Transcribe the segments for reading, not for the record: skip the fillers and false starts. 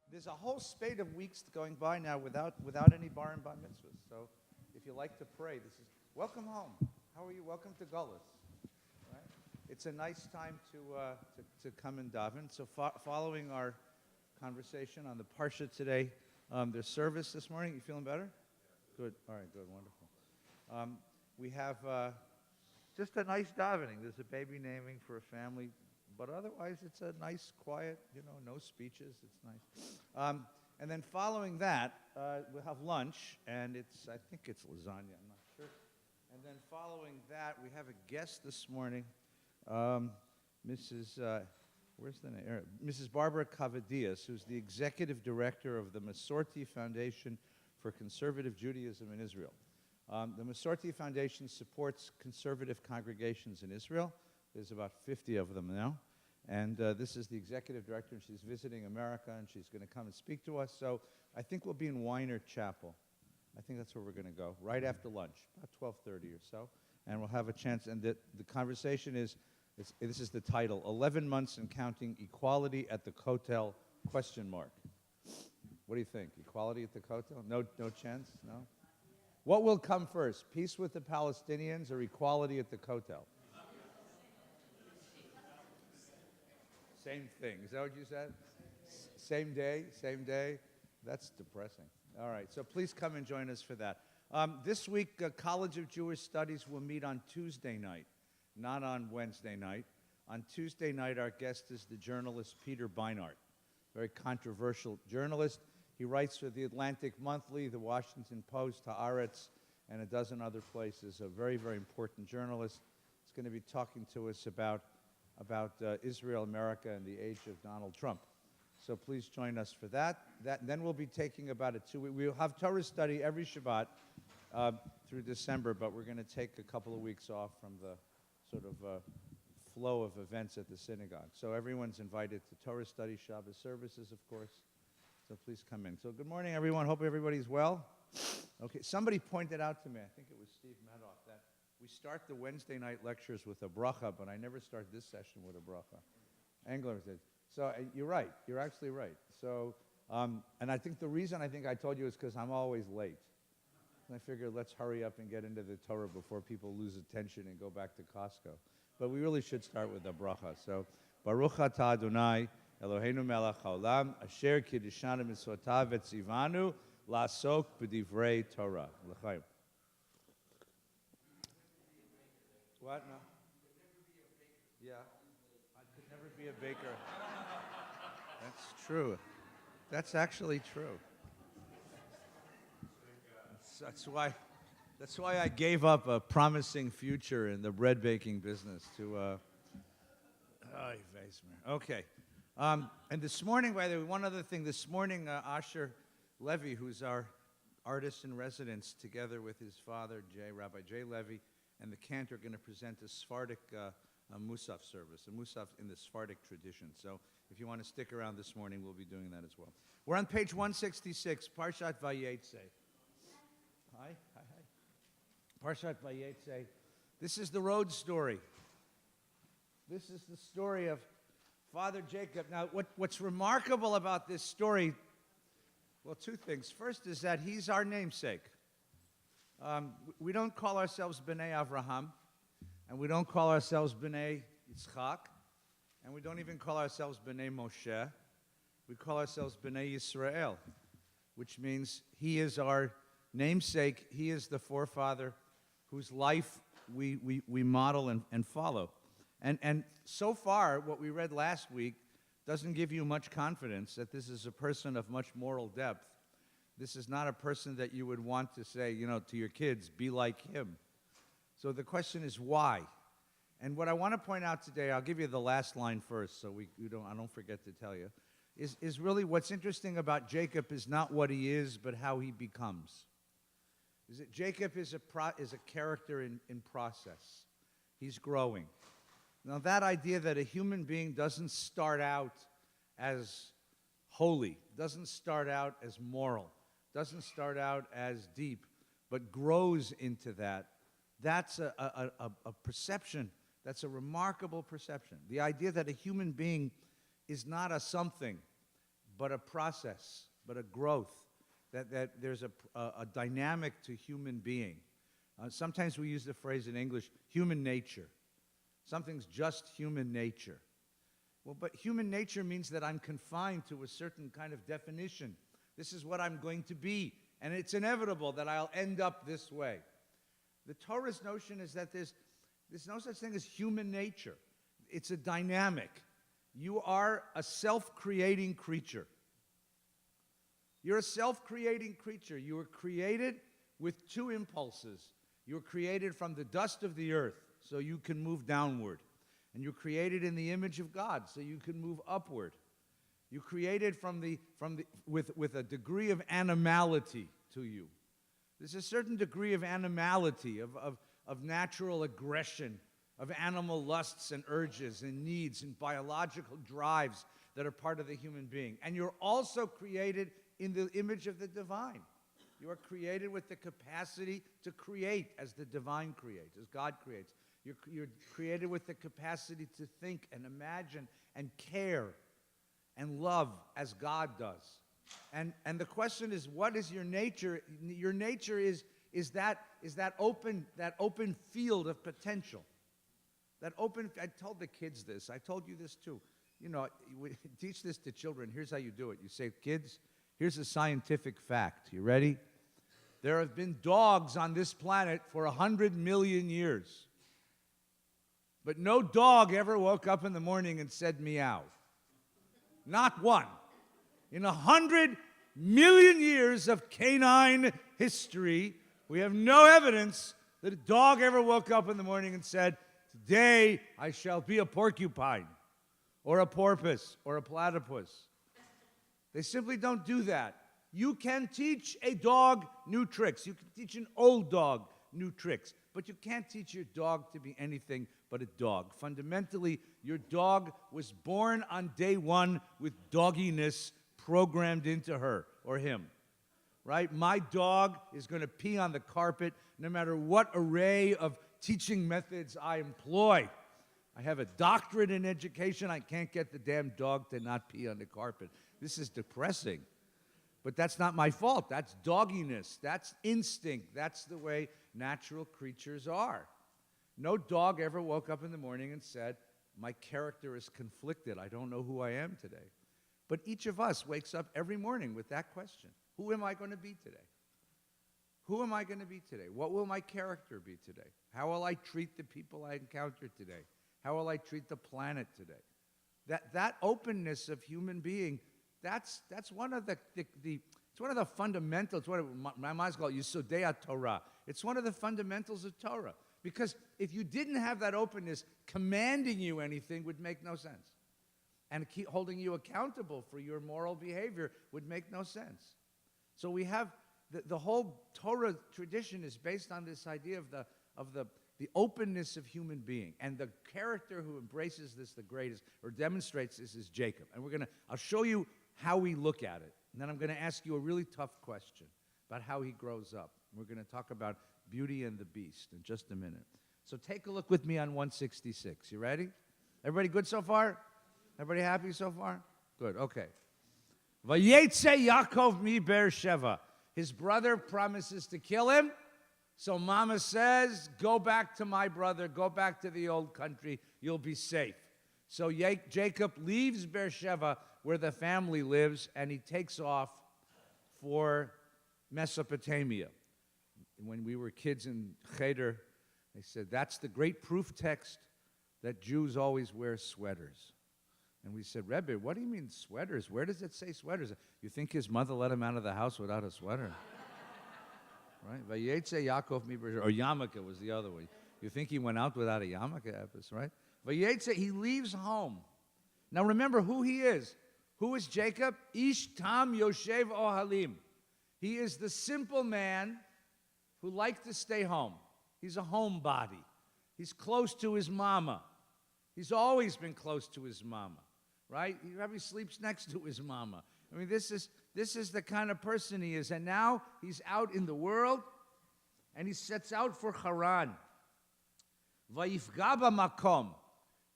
There's a whole spate of weeks going by now without any bar and bar mitzvahs. So if you like to pray, this is welcome home. How are you? Welcome to Gullus. Right? It's a nice time to come and daven. So following our conversation on the Parshat today, there's service this morning. You feeling better? Good. All right. Good. Wonderful. We have just a nice davening. There's a baby naming for a family. But otherwise, it's a nice, quiet, no speeches. It's nice. And then following that, we'll have lunch, and I think it's lasagna. I'm not sure. And then following that, we have a guest this morning, where's the name? Mrs. Barbara Kavadias, who's the executive director of the Masorti Foundation for Conservative Judaism in Israel. The Masorti Foundation supports conservative congregations in Israel. There's about 50 of them now. And this is the executive director, and she's visiting America, and she's going to come and speak to us. So I think we'll be in Weiner Chapel. I think that's where we're going to go, right after lunch, about 12:30 or so. And we'll have a chance. And the conversation this is the title, 11 Months and Counting, Equality at the Kotel, ? What do you think? Equality at the Kotel? No chance? No? What will come first, peace with the Palestinians or equality at the Kotel? Same thing. Is that what you said? Same day? That's depressing. All right, so please come and join us for that. This week, College of Jewish Studies will meet on Tuesday night, not on Wednesday night. On Tuesday night, our guest is the journalist Peter Beinart, very controversial journalist. He writes for the Atlantic Monthly, the Washington Post, Haaretz, and a dozen other places. A very, very important journalist. He's going to be talking to us about Israel, America, and the age of Donald Trump. So please join us for that. Then we'll be taking about a 2 week. We'll have Torah study every Shabbat through December, but we're going to take a couple of weeks off from the sort of flow of events at the synagogue. So everyone's invited to Torah study, Shabbos services, of course. So please come in. So good morning, everyone. Hope everybody's well. Okay, somebody pointed out to me, I think it was Steve Madoff, that we start the Wednesday night lectures with a bracha, but I never start this session with a bracha. Engler did. So you're right. You're actually right. So, and I think the reason I told you is because I'm always late. And I figured let's hurry up and get into the Torah before people lose attention and go back to Costco. But we really should start with the bracha. So, Baruch atah Adonai, Eloheinu melech haolam, asher kiddishanu mitzvotav etzivanu, la'asok b'divrei Torah. L'chaim. What? No? Yeah. I could never be a baker. That's true. That's actually true. That's why I gave up a promising future in the bread baking business to Okay. And this morning, by the way, one other thing. This morning, Asher Levy, who's our artist in residence, together with his father, Rabbi Jay Levy, and the cantor are going to present a Sephardic Musaf service, a Musaf in the Sephardic tradition. So if you want to stick around this morning, we'll be doing that as well. We're on page 166, Parshat Vayeitzei. Hi. Parshat Vayeitzei. This is the road story. This is the story of Father Jacob. Now, what's remarkable about this story, well, two things. First is that he's our namesake. We don't call ourselves B'nai Avraham, and we don't call ourselves B'nai Yitzchak, and we don't even call ourselves B'nai Moshe. We call ourselves B'nai Yisrael, which means he is our namesake. He is the forefather whose life we model and follow. And so far, what we read last week doesn't give you much confidence that this is a person of much moral depth. This is not a person that you would want to say, to your kids, be like him. So the question is why? And what I want to point out today, I'll give you the last line first so I don't forget to tell you, is really what's interesting about Jacob is not what he is, but how he becomes. Is that Jacob is a character in process. He's growing. Now that idea that a human being doesn't start out as holy, doesn't start out as moral, doesn't start out as deep, but grows into that's a perception. That's a remarkable perception. The idea that a human being is not a something, but a process, but a growth, that there's a dynamic to human being. Sometimes we use the phrase in English, human nature. Something's just human nature. Well, but human nature means that I'm confined to a certain kind of definition. This is what I'm going to be, and it's inevitable that I'll end up this way. The Torah's notion is that there's no such thing as human nature. It's a dynamic. You are a self-creating creature. You're a self-creating creature. You were created with two impulses. You were created from the dust of the earth, so you can move downward. And you're created in the image of God, so you can move upward. You're created with a degree of animality to you. There's a certain degree of animality, of natural aggression, of animal lusts and urges and needs and biological drives that are part of the human being. And you're also created in the image of the divine. You are created with the capacity to create as the divine creates, as God creates. You're created with the capacity to think and imagine and care and love as God does. And the question is, what is your nature? Your nature is that open field of potential. That open, I told the kids this, I told you this too. You know, we teach this to children. Here's how you do it. You say, kids, here's a scientific fact. You ready? There have been dogs on this planet for 100 million years. But no dog ever woke up in the morning and said meow. Not one. In 100 million years of canine history, we have no evidence that a dog ever woke up in the morning and said, today I shall be a porcupine, or a porpoise, or a platypus. They simply don't do that. You can teach a dog new tricks. You can teach an old dog new tricks. But you can't teach your dog to be anything but a dog. Fundamentally, your dog was born on day one with dogginess programmed into her or him. Right? My dog is going to pee on the carpet no matter what array of teaching methods I employ. I have a doctorate in education. I can't get the damn dog to not pee on the carpet. This is depressing. But that's not my fault. That's dogginess. That's instinct. That's the way natural creatures are. No dog ever woke up in the morning and said, my character is conflicted. I don't know who I am today. But each of us wakes up every morning with that question. Who am I going to be today? Who am I going to be today? What will my character be today? How will I treat the people I encounter today? How will I treat the planet today? That openness of human being, that's one of it's one of the fundamentals. It's what my mind's called Yesodei Torah. It's one of the fundamentals of Torah. Because if you didn't have that openness, commanding you anything would make no sense. And keep holding you accountable for your moral behavior would make no sense. So we have the whole Torah tradition is based on this idea of the openness of human being. And the character who embraces this the greatest, or demonstrates this, is Jacob. And I'll show you how we look at it. And then I'm going to ask you a really tough question about how he grows up. We're going to talk about Beauty and the Beast in just a minute. So take a look with me on 166. You ready? Everybody good so far? Everybody happy so far? Good, okay. Vayeitzei Yaakov mi Beersheva. His brother promises to kill him. So mama says, go back to my brother, go back to the old country, you'll be safe. So Jacob leaves Beersheba, where the family lives, and he takes off for Mesopotamia. When we were kids in Cheder, they said, that's the great proof text that Jews always wear sweaters. And we said, Rabbi, what do you mean sweaters? Where does it say sweaters? You think his mother let him out of the house without a sweater? Right? Vayeitzei Yaakov mi Beersheva, or yarmulke was the other way. You think he went out without a yarmulke, right? Vayeitzei, he leaves home. Now remember who he is. Who is Jacob? Ish tam yoshev ohalim. He is the simple man who liked to stay home. He's a homebody. He's close to his mama. He's always been close to his mama, right? He probably sleeps next to his mama. I mean, this is the kind of person he is. And now he's out in the world, and he sets out for Haran. Vayifga b'makom.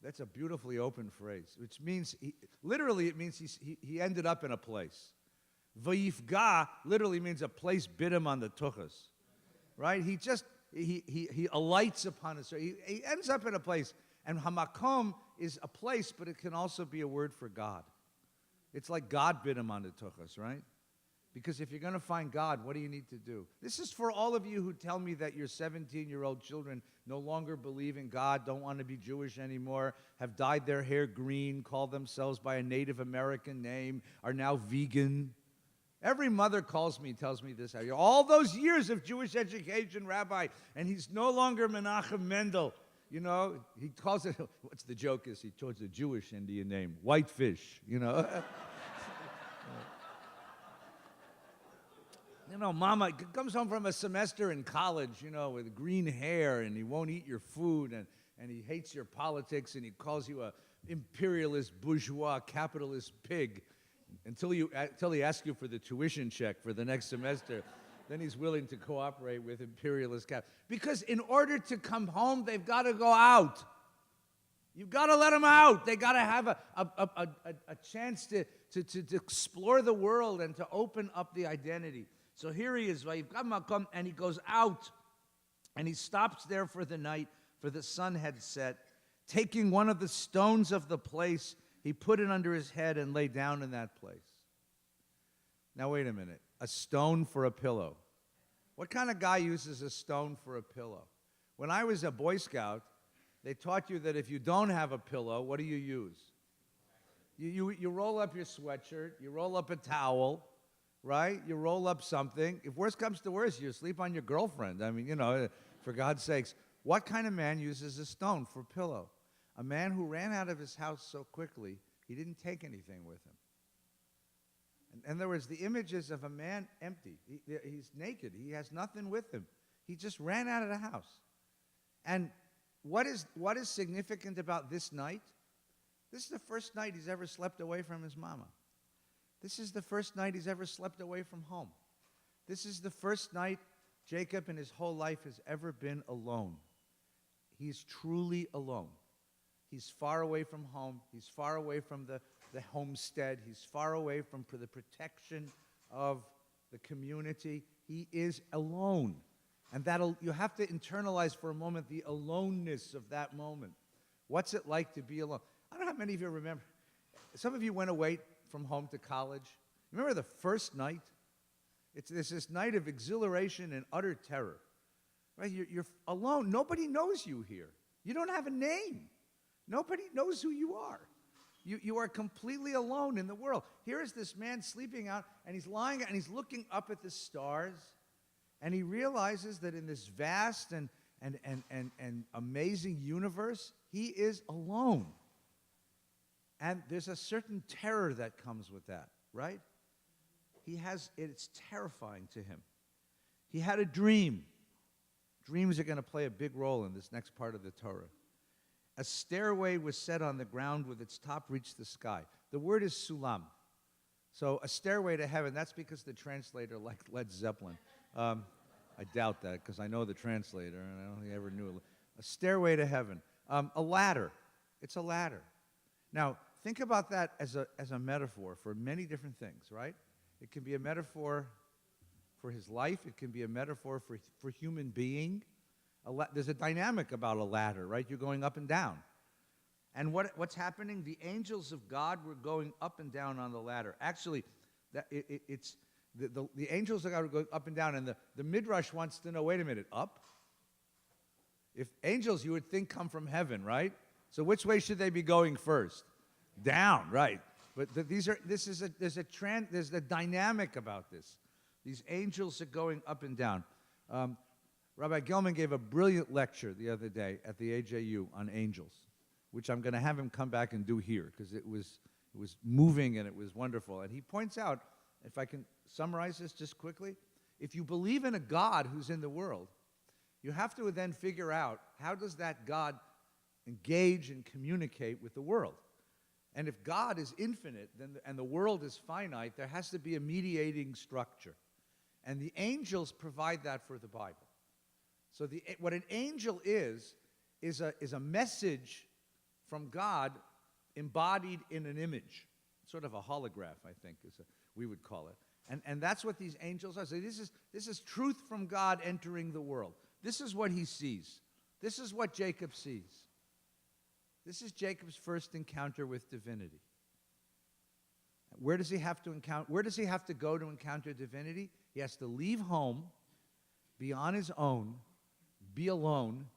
That's a beautifully open phrase, which means, literally it means he ended up in a place. Vayifga literally means a place bit him on the tuchas, right? He alights upon it. So he ends up in a place. And hamakom is a place, but it can also be a word for God. It's like God bit him on the tuchas, right? Because if you're going to find God, what do you need to do? This is for all of you who tell me that your 17-year-old children no longer believe in God, don't want to be Jewish anymore, have dyed their hair green, call themselves by a Native American name, are now vegan. Every mother calls me, tells me this. All those years of Jewish education, Rabbi, and he's no longer Menachem Mendel. You know, he calls it, what's the joke is, he chose a Jewish Indian name, Whitefish, you know. You know, Mama comes home from a semester in college, you know, with green hair, and he won't eat your food, and he hates your politics, and he calls you a imperialist, bourgeois, capitalist pig until he asks you for the tuition check for the next semester. Then he's willing to cooperate with imperialist cap. Because in order to come home, they've got to go out. You've got to let them out. They got to have a chance to explore the world and to open up the identity. So here he is, and he goes out, and he stops there for the night, for the sun had set. Taking one of the stones of the place, he put it under his head and lay down in that place. Now wait a minute, a stone for a pillow. What kind of guy uses a stone for a pillow? When I was a Boy Scout, they taught you that if you don't have a pillow, what do you use? You roll up your sweatshirt, you roll up a towel, right? You roll up something. If worse comes to worse, you sleep on your girlfriend. I mean, you know, for God's sakes. What kind of man uses a stone for a pillow? A man who ran out of his house so quickly, he didn't take anything with him. In other words, the image is of a man empty. He's naked. He has nothing with him. He just ran out of the house. And what is significant about this night? This is the first night he's ever slept away from his mama. This is the first night he's ever slept away from home. This is the first night Jacob in his whole life has ever been alone. He's truly alone. He's far away from home. He's far away from the homestead. He's far away from the protection of the community. He is alone. And you have to internalize for a moment the aloneness of that moment. What's it like to be alone? I don't know how many of you remember. Some of you went away from home to college. Remember the first night? It's this night of exhilaration and utter terror. Right? You're alone. Nobody knows you here. You don't have a name. Nobody knows who you are. You are completely alone in the world. Here is this man sleeping out, and he's lying, and he's looking up at the stars, and he realizes that in this vast and amazing universe, he is alone. And there's a certain terror that comes with that, right? It's terrifying to him. He had a dream. Dreams are going to play a big role in this next part of the Torah. A stairway was set on the ground with its top reached the sky. The word is sulam. So a stairway to heaven, that's because the translator liked Led Zeppelin. I doubt that because I know the translator and I don't think I ever knew it. A stairway to heaven. A ladder. It's a ladder. Now, think about that as a metaphor for many different things, right? It can be a metaphor for his life. It can be a metaphor for human being. There's a dynamic about a ladder, right? You're going up and down. And what's happening? The angels of God were going up and down on the ladder. Actually, the angels of God were going up and down, and the Midrash wants to know, wait a minute, up? If angels, you would think, come from heaven, right? So which way should they be going first? Down, right? But there's a dynamic about this. These angels are going up and down. Rabbi Gelman gave a brilliant lecture the other day at the AJU on angels, which I'm going to have him come back and do here because it was moving and it was wonderful. And he points out, if I can summarize this just quickly, if you believe in a God who's in the world, you have to then figure out how does that God engage and communicate with the world. And if God is infinite and the world is finite, there has to be a mediating structure. And the angels provide that for the Bible. So what an angel is a message from God embodied in an image, sort of a holograph, I think, we would call it. And that's what these angels are. So this is truth from God entering the world. This is what he sees. This is what Jacob sees. This is Jacob's first encounter with divinity. Where does he have to go to encounter divinity? He has to leave home, be on his own, be alone,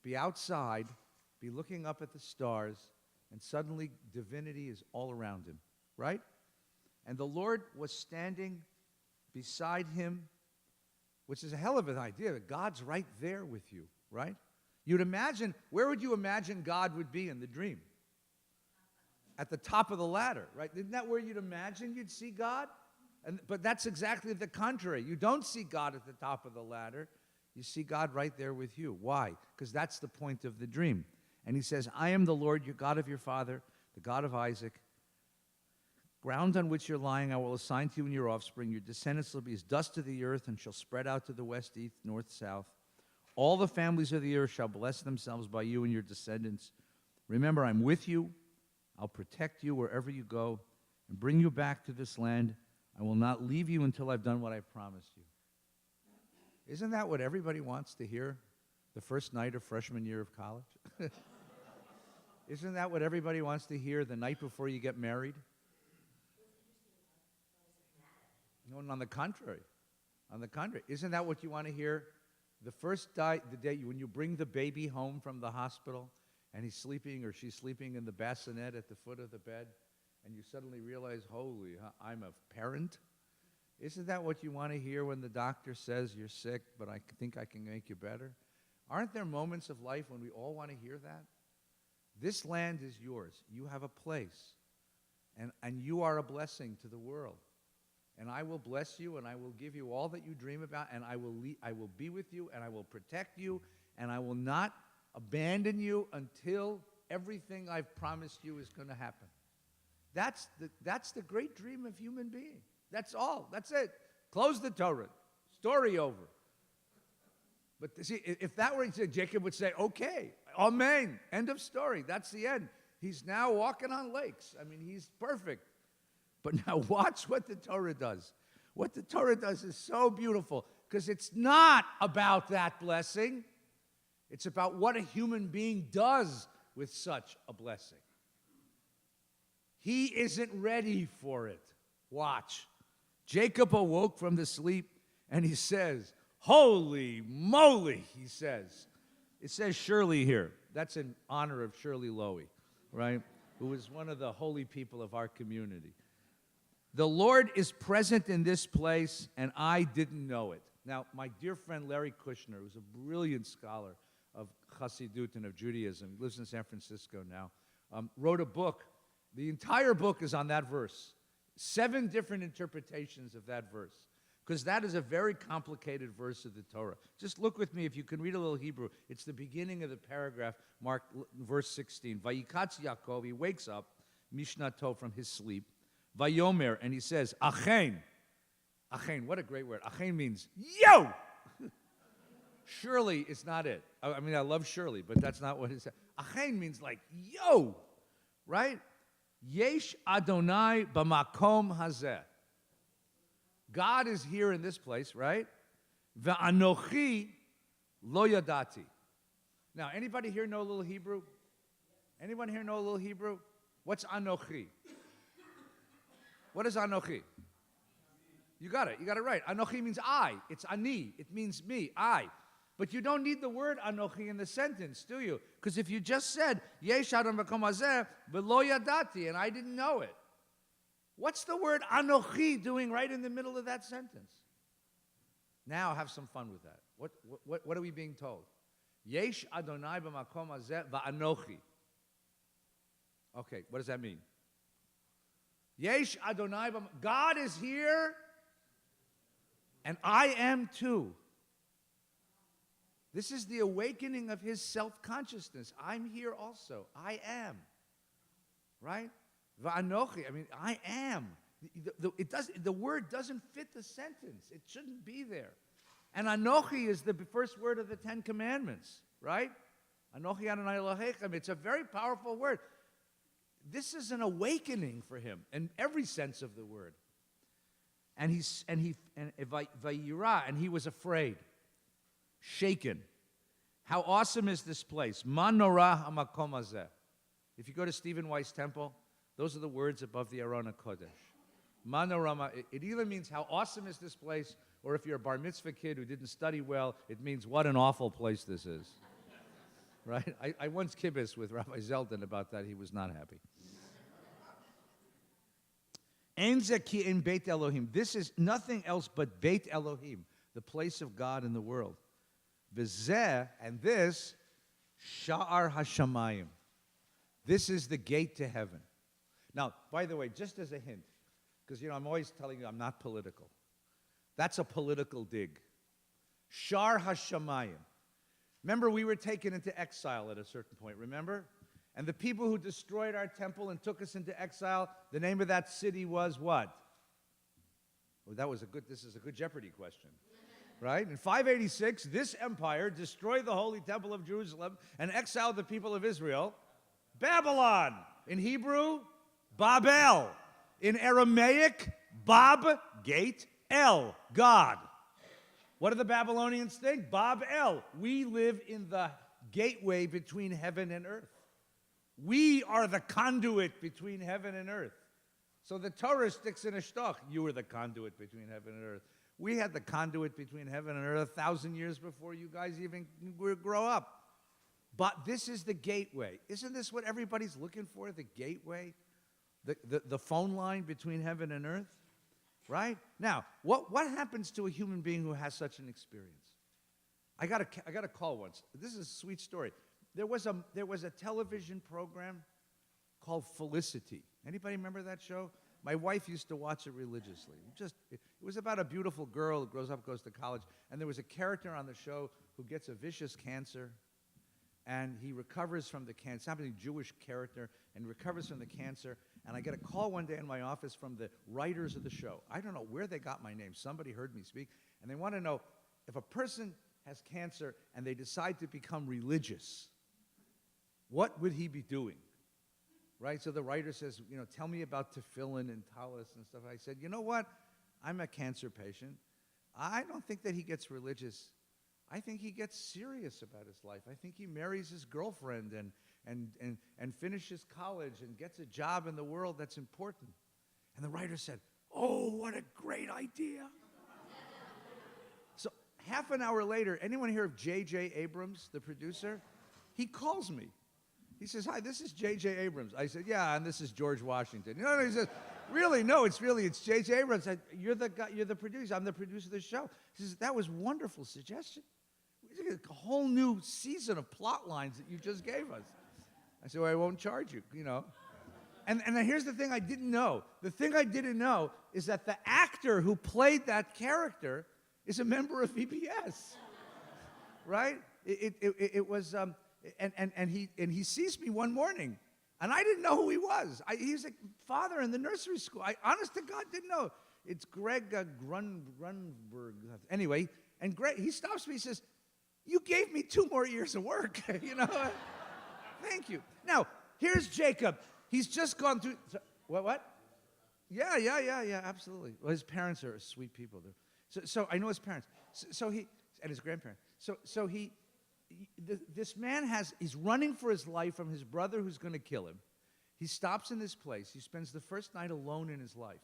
be outside, be looking up at the stars, and suddenly divinity is all around him, right? And the Lord was standing beside him, which is a hell of an idea, that God's right there with you, right? You'd imagine, where would you imagine God would be in the dream? At the top of the ladder, right? Isn't that where you'd imagine you'd see God? But that's exactly the contrary. You don't see God at the top of the ladder. You see God right there with you. Why? Because that's the point of the dream. And he says, I am the Lord, your God of your father, the God of Isaac. Ground on which you're lying I will assign to you and your offspring. Your descendants will be as dust of the earth and shall spread out to the west, east, north, south. All the families of the earth shall bless themselves by you and your descendants. Remember, I'm with you. I'll protect you wherever you go and bring you back to this land. I will not leave you until I've done what I've promised you. Isn't that what everybody wants to hear the first night of freshman year of college? Isn't that what everybody wants to hear the night before you get married? No, on the contrary. On the contrary. Isn't that what you want to hear the day when you bring the baby home from the hospital and he's sleeping or she's sleeping in the bassinet at the foot of the bed and you suddenly realize, holy, I'm a parent? Isn't that what you want to hear when the doctor says you're sick, but I think I can make you better? Aren't there moments of life when we all want to hear that? This land is yours. You have a place. And you are a blessing to the world. And I will bless you, and I will give you all that you dream about, and I will be with you, and I will protect you, and I will not abandon you until everything I've promised you is going to happen. That's the great dream of human being. That's all. That's it. Close the Torah. Story over. But see, if that were, Jacob would say, okay, amen, end of story. That's the end. He's now walking on lakes. I mean, he's perfect. But now watch what the Torah does. What the Torah does is so beautiful because it's not about that blessing. It's about what a human being does with such a blessing. He isn't ready for it. Watch. Jacob awoke from the sleep and he says, holy moly, he says. It says Shirley here. That's in honor of Shirley Lowy, right? Who is one of the holy people of our community. The Lord is present in this place, and I didn't know it. Now, my dear friend Larry Kushner, who's a brilliant scholar of Chassidut and of Judaism, lives in San Francisco now, wrote a book. The entire book is on that verse. 7 different interpretations of that verse, because that is a very complicated verse of the Torah. Just look with me, if you can read a little Hebrew. It's the beginning of the paragraph, marked verse 16. Vayikatz Yaakov, he wakes up, Mishnato, from his sleep. Vayomer, and he says, Achen. Achen, what a great word. Achen means, yo! Surely is not it. I mean, I love Shirley, but that's not what it says. Achen means like, yo! Right? Yesh Adonai b'makom hazeh. God is here in this place, right? Va'anochi lo yadati. Now, anybody here know a little Hebrew? Anyone here know a little Hebrew? What's anochi? What is anochi? You got it. You got it right. Anochi means I. It's ani. It means me, I. But you don't need the word anochi in the sentence, do you? Because if you just said, Yesh Adon v'kom hazeh v'lo yadati, and I didn't know it, what's the word anochi doing right in the middle of that sentence? Now have some fun with that. What are we being told? Yesh Adonai b'makom hazeh v'anochi. Okay, what does that mean? Yesh Adonai, God is here, and I am too. This is the awakening of his self-consciousness. I'm here also. I am. Right? Va'anochi, I mean, I am. The word doesn't fit the sentence. It shouldn't be there. And anochi is the first word of the 10 Commandments, right? Anochi Adonai Elohechem. It's a very powerful word. This is an awakening for him in every sense of the word. And he Vayira, and he was afraid, shaken. How awesome is this place? Ma norah hamakom hazeh. If you go to Stephen Weiss Temple, those are the words above the Aron HaKodesh. Ma norah, it either means how awesome is this place, or if you're a bar mitzvah kid who didn't study well, it means what an awful place this is. Right? I once kibbutz with Rabbi Zeldin about that. He was not happy. Ein zeh ki ein Beit Elohim. This is nothing else but Beit Elohim, the place of God in the world. V'zeh, and this, Sha'ar HaShamayim. This is the gate to heaven. Now, by the way, just as a hint, because I'm always telling you I'm not political. That's a political dig. Sha'ar HaShamayim. Remember, we were taken into exile at a certain point, remember? And the people who destroyed our temple and took us into exile, the name of that city was what? Well, this is a good Jeopardy question. Right? In 586, this empire destroyed the holy temple of Jerusalem and exiled the people of Israel. Babylon. In Hebrew, Babel. In Aramaic, Bab, gate, El, God. What do the Babylonians think? Bab El. We live in the gateway between heaven and earth. We are the conduit between heaven and earth. So the Torah sticks in a shtoch. You were the conduit between heaven and earth. We had the conduit between heaven and earth 1,000 years before you guys even grow up. But this is the gateway. Isn't this what everybody's looking for, the gateway? The phone line between heaven and earth? Right? Now, what happens to a human being who has such an experience? I got a call once. This is a sweet story. There was a television program called Felicity. Anybody remember that show? My wife used to watch it religiously. It was about a beautiful girl who grows up, goes to college, and there was a character on the show who gets a vicious cancer, and he recovers from the cancer. It's happening, Jewish character, and recovers from the cancer. And I get a call one day in my office from the writers of the show. I don't know where they got my name. Somebody heard me speak, and they want to know if a person has cancer and they decide to become religious, what would he be doing? Right? So the writer says, tell me about tefillin and talis and stuff. I said, you know what? I'm a cancer patient. I don't think that he gets religious. I think he gets serious about his life. I think he marries his girlfriend and finishes college and gets a job in the world that's important. And the writer said, oh, what a great idea. So half an hour later, anyone hear of J.J. Abrams, the producer? He calls me. He says, hi, this is J.J. Abrams. I said, yeah, and this is George Washington. No, he says, really? No, it's J.J. Abrams. I said, you're the guy, you're the producer. I'm the producer of the show. He says, that was a wonderful suggestion. A whole new season of plot lines that you just gave us. I said, well, I won't charge you, And here's the thing I didn't know. The thing I didn't know is that the actor who played that character is a member of VBS. Right? It was... And he sees me one morning, and I didn't know who he was. He's a father in the nursery school. I, honest to God, didn't know. It's Greg Grunberg. Anyway, and Greg, he stops me. He says, "You gave me 2 more years of work." Thank you. Now here's Jacob. He's just gone through. What? Yeah, absolutely. Well, his parents are sweet people. So I know his parents. So he and his grandparents. So he. This man he's running for his life from his brother who's going to kill him. He stops in this place. He spends the first night alone in his life.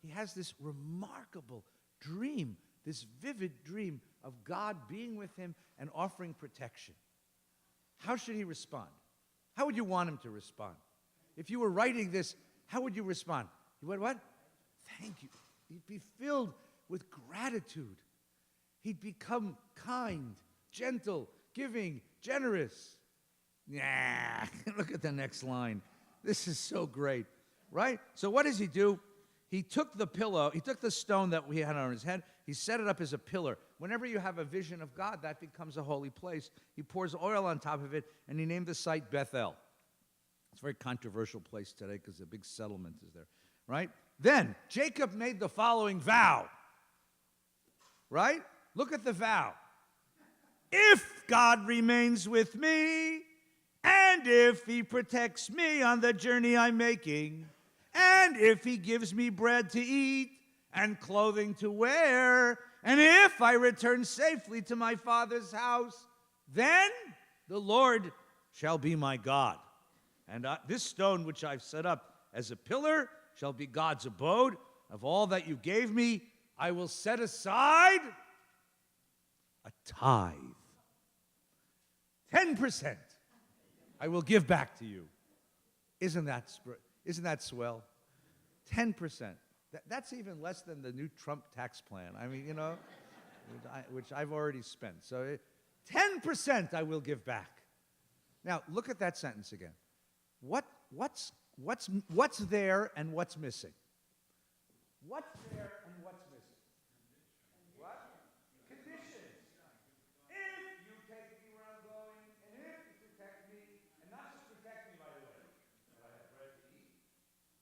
He has this remarkable dream, this vivid dream of God being with him and offering protection. How should he respond? How would you want him to respond? If you were writing this, how would you respond? You went, what? Thank you. He'd be filled with gratitude. He'd become kind, gentle, giving, generous. Nah, look at the next line. This is so great, right? So what does he do? He took the pillow, he took the stone that we had on his head, he set it up as a pillar. Whenever you have a vision of God, that becomes a holy place. He pours oil on top of it, and he named the site Bethel. It's a very controversial place today because a big settlement is there, right? Then Jacob made the following vow, right? Look at the vow. If God remains with me, And if he protects me on the journey I'm making, and if he gives me bread to eat and clothing to wear, and if I return safely to my father's house, then the Lord shall be my God. And this stone which I've set up as a pillar shall be God's abode. Of all that you gave me, I will set aside a tithe. 10% I will give back to you. Isn't that swell? 10%. That's even less than the new Trump tax plan. I mean, which I've already spent. So 10% I will give back. Now, look at that sentence again. What's there and what's missing? What's there and what's missing? What? Conditions. If you take me where I'm going, and if you protect me, and not just protect me, by the way, but I have bread to eat,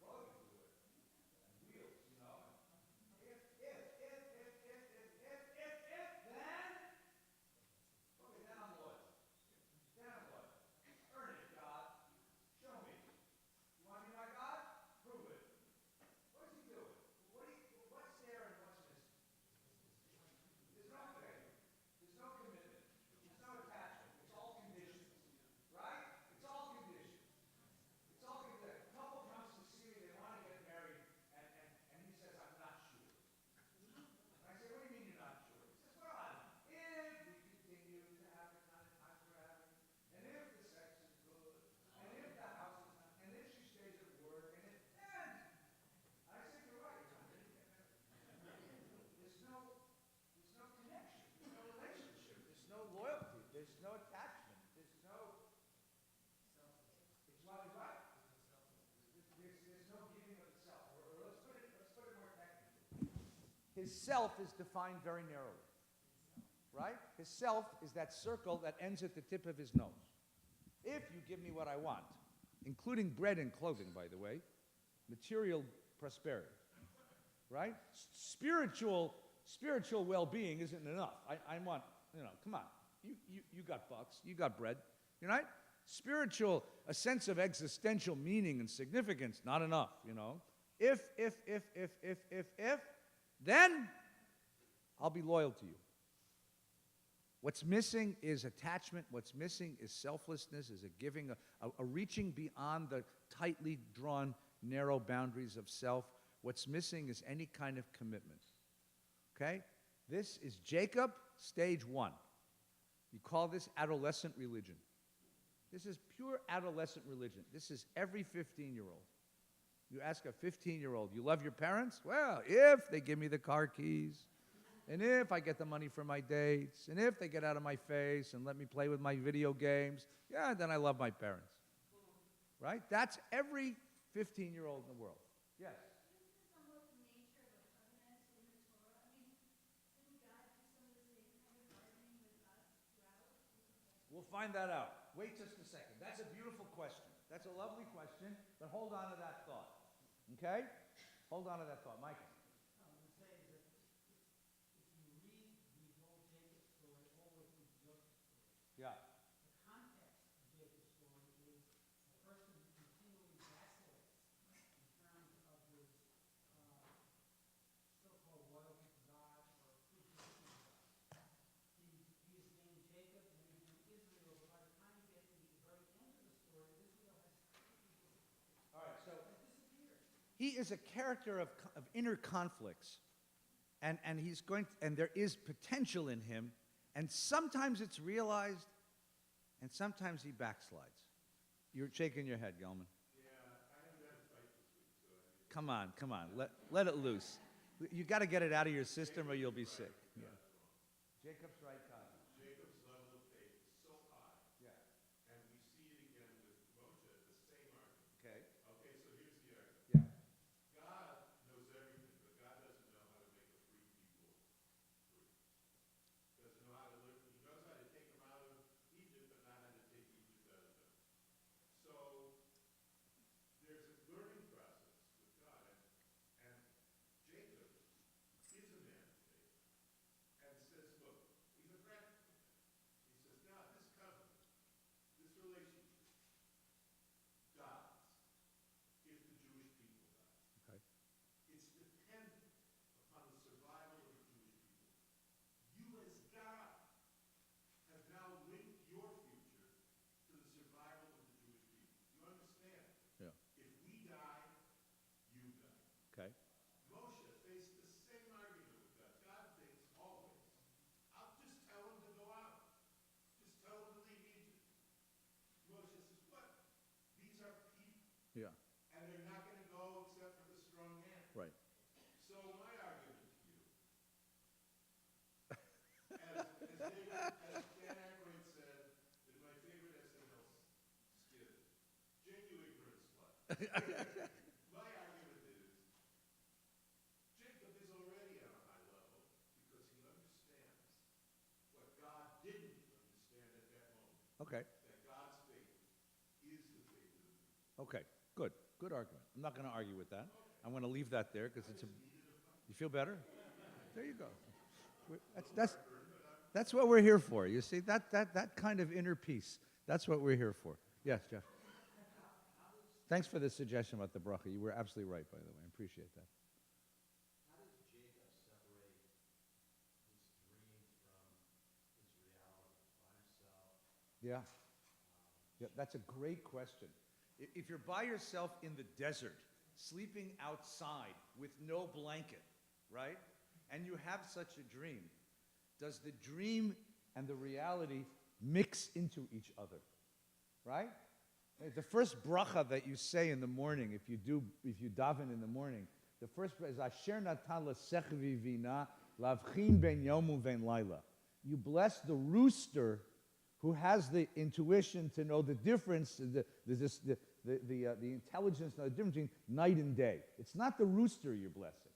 clothing to wear, and wheels, If, then, okay, then I'm loyal. Then I'm loyal. Earn it, God. Show me. You want to be my God? Prove it. What is he doing? What's there and what's missing? There's no faith. There's no commitment. There's no attachment. It's all conditions. Right? It's all conditions. It's all conditions. A couple comes to see me, they want to get married, and he says, I'm not sure. And I say, what do you mean you're not sure? He says, well, if we continue to have the kind of time we're having, and if the sex is good, and if the house is not, and if she stays at work, and I said, you're right, you're not ready to get married. There's no connection, there's no relationship, there's no loyalty, there's no attachment, there's no, it's what is right. There's no giving of the self. Or let's put it more technically. His self is defined very narrowly, right? His self is that circle that ends at the tip of his nose. If you give me what I want, including bread and clothing, by the way, material prosperity, right? Spiritual well-being isn't enough. I want, come on. You got bucks, you got bread, right? Spiritual, a sense of existential meaning and significance, not enough, If, then I'll be loyal to you. What's missing is attachment. What's missing is selflessness, is a giving, a reaching beyond the tightly drawn, narrow boundaries of self. What's missing is any kind of commitment. Okay? This is Jacob, stage 1. You call this adolescent religion. This is pure adolescent religion. This is every 15-year-old. You ask a 15-year-old, you love your parents? Well, if they give me the car keys, and if I get the money for my dates, and if they get out of my face and let me play with my video games, yeah, then I love my parents. Right? That's every 15-year-old in the world. Yes? Isn't this almost the nature of a covenant in the Torah? I mean, didn't God do some of the same kind of bargaining with us throughout? We'll find that out. Wait just a second. That's a beautiful question. That's a lovely question, but hold on to that thought. Okay? Hold on to that thought. Michael. I was going to say that if you read the whole Jacob story all the way through Joseph's story, Yeah. the context of Jacob's story is a person who continually vacillates in terms of his so-called loyalty to God or appreciation of God. He is named Jacob and he's named Israel, but by the time you get to the very end of the story, Israel has All right, so disappeared. he is a character of inner conflicts, and there is potential in him, and sometimes it's realized, and sometimes he backslides. You're shaking your head, Gelman. Yeah, I haven't had a fight this week, so Come on, let it loose. You got to get it out of your system, or you'll be sick. Yeah. Jacob's right, God. Jacob's level of faith is so high, Yeah. and we see it again with Moshe, the same argument. Okay. Okay, so here's the argument. Yeah. God knows everything, but God doesn't know how to make a free people free. Doesn't know how to live. He knows how to take them out of Egypt, but not how to take Egypt out of them. So there's a learning process with God, and Jacob is a man of faith, and says, look, he's a Yeah. And they're not going to go except for the strong man. Right. So my argument to you, as Dan Aykroyd said in my favorite SNL skit, genuine ignorance slut. My argument is, Jacob is already on a high level because he understands what God didn't understand at that moment. Okay. That God's faith is the faith of the people. Okay. Good. Good argument. I'm not going to argue with that. I'm going to leave that there because it's a. You feel better? There you go. That's what we're here for. You see that kind of inner peace. That's what we're here for. Yes, Jeff. Thanks for the suggestion about the bracha. You were absolutely right, by the way. I appreciate that. How does Jacob separate his dream from his reality by himself? Yeah. Yeah, that's a great question. If you're by yourself in the desert, sleeping outside with no blanket, right? And you have such a dream, does the dream and the reality mix into each other? Right? The first bracha that you say in the morning, if you daven in the morning, the first is Asher natan l'sech v'vina lavchin ben yomu ven laila. You bless the rooster who has the intuition to know the difference, the intelligence, the difference between night and day. It's not the rooster you're blessing.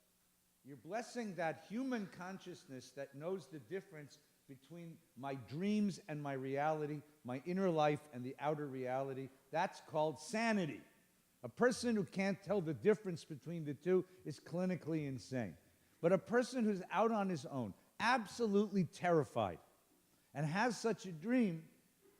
You're blessing that human consciousness that knows the difference between my dreams and my reality, my inner life and the outer reality. That's called sanity. A person who can't tell the difference between the two is clinically insane. But a person who's out on his own, absolutely terrified, and has such a dream,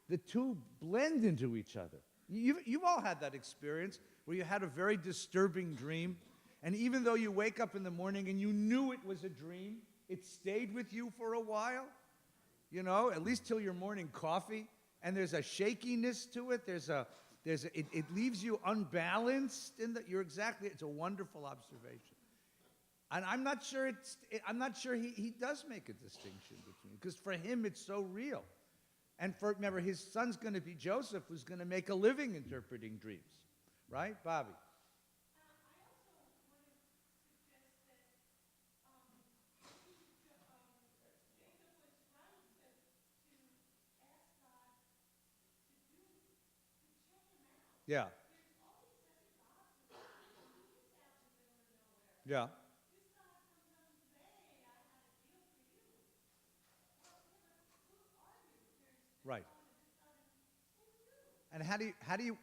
the two blend into each other. You've all had that experience where you had a very disturbing dream, and even though you wake up in the morning and you knew it was a dream, it stayed with you for a while, at least till your morning coffee, and there's a shakiness to it, it leaves you unbalanced it's a wonderful observation. And I'm not sure he does make a distinction between, because for him it's so real. And remember, his son's going to be Joseph, who's going to make a living interpreting dreams. Right, Bobby? I also want to suggest that Jacob was right to ask God to check him out. Yeah. There's all these other gods, and he's out in the middle of nowhere. Yeah. This God comes up and says, "Hey, I had a deal for you." Well, who are you? There's Right. God and this God, and who are you? And how do you,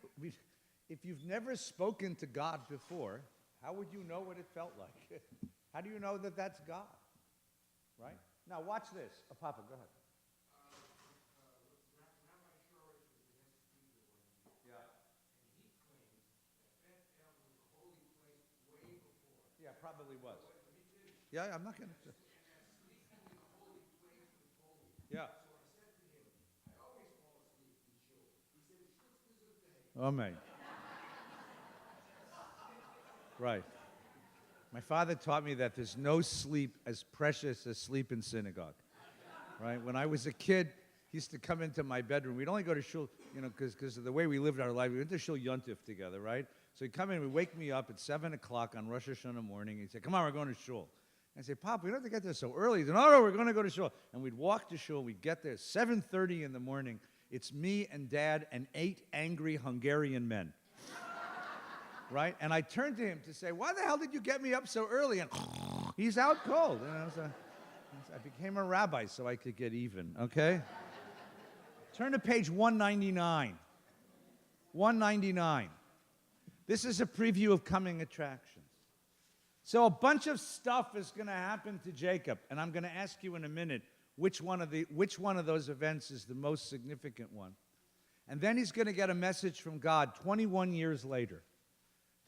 if you've never spoken to God before, how would you know what it felt like? How do you know that that's God? Right? Now watch this. Papa, go ahead. Rabbi Shorrosh was against Caesar one year, Yeah. and he claims that Bethel was a holy place way before. Yeah, probably was. Let me finish. Yeah, I'm not going to. And that sleeping in a holy place was holy. Yeah. So I said to him, I always fall asleep in shul. He said, "Shul's is a day." Amen. Right. My father taught me that there's no sleep as precious as sleep in synagogue. Right? When I was a kid, he used to come into my bedroom. We'd only go to shul, because of the way we lived our life. We went to shul yontif together, right? So he'd come in and he'd wake me up at 7 o'clock on Rosh Hashanah morning. He'd say, "Come on, we're going to shul." And I'd say, "Pop, we don't have to get there so early." He'd say, No, we're going to go to shul. And we'd walk to shul. We'd get there 7:30 in the morning. It's me and Dad and 8 angry Hungarian men. Right? And I turned to him to say, "Why the hell did you get me up so early?" And he's out cold. So I became a rabbi so I could get even, okay? Turn to page 199. 199. This is a preview of coming attractions. So a bunch of stuff is going to happen to Jacob, and I'm going to ask you in a minute which one of those events is the most significant one. And then he's going to get a message from God 21 years later.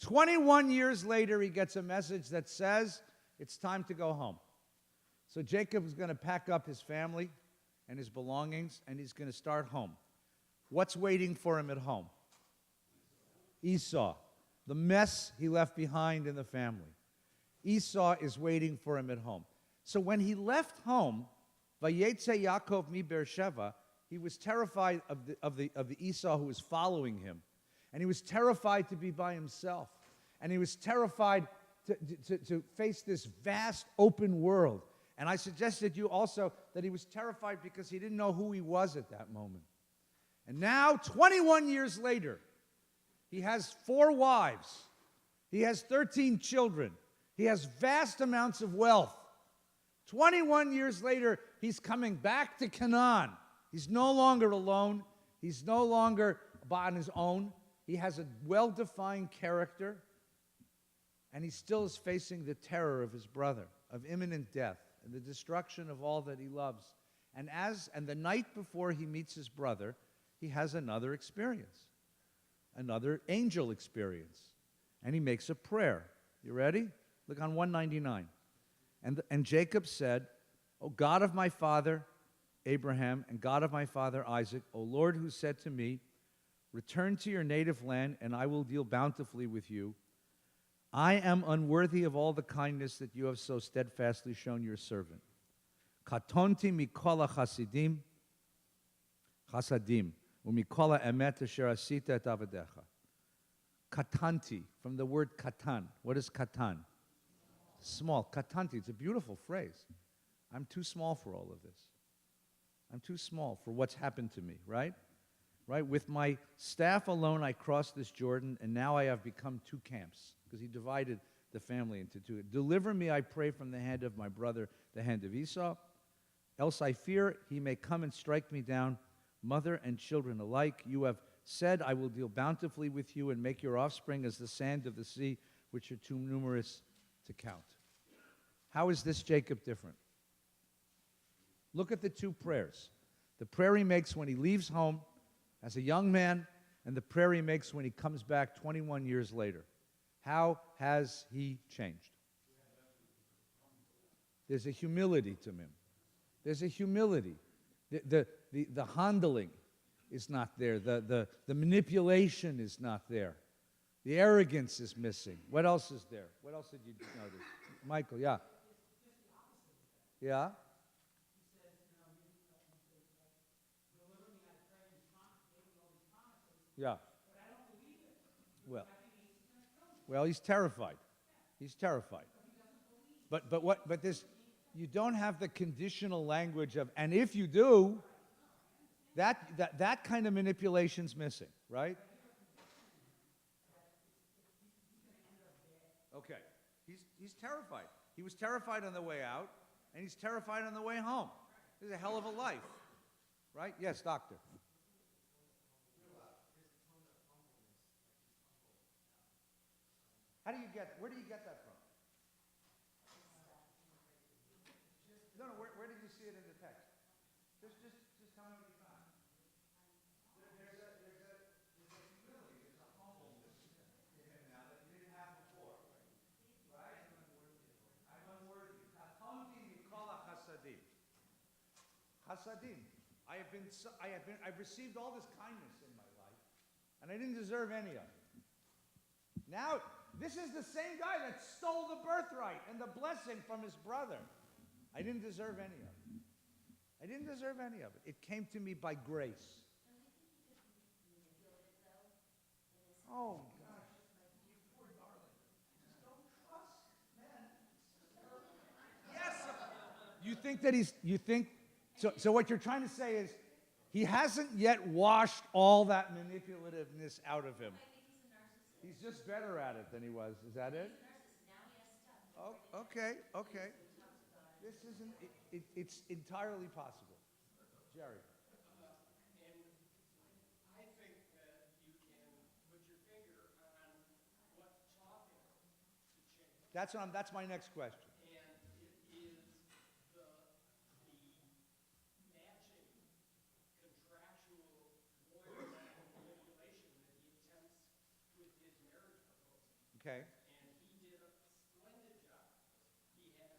21 years later, he gets a message that says, it's time to go home. So Jacob is going to pack up his family and his belongings, and he's going to start home. What's waiting for him at home? Esau. The mess he left behind in the family. Esau is waiting for him at home. So when he left home, Vayeitzei Yaakov mi Beersheva, he was terrified of the Esau who was following him. And he was terrified to be by himself. And he was terrified to face this vast open world. And I suggested to you also that he was terrified because he didn't know who he was at that moment. And now, 21 years later, he has 4 wives. He has 13 children. He has vast amounts of wealth. 21 years later, he's coming back to Canaan. He's no longer alone. He's no longer on his own. He has a well-defined character. And he still is facing the terror of his brother, of imminent death, and the destruction of all that he loves. And the night before he meets his brother, he has another experience, another angel experience. And he makes a prayer. You ready? Look on 199. And Jacob said, O God of my father Abraham and God of my father Isaac, O Lord, who said to me, return to your native land, and I will deal bountifully with you. I am unworthy of all the kindness that you have so steadfastly shown your servant. Katonti mikola chasadim, umikola emet asher asita et avadecha. Katanti, from the word katan. What is katan? Small. Katanti, it's a beautiful phrase. I'm too small for all of this. I'm too small for what's happened to me, right? Right? With my staff alone, I crossed this Jordan, and now I have become 2 camps, because he divided the family into 2. Deliver me, I pray, from the hand of my brother, the hand of Esau, else I fear he may come and strike me down, mother and children alike. You have said, I will deal bountifully with you and make your offspring as the sand of the sea, which are too numerous to count. How is this Jacob different? Look at the 2 prayers. The prayer he makes when he leaves home as a young man, and the prayer he makes when he comes back 21 years later. How has he changed? There's a humility to him. There's a humility. The handling is not there. The manipulation is not there. The arrogance is missing. What else is there? What else did you notice? Michael, yeah. Yeah? Yeah. Well, he's terrified. He's terrified. But this, you don't have the conditional language of, and if you do, that kind of manipulation's missing, right? Okay. He's terrified. He was terrified on the way out, and he's terrified on the way home. This is a hell of a life, right? Yes, doctor. Where do you get that from? No, where did you see it in the text? Just tell me what you found. There's a humility, there's a humbleness to him now that he didn't have before. Right? I'm unworthy. Katonti mikola chasadim. Chasadim. I've received all this kindness in my life, and I didn't deserve any of it. Now, this is the same guy that stole the birthright and the blessing from his brother. I didn't deserve any of it. I didn't deserve any of it. It came to me by grace. Oh, gosh. You poor darling. Just don't trust, man. Yes. You think that so what you're trying to say is he hasn't yet washed all that manipulativeness out of him. He's just better at it than he was. Is that it? Oh, okay. This isn't, it's entirely possible. Jerry. And I think that you can put your finger on what taught him to change. That's my next question. And it is the matching contractual lawyer manipulation that he attempts with his marriage proposal. Okay. And he did a splendid job. He had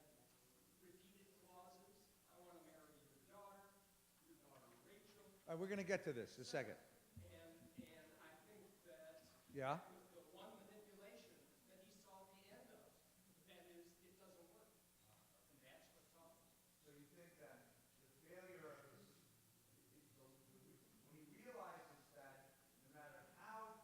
repeated clauses. I want to marry your daughter Rachel. All right, we're going to get to this in a second. And I think that Yeah? was the one manipulation that he saw the end of. That is, it doesn't work. And that's what taught him. So you think that the failure of when he realizes that no matter how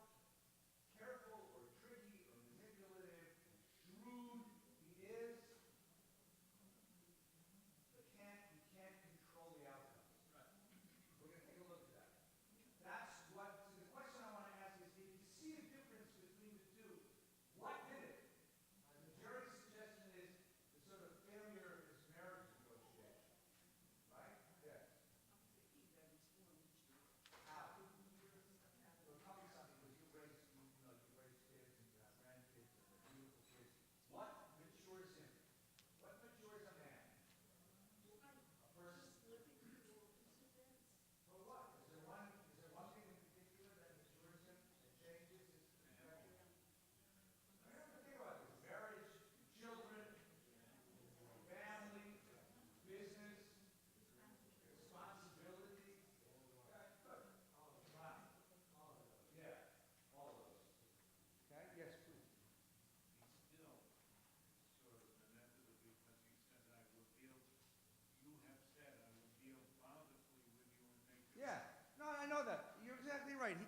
right.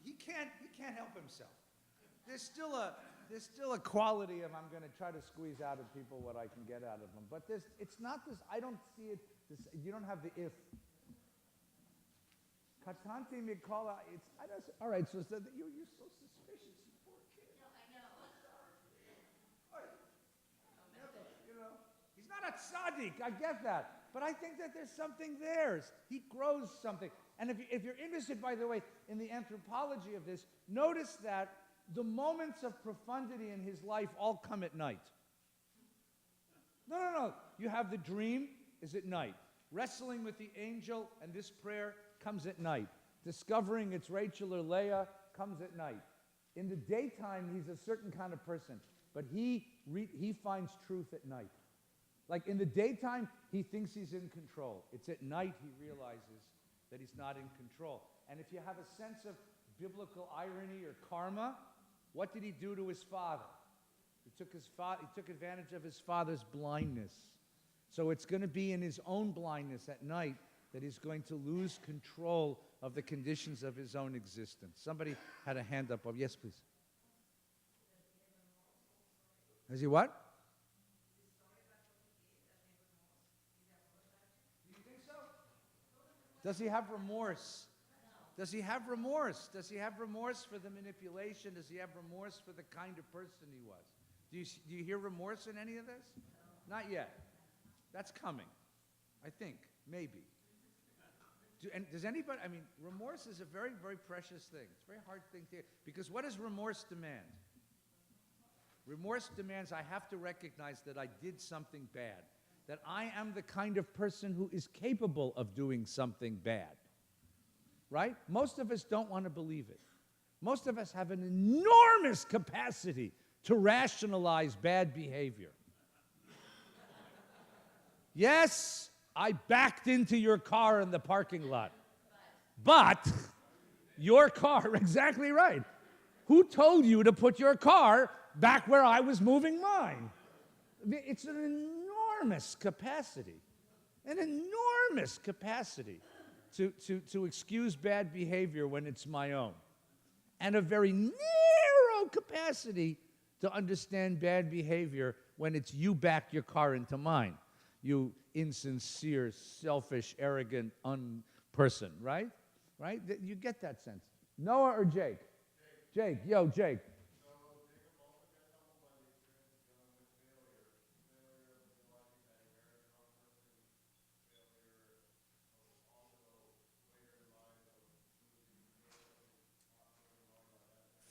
He can't help himself. There's still a quality of I'm going to try to squeeze out of people what I can get out of them. But it's not this. I don't see it. You don't have the if. Katanti Mikala. All right. So you're so suspicious. You poor kid. No, I know. You know, he's not a tzaddik. I get that. But I think that there's something there. He grows something. And if you're interested, by the way, in the anthropology of this, notice that the moments of profundity in his life all come at night. No. You have the dream is at night. Wrestling with the angel and this prayer comes at night. Discovering it's Rachel or Leah comes at night. In the daytime, he's a certain kind of person, but he finds truth at night. Like in the daytime, he thinks he's in control. It's at night he realizes that he's not in control. And if you have a sense of biblical irony or karma, what did he do to his father? He took advantage of his father's blindness. So it's going to be in his own blindness at night that he's going to lose control of the conditions of his own existence. Somebody had a hand up. Oh, yes, please. Has he what? Do you think so? Does he have remorse? Does he have remorse? Does he have remorse for the manipulation? Does he have remorse for the kind of person he was? Do you hear remorse in any of this? Not yet. That's coming, I think, maybe. And does anybody, remorse is a very, very precious thing. It's a very hard thing to hear. Because what does remorse demand? Remorse demands I have to recognize that I did something bad, that I am the kind of person who is capable of doing something bad. Right? Most of us don't want to believe it. Most of us have an enormous capacity to rationalize bad behavior. Yes, I backed into your car in the parking lot. But your car, exactly right. Who told you to put your car back where I was moving mine? It's an enormous capacity. An enormous capacity to excuse bad behavior when it's my own. And a very narrow capacity to understand bad behavior when it's you back your car into mine. You insincere, selfish, arrogant person, right? Right? You get that sense. Noah or Jake? Jake. Yo, Jake.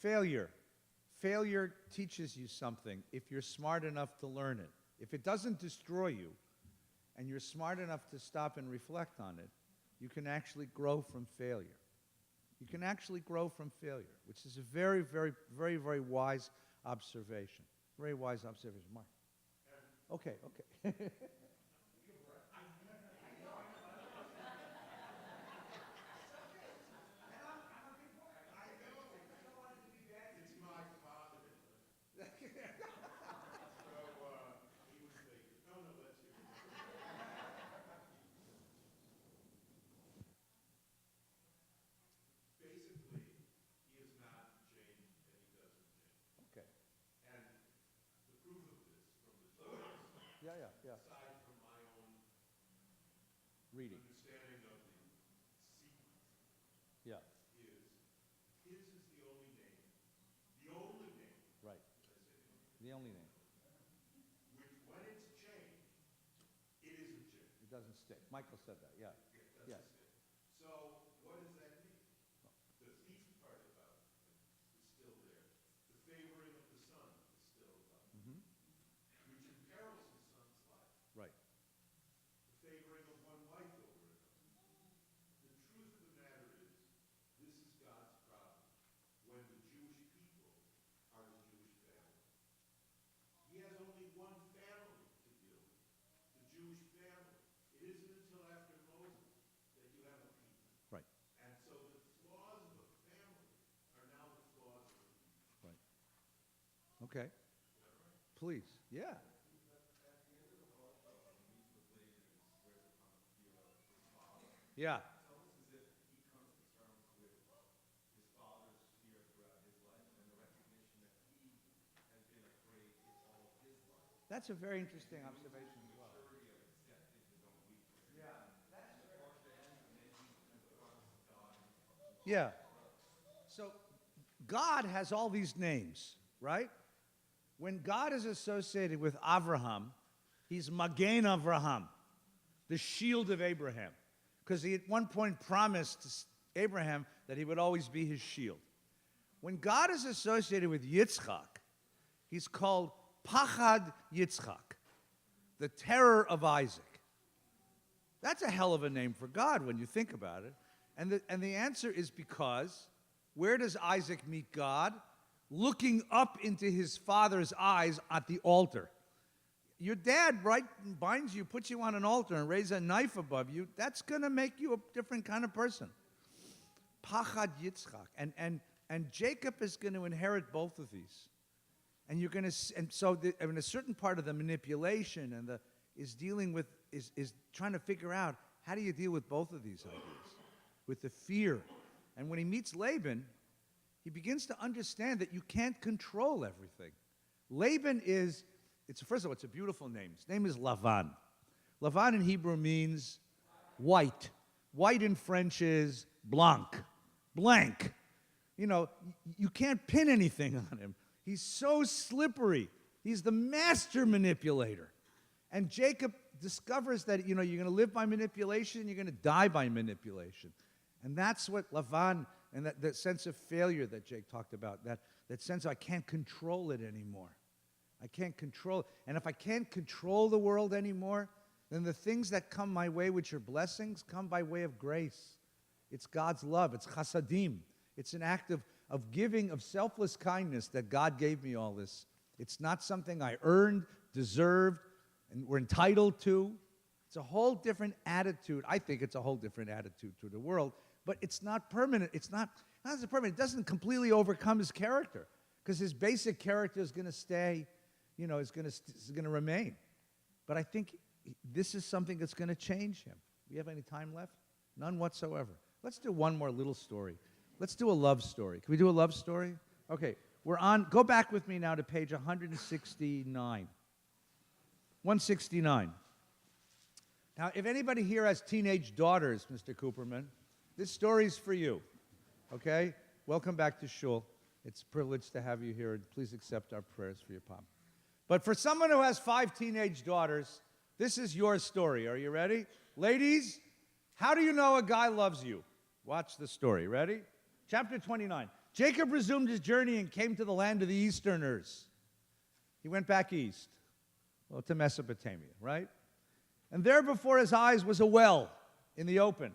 Failure. Failure teaches you something if you're smart enough to learn it. If it doesn't destroy you, and you're smart enough to stop and reflect on it, you can actually grow from failure. You can actually grow from failure, which is a very, very, very, very wise observation. Very wise observation. Mark. Okay. It's my father. So, he was thinking, no, let's hear it. Basically, he is not changed and he doesn't change. Okay. And the proof of this from the Torah, Yeah. aside from my own Reading. understanding of the sequence, Yeah. is his is the only name. The only name. Right. Did I say the only name? The only name. Which, when it's changed, it isn't changed. It doesn't stick. Michael said that. Yeah. It doesn't Yes. stick. So, what does that mean? The thief part about it is still there. The favoring of the son is still about it, Mm-hmm. which imperils his son's life. Right. The favoring of one wife over another. The truth of the matter is, this is God's problem when the Jewish people are the Jewish family. He has only one family to deal with, the Jewish family. It isn't until after Moses that you have a people. Right. And so the flaws of a family are now the flaws of a people. Right. Okay. Please. Yeah. Yeah. It's almost as if he comes to terms with his That's a very interesting observation as well. Yeah. So God has all these names, right? When God is associated with Avraham, he's Magen Avraham, the shield of Abraham, because he at one point promised Abraham that he would always be his shield. When God is associated with Yitzchak, he's called Pachad Yitzchak, the terror of Isaac. That's a hell of a name for God when you think about it. And the answer is because where does Isaac meet God? Looking up into his father's eyes at the altar. Your dad, right, binds you, puts you on an altar, and raises a knife above you. That's going to make you a different kind of person. Pachad Yitzchak. And Jacob is going to inherit both of these. And you're going to, and so in a certain part of the manipulation and is dealing with, is trying to figure out how do you deal with both of these ideas, with the fear. And when he meets Laban, he begins to understand that you can't control everything. Laban is, first of all, it's a beautiful name. His name is Lavan. Lavan in Hebrew means white. White in French is blanc. Blank. You know, you can't pin anything on him. He's so slippery. He's the master manipulator. And Jacob discovers that, you know, you're going to live by manipulation, you're going to die by manipulation. And that's what Lavan, and that sense of failure that Jake talked about, that sense of I can't control it anymore. I can't control it. And if I can't control the world anymore, then the things that come my way, which are blessings, come by way of grace. It's God's love. It's chasadim. It's an act of giving, of selfless kindness that God gave me all this. It's not something I earned, deserved, and were entitled to. It's a whole different attitude. I think it's a whole different attitude to the world, but it's not permanent. It's not permanent. It doesn't completely overcome his character, because his basic character is going to stay, you know, is going to remain. But I think this is something that's going to change him. Do we have any time left? None whatsoever. Let's do one more little story. Let's do a love story. Can we do a love story? Okay, go back with me now to page 169. 169. Now, if anybody here has teenage daughters, Mr. Cooperman, this story's for you, okay? Welcome back to Shul. It's a privilege to have you here, and please accept our prayers for your pop. But for someone who has 5 teenage daughters, this is your story. Are you ready? Ladies, how do you know a guy loves you? Watch the story. Ready? Chapter 29. Jacob resumed his journey and came to the land of the Easterners. He went back east, well, to Mesopotamia, right? And there before his eyes was a well in the open.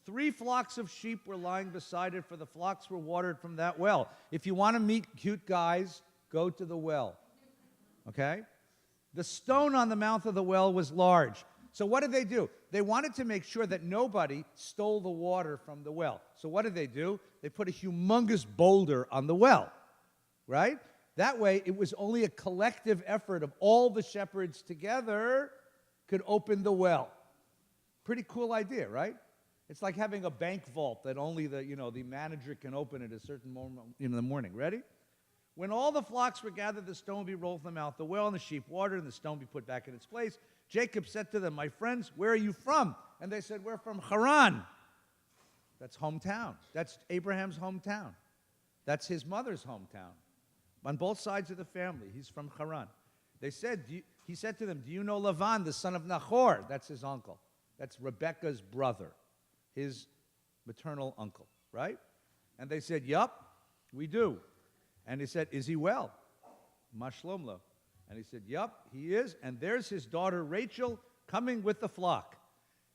3 flocks of sheep were lying beside it, for the flocks were watered from that well. If you want to meet cute guys, go to the well. Okay? The stone on the mouth of the well was large. So what did they do? They wanted to make sure that nobody stole the water from the well. So what did they do? They put a humongous boulder on the well, right? That way, it was only a collective effort of all the shepherds together could open the well. Pretty cool idea, right? It's like having a bank vault that only the manager can open at a certain moment in the morning. Ready? When all the flocks were gathered, the stone would be rolled from the mouth of the well, and the sheep watered, and the stone be put back in its place. Jacob said to them, "My friends, where are you from?" And they said, "We're from Haran." That's hometown. That's Abraham's hometown. That's his mother's hometown. On both sides of the family, he's from Haran. He said to them, "Do you know Lavan, the son of Nahor?" That's his uncle. That's Rebekah's brother, his maternal uncle, right? And they said, "Yup, we do." And he said, "Is he well?" Mashlom lo. And he said, "Yup, he is. And there's his daughter Rachel coming with the flock."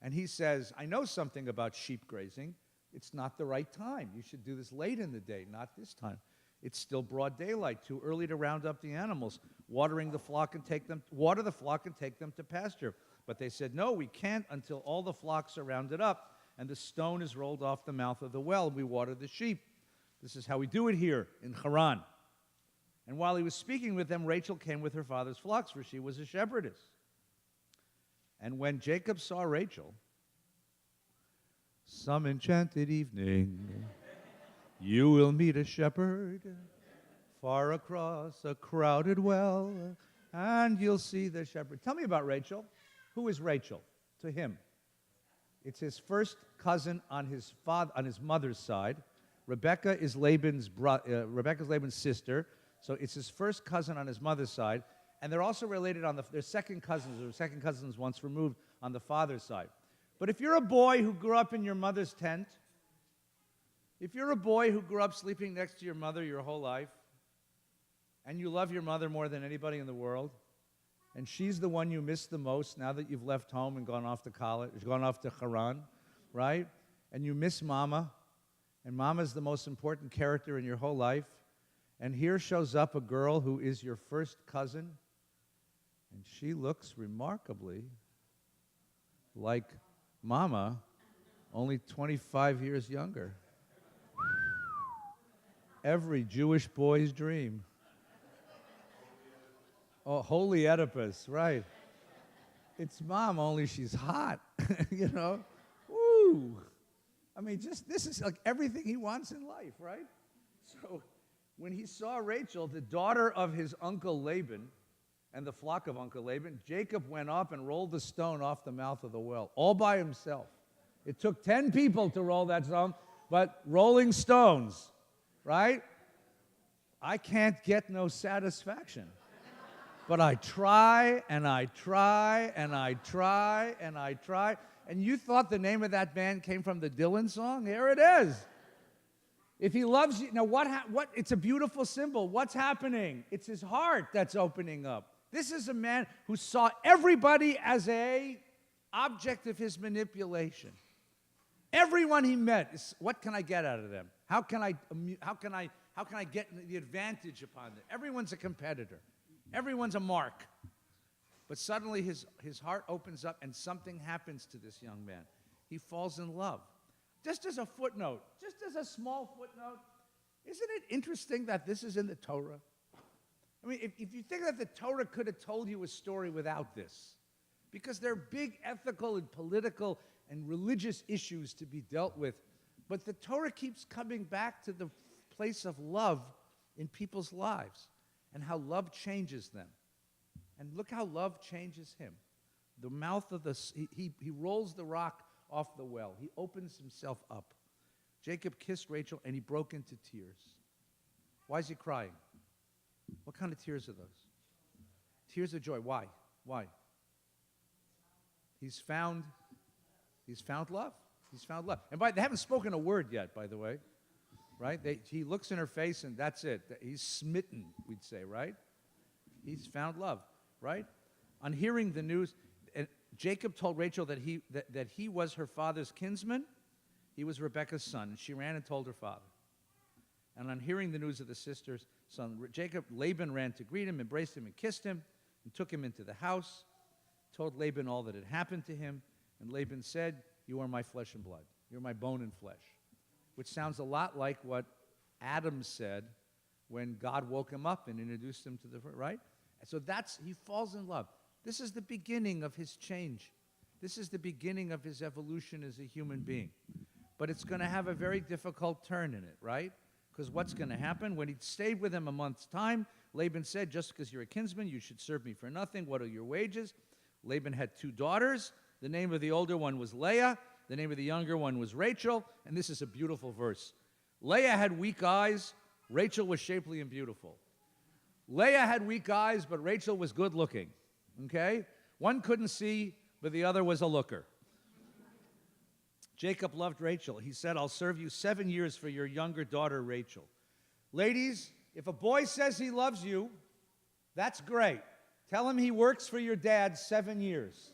And he says, "I know something about sheep grazing. It's not the right time. You should do this late in the day, not this time. It's still broad daylight, too early to round up the animals, water the flock and take them to pasture." But they said, "No, we can't until all the flocks are rounded up and the stone is rolled off the mouth of the well and we water the sheep. This is how we do it here in Haran." And while he was speaking with them, Rachel came with her father's flocks, for she was a shepherdess. And when Jacob saw Rachel, some enchanted evening, you will meet a shepherd far across a crowded well, and you'll see the shepherd. Tell me about Rachel. Who is Rachel to him? It's his first cousin on his mother's side. Rebecca is Laban's sister, so it's his first cousin on his mother's side, and they're also related they're second cousins once removed on the father's side. But if you're a boy who grew up in your mother's tent, if you're a boy who grew up sleeping next to your mother your whole life, and you love your mother more than anybody in the world, and she's the one you miss the most now that you've left home and gone off to college, gone off to Haran, right? And you miss Mama, and Mama's the most important character in your whole life, and here shows up a girl who is your first cousin, and she looks remarkably like Mama, only 25 years younger. Every Jewish boy's dream. Oh, holy Oedipus, right. It's Mom, only she's hot, you know? Woo! I mean, this is like everything he wants in life, right? So when he saw Rachel, the daughter of his uncle Laban, and the flock of Uncle Laban, Jacob went up and rolled the stone off the mouth of the well, all by himself. It took 10 people to roll that stone, but rolling stones, right? I can't get no satisfaction. But I try, and I try, and I try, and I try. And you thought the name of that band came from the Dylan song? Here it is. If he loves you, now what? It's a beautiful symbol. What's happening? It's his heart that's opening up. This is a man who saw everybody as a object of his manipulation. Everyone he met is, what can I get out of them? How can I get the advantage upon them? Everyone's a competitor. Everyone's a mark. But suddenly his heart opens up and something happens to this young man. He falls in love. Just as a footnote, just as a small footnote, isn't it interesting that this is in the Torah? I mean, if you think that the Torah could have told you a story without this, because there are big ethical and political and religious issues to be dealt with, but the Torah keeps coming back to the place of love in people's lives and how love changes them. And look how love changes him. The mouth of he rolls the rock off the well. He opens himself up. Jacob kissed Rachel and he broke into tears. Why is he crying? What kind of tears are those? Tears of joy. Why? Why? He's found love. He's found love. And they haven't spoken a word yet, by the way. Right? He looks in her face and that's it. He's smitten, we'd say, right? He's found love, right? On hearing the news, Jacob told Rachel that he was her father's kinsman. He was Rebekah's son. And she ran and told her father. And on hearing the news of the sister's son, Laban ran to greet him, embraced him, and kissed him, and took him into the house, told Laban all that had happened to him. And Laban said, "You are my flesh and blood. You're my bone and flesh." Which sounds a lot like what Adam said when God woke him up and introduced him to right? So he falls in love. This is the beginning of his change. This is the beginning of his evolution as a human being. But it's going to have a very difficult turn in it, right? Because what's going to happen? When he stayed with him a month's time, Laban said, "Just because you're a kinsman, you should serve me for nothing. What are your wages?" Laban had 2 daughters. The name of the older one was Leah. The name of the younger one was Rachel. And this is a beautiful verse. Leah had weak eyes. Rachel was shapely and beautiful. Leah had weak eyes, but Rachel was good looking. Okay? One couldn't see, but the other was a looker. Jacob loved Rachel. He said, "I'll serve you 7 years for your younger daughter, Rachel." Ladies, if a boy says he loves you, that's great. Tell him he works for your dad 7 years.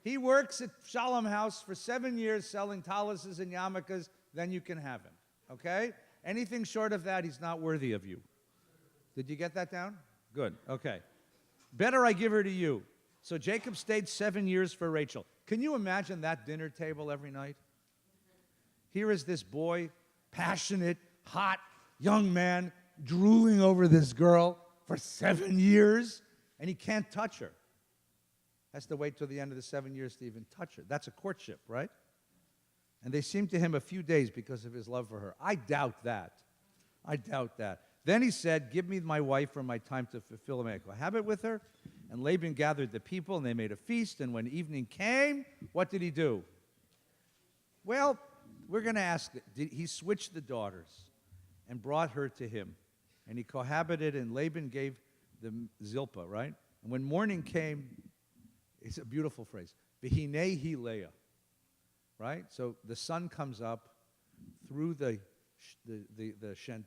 He works at Shalom House for 7 years selling talis and yarmulkes, then you can have him. Okay? Anything short of that, he's not worthy of you. Did you get that down? Good. Okay. Better I give her to you. So Jacob stayed 7 years for Rachel. Can you imagine that dinner table every night? Here is this boy, passionate, hot, young man, drooling over this girl for 7 years, and he can't touch her. Has to wait till the end of the 7 years to even touch her. That's a courtship, right? And they seemed to him a few days because of his love for her. I doubt that. I doubt that. Then he said, give me my wife for my time to fulfill a marital habit with her. And Laban gathered the people, and they made a feast. And when evening came, what did he do? Well, we're going to ask, he switched the daughters and brought her to him. And he cohabited, and Laban gave them Zilpah, right? And when morning came, it's a beautiful phrase, V'hinei Leah, right? So the sun comes up through the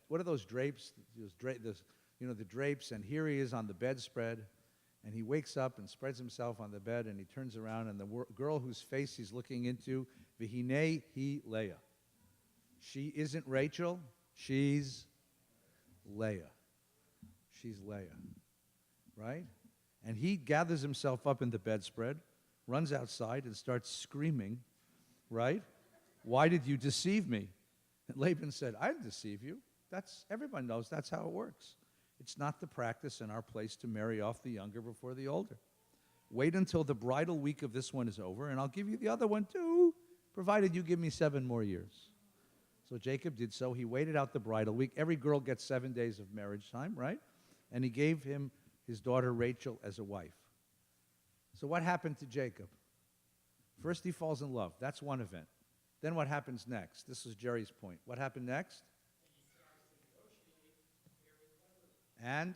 what are those drapes? The drapes, and here he is on the bedspread, and he wakes up and spreads himself on the bed, and he turns around, and the girl whose face he's looking into, V'hinei Leah. She isn't Rachel, she's Leah. She's Leah, right? And he gathers himself up in the bedspread, runs outside, and starts screaming, right? Why did you deceive me? And Laban said, I didn't deceive you. Everyone knows that's how it works. It's not the practice in our place to marry off the younger before the older. Wait until the bridal week of this one is over, and I'll give you the other one too, provided you give me 7 more years. So Jacob did so. He waited out the bridal week. Every girl gets 7 days of marriage time, right? And he gave him his daughter Rachel as a wife. So what happened to Jacob? First he falls in love. That's one event. Then what happens next? This was Jerry's point. What happened next? And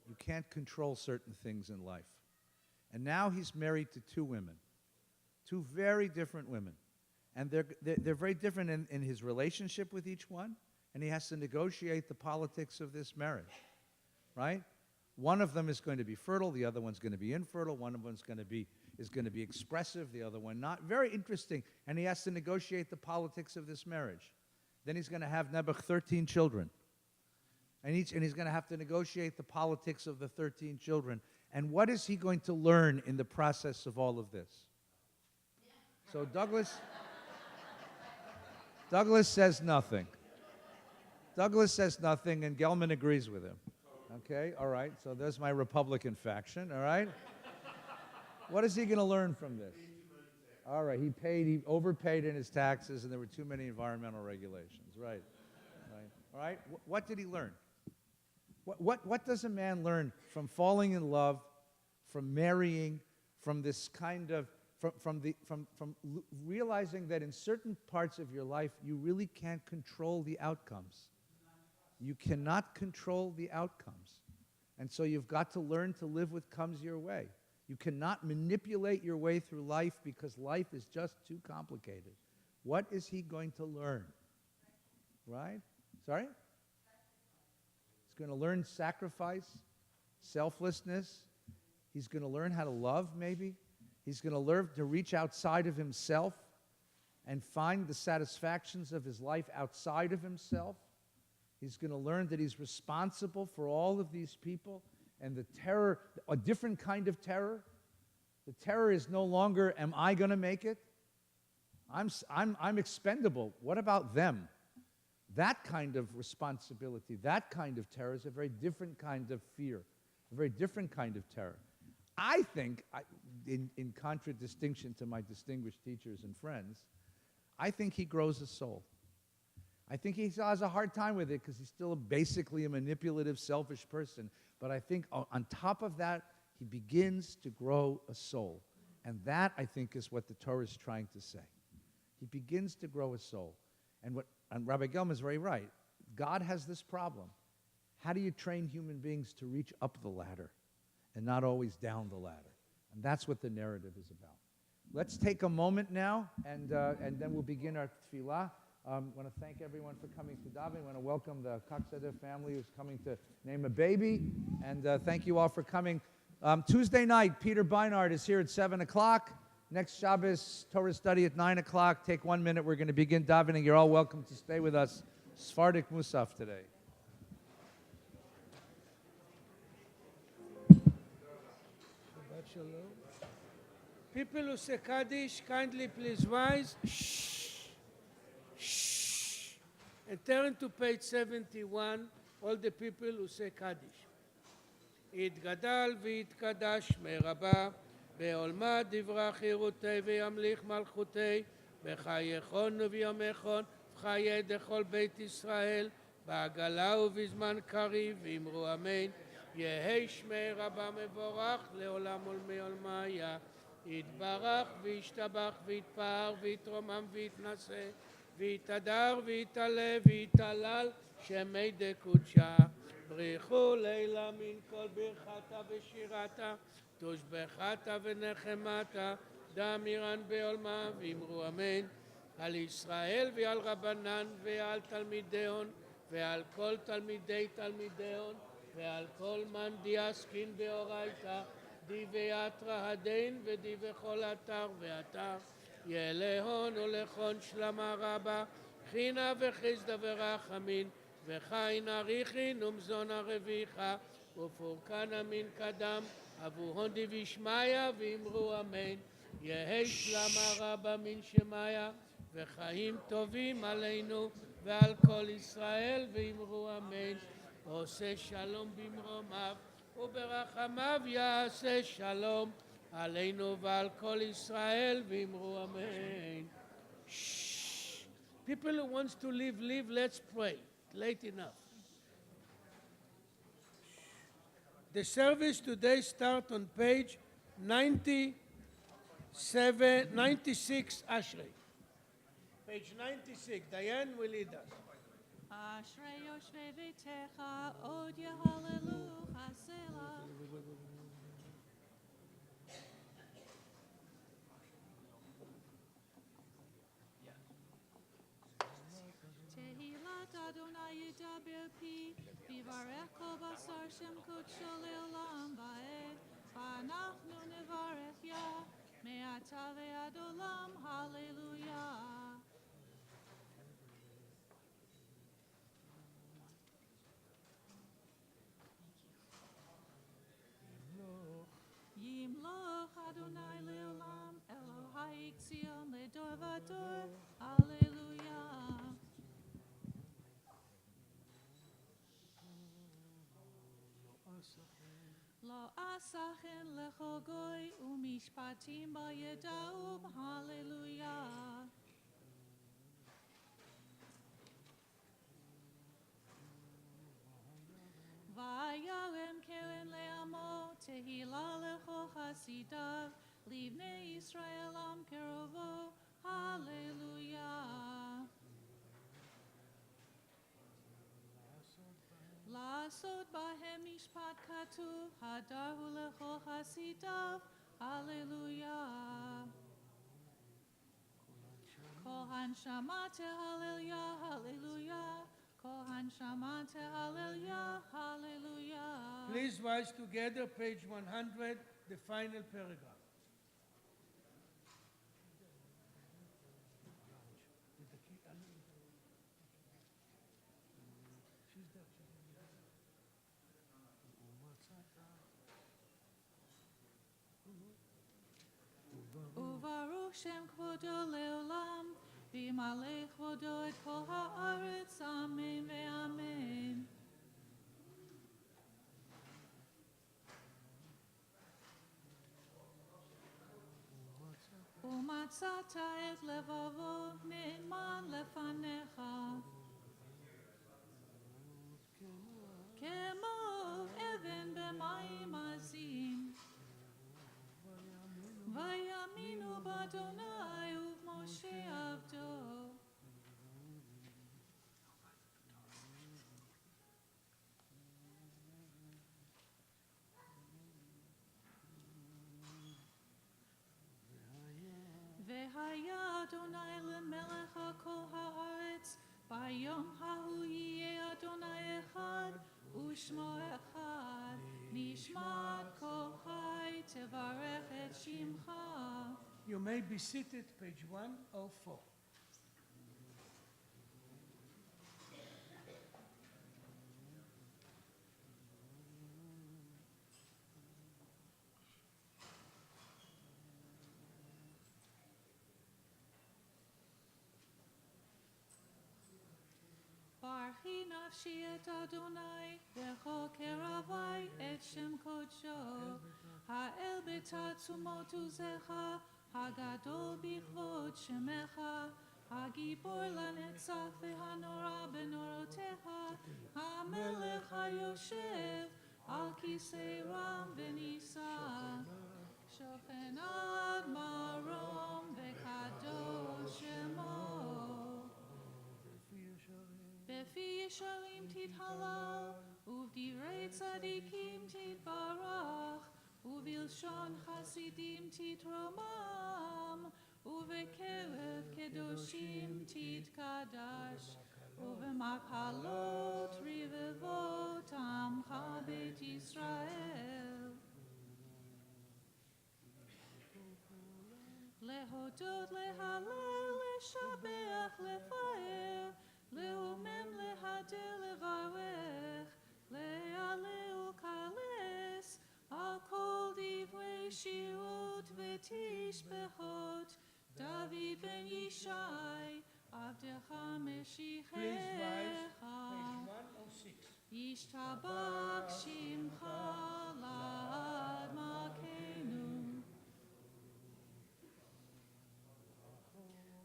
you can't control certain things in life. And now he's married to 2 women, 2 very different women. And they're very different in his relationship with each one, and he has to negotiate the politics of this marriage, right? One of them is going to be fertile, the other one's going to be infertile, one of them is going to be expressive, the other one not. Very interesting, and he has to negotiate the politics of this marriage. Then he's going to have Nebuch 13 children, and he's going to have to negotiate the politics of the 13 children. And what is he going to learn in the process of all of this? So Douglas says nothing. Douglas says nothing, and Gelman agrees with him. Okay, all right, so there's my Republican faction, all right? What is he going to learn from this? All right, he overpaid in his taxes, and there were too many environmental regulations, right? All right, what did he learn? What does a man learn from falling in love, from marrying, from this kind of, from realizing that in certain parts of your life, you really can't control the outcomes. You cannot control the outcomes. And so you've got to learn to live with comes your way. You cannot manipulate your way through life because life is just too complicated. What is he going to learn? Right? Sorry? He's going to learn sacrifice, selflessness. He's going to learn how to love, maybe. He's going to learn to reach outside of himself and find the satisfactions of his life outside of himself. He's going to learn that he's responsible for all of these people and the terror, a different kind of terror. The terror is no longer, am I going to make it? I'm expendable. What about them? That kind of responsibility, that kind of terror is a very different kind of fear, a very different kind of terror. I think, in contradistinction to my distinguished teachers and friends, I think he grows a soul. I think he still has a hard time with it because he's still basically a manipulative, selfish person. But I think on top of that, he begins to grow a soul. And that, I think, is what the Torah is trying to say. He begins to grow a soul. And Rabbi Gelman is very right. God has this problem. How do you train human beings to reach up the ladder and not always down the ladder? And that's what the narrative is about. Let's take a moment now, and then we'll begin our tefillah. I want to thank everyone for coming to daven. I want to welcome the Kaksadeh family who's coming to name a baby. And thank you all for coming. Tuesday night, Peter Beinart is here at 7 o'clock. Next Shabbos, Torah study at 9 o'clock. Take 1 minute. We're going to begin davening. You're all welcome to stay with us. Sephardic Musaf today. Shabbat shalom. People who say Kaddish, kindly please rise. Shh. Shh. And turn to page 71, all the people who say Kaddish. יתגדל ויתקדש מרבה, בעולמה דברה חירותי וימליך מלכותי, בחייכון וביומכון, וחיי דכל בית ישראל, בעגלה ובזמן קריב, ואמרו אמן. יהי שמי רבה מבורך לעולם עולמי עולמיה. יתברך וישתבח ויתפאר ויתרומם ויתנשא ויתהדר ויתעלה ויתהלל שמי דקודשה. בריחו לילה מן כל ברכתה ושירתה תושבחתה ונחמתה דאמירן בעולמה ואמרו אמן. על ישראל ועל רבנן ועל תלמידיהון ועל כל תלמידי תלמידיהון ועל כל מן דיעסקין באורייתא דיוויאטרא הדין ודיווחול אתר ואתר יאלהון ולכון שלמה רבה חינה וחסדה ורחמין וחיין אריכין ומזון הרוויחה ופורקן אמין קדם אבוהון דיבישמיא ואמרו אמן. יהי שלמה רבה מן שמיה וחיים טובים עלינו ועל כל ישראל ואמרו אמן. עושה שלום במרומיו וברחמיו יעשה שלום עלינו ועל כל ישראל ואמרו אמן. People who wants to leave, let's pray. Late enough. The service today starts on page 96 Ashrei. Page 96, Diane will lead us. אשרי יושבי ביתך עוד יהללוך סלה. תהילת אדוני ידבר פי ויברך כל בשר שם קודשו לעולם ועד ואנחנו נברך יה מעתה ועד עולם הללויה. ימלוך אדוני לעולם אלוהי ציון לדור ודור הללויה. לא עשה כן לכל גוי ומשפטים בידעום הללויה. וירם קרן לעמו תהילה לכל חסידיו לבני ישראל עם קרובו הללויה. לעשות בהם משפט כתוב הדרו לכל חסידיו הללויה. כל הנשמה תהלליה הללויה. כל הנשמה תהלליה הללויה. Please rise together, page 100, the final paragraph. וברוך שם כבודו לעולם וימלא כבודו את כל הארץ אמן ואמן. ומצאת את לבבו נאמן לפניך כמו אבן במים עזים ויאמינו באדוני ובמשה עבדו. והיה אדוני למלך על כל הארץ ביום ההוא יהיה אדוני אחד ושמו אחד נשמת כל חי תברך את שמך. You may be seated, page 104. ברכי נפשי את אדוני וכל קרבי את שם קודשו האל בתעצומות עוזך הגדול בכבוד שמך הגיבור לנצח והנורא בנורותיך, המלך היושב על כיסא רם ונישא, שוכן עד מרום וקדוש שמו. בפי ישרים תתהלל, ובדברי צדיקים תתברך, ובלשון חסידים תתרומם, ובקרב קדושים תתקדש, ובמקהלות רבבות עמך בית ישראל. להודות, להלל, לשבח, לפאר, להומם, להדר, לברך, להלל ולקלס, על כל דברי שירות ותשבחות, דוד בן ישי, עבדך Please rise. משיחך, Page 106. ישתבח שמך לעד מלכנו.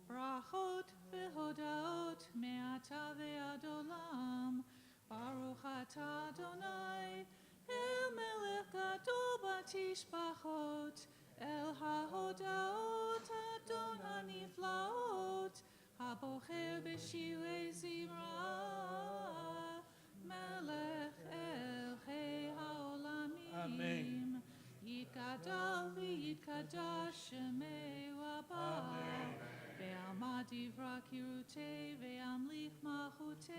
ברכות והודאות מעתה ועד עולם, ברוך אתה אדוני, אל מלך גדול בתשבחות, אל ההודאות אדון הנפלאות, הבוחר בשירי זמרה, מלך אלוהי העולמים. אמן. יתגדל ויתקדש שמי רבה, ועמד דברה קירותי וימליך מלכותי,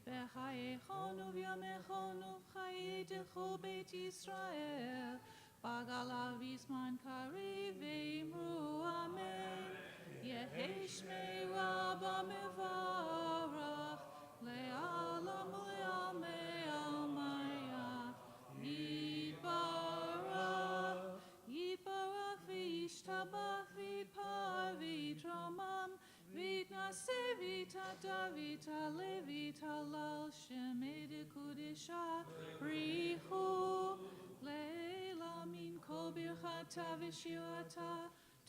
בחייכון ובימיכון ובחיי דכל בית ישראל, בגלה בזמן קריב ואמרו אמן. יהי שמי רבה מברך, לעולם ולעלמי עלמיה. יתברך, יתברך וישתבח ויתפאר ויתרומם, ויתנשא ויתהדר ויתעלה ויתהלל, שמי דקודשה בריחו לעילמים. כל ברכתה ושירתה,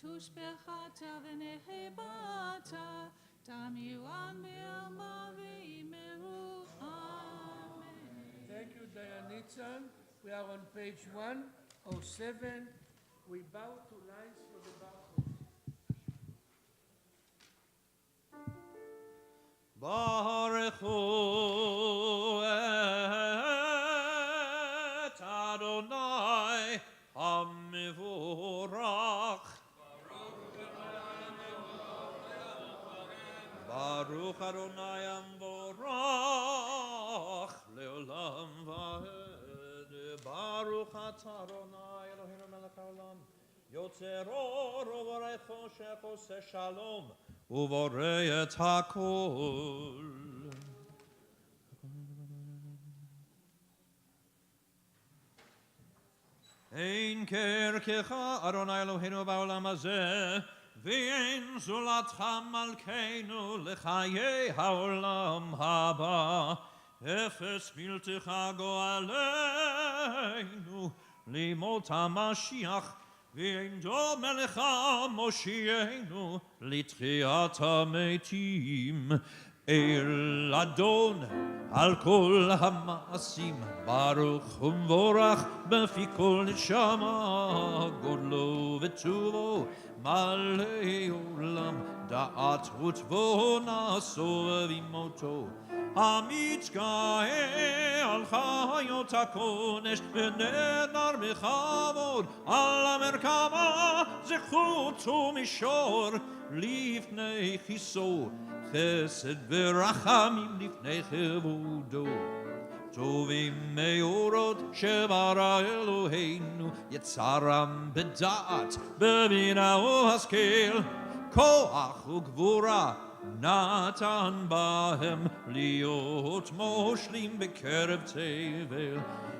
תושבחתה ונחבתה, תמירן בעלמה ואמרו אמן. Thank you, Dayanitsan. We are on page 107. We bow to lines for the barcode. Baruchu et Adonai HaMevorach. Baruch Adonai HaMevorach leolam va'ed. Baruch atah Adonai Eloheinu melech haolam, yotzer or uvorei choshech, oseh shalom uvorei et hakol. Ein כערכך אדוני אלוהינו בעולם הזה, ואין זולתך מלכנו לחיי העולם הבא. אפס מלתך גואלנו לימות המשיח, ואין דומה לך מושיענו לתחיית המתים. אל אדון על כל המעשים, ברוך ומבורך בפי כל נשמה, גודלו וטובו מלא עולם, דעת וטבו נשוא ומותו. המתגאה על חיות הקודש ונדר בכבוד, על המרכבה זכות ומישור לפני כיסו, חסד ורחמים לפני כבודו. טובים מאורות שברא אלוהינו, יצרם בדעת, בבינה ובהשכל, כוח וגבורה נתן בהם להיות מושלים בקרב תבל.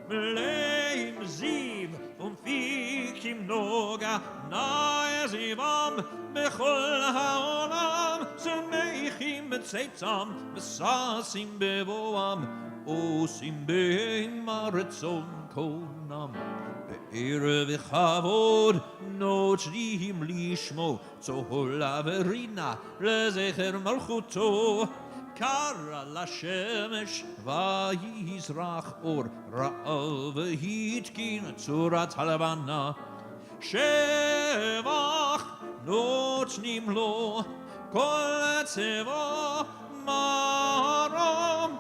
מלאים זיו ומפיקים נוגה, נאה זיום בכל העולם, שמחים בצאצם וששים בבואם. עושים בהם רצון קונם. בערב וכבוד נותנים לשמו צהלה ורינה לזכר מלכותו. קרא לשמש ויזרח אור רעה והתקין צורת הלבנה. שבח נותנים לו כל צבא מרום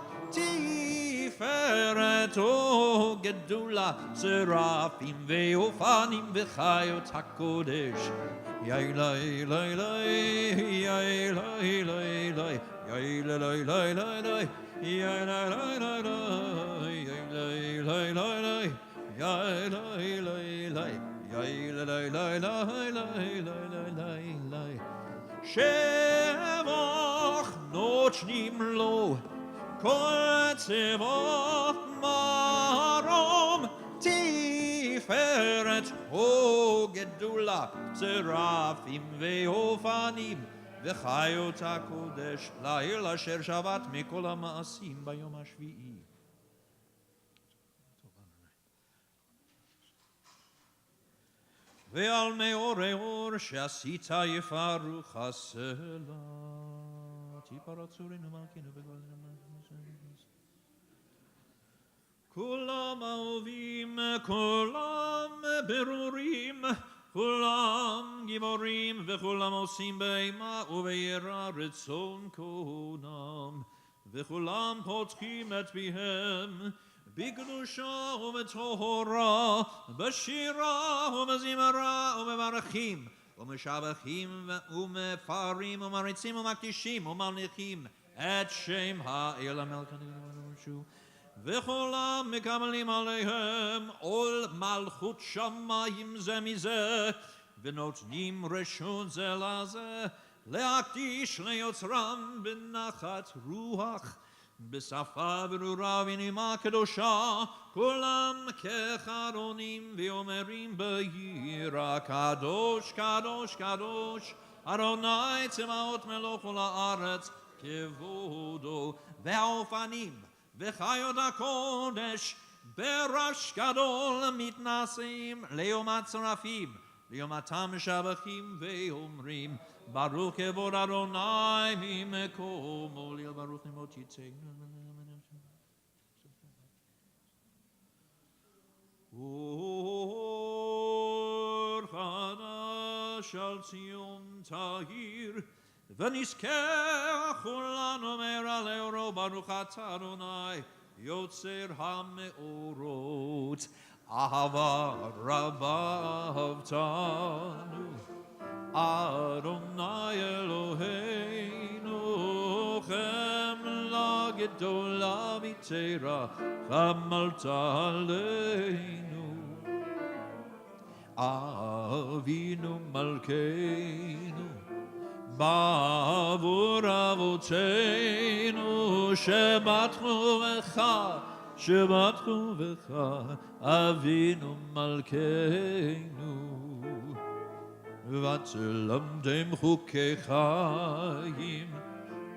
תפארתו גדולה שרפים ואופנים וחיות הקודש. יאי לי לי לי יאי לי לי לי יאי לי לי לי לי יאי לי לי לי לי יאי לי לי לי יאי לי לי לי יאי לי לי לי לי שבח נותנים לו כל צבא מרום תפארת גדולה שרפים ואופנים וחיות הקודש ליל אשר שבת מכל המעשים ביום השביעי. ועל מאורי אור שעשית יפרו חסלה תפארת צורנו מלכנו וגואלנו כולם אהובים, כולם ברורים, כולם גיבורים וכולם עושים באימה וביראה רצון קונם וכולם פותחים את פיהם בקדושה ובטהרה, בשירה ובזמרה ומברכים ומשבחים ומפארים ומריצים ומקדישים ומניחים את שם האל המלכנו וכולם מקבלים עליהם עול מלכות שמיים זה מזה ונותנים רשות זה לזה להקדיש ליוצרם בנחת רוח בשפה ברורה ונעימה קדושה כולם כחרונים ואומרים ביראה קדוש קדוש קדוש אדוני צבאות מלוך כל הארץ כבודו והאופנים וחיות הקודש ברש גדול מתנשאים ליום הצרפים ליומתם משבחים ואומרים ברוך כבוד אדוני ממקומו ליל ברוך נמות יצאנו אור חדש על ציון תאיר ונזכה כולנו מהרה לאורו ברוך אתה אדוני יוצר המאורות אהבה רבה אהבתנו אדוני אלוהינו חמלה גדולה מתורה חמלת עלינו אבינו מלכנו בעבור אבותינו שבטחו בך אבינו מלכנו ותלמדם חוקי חיים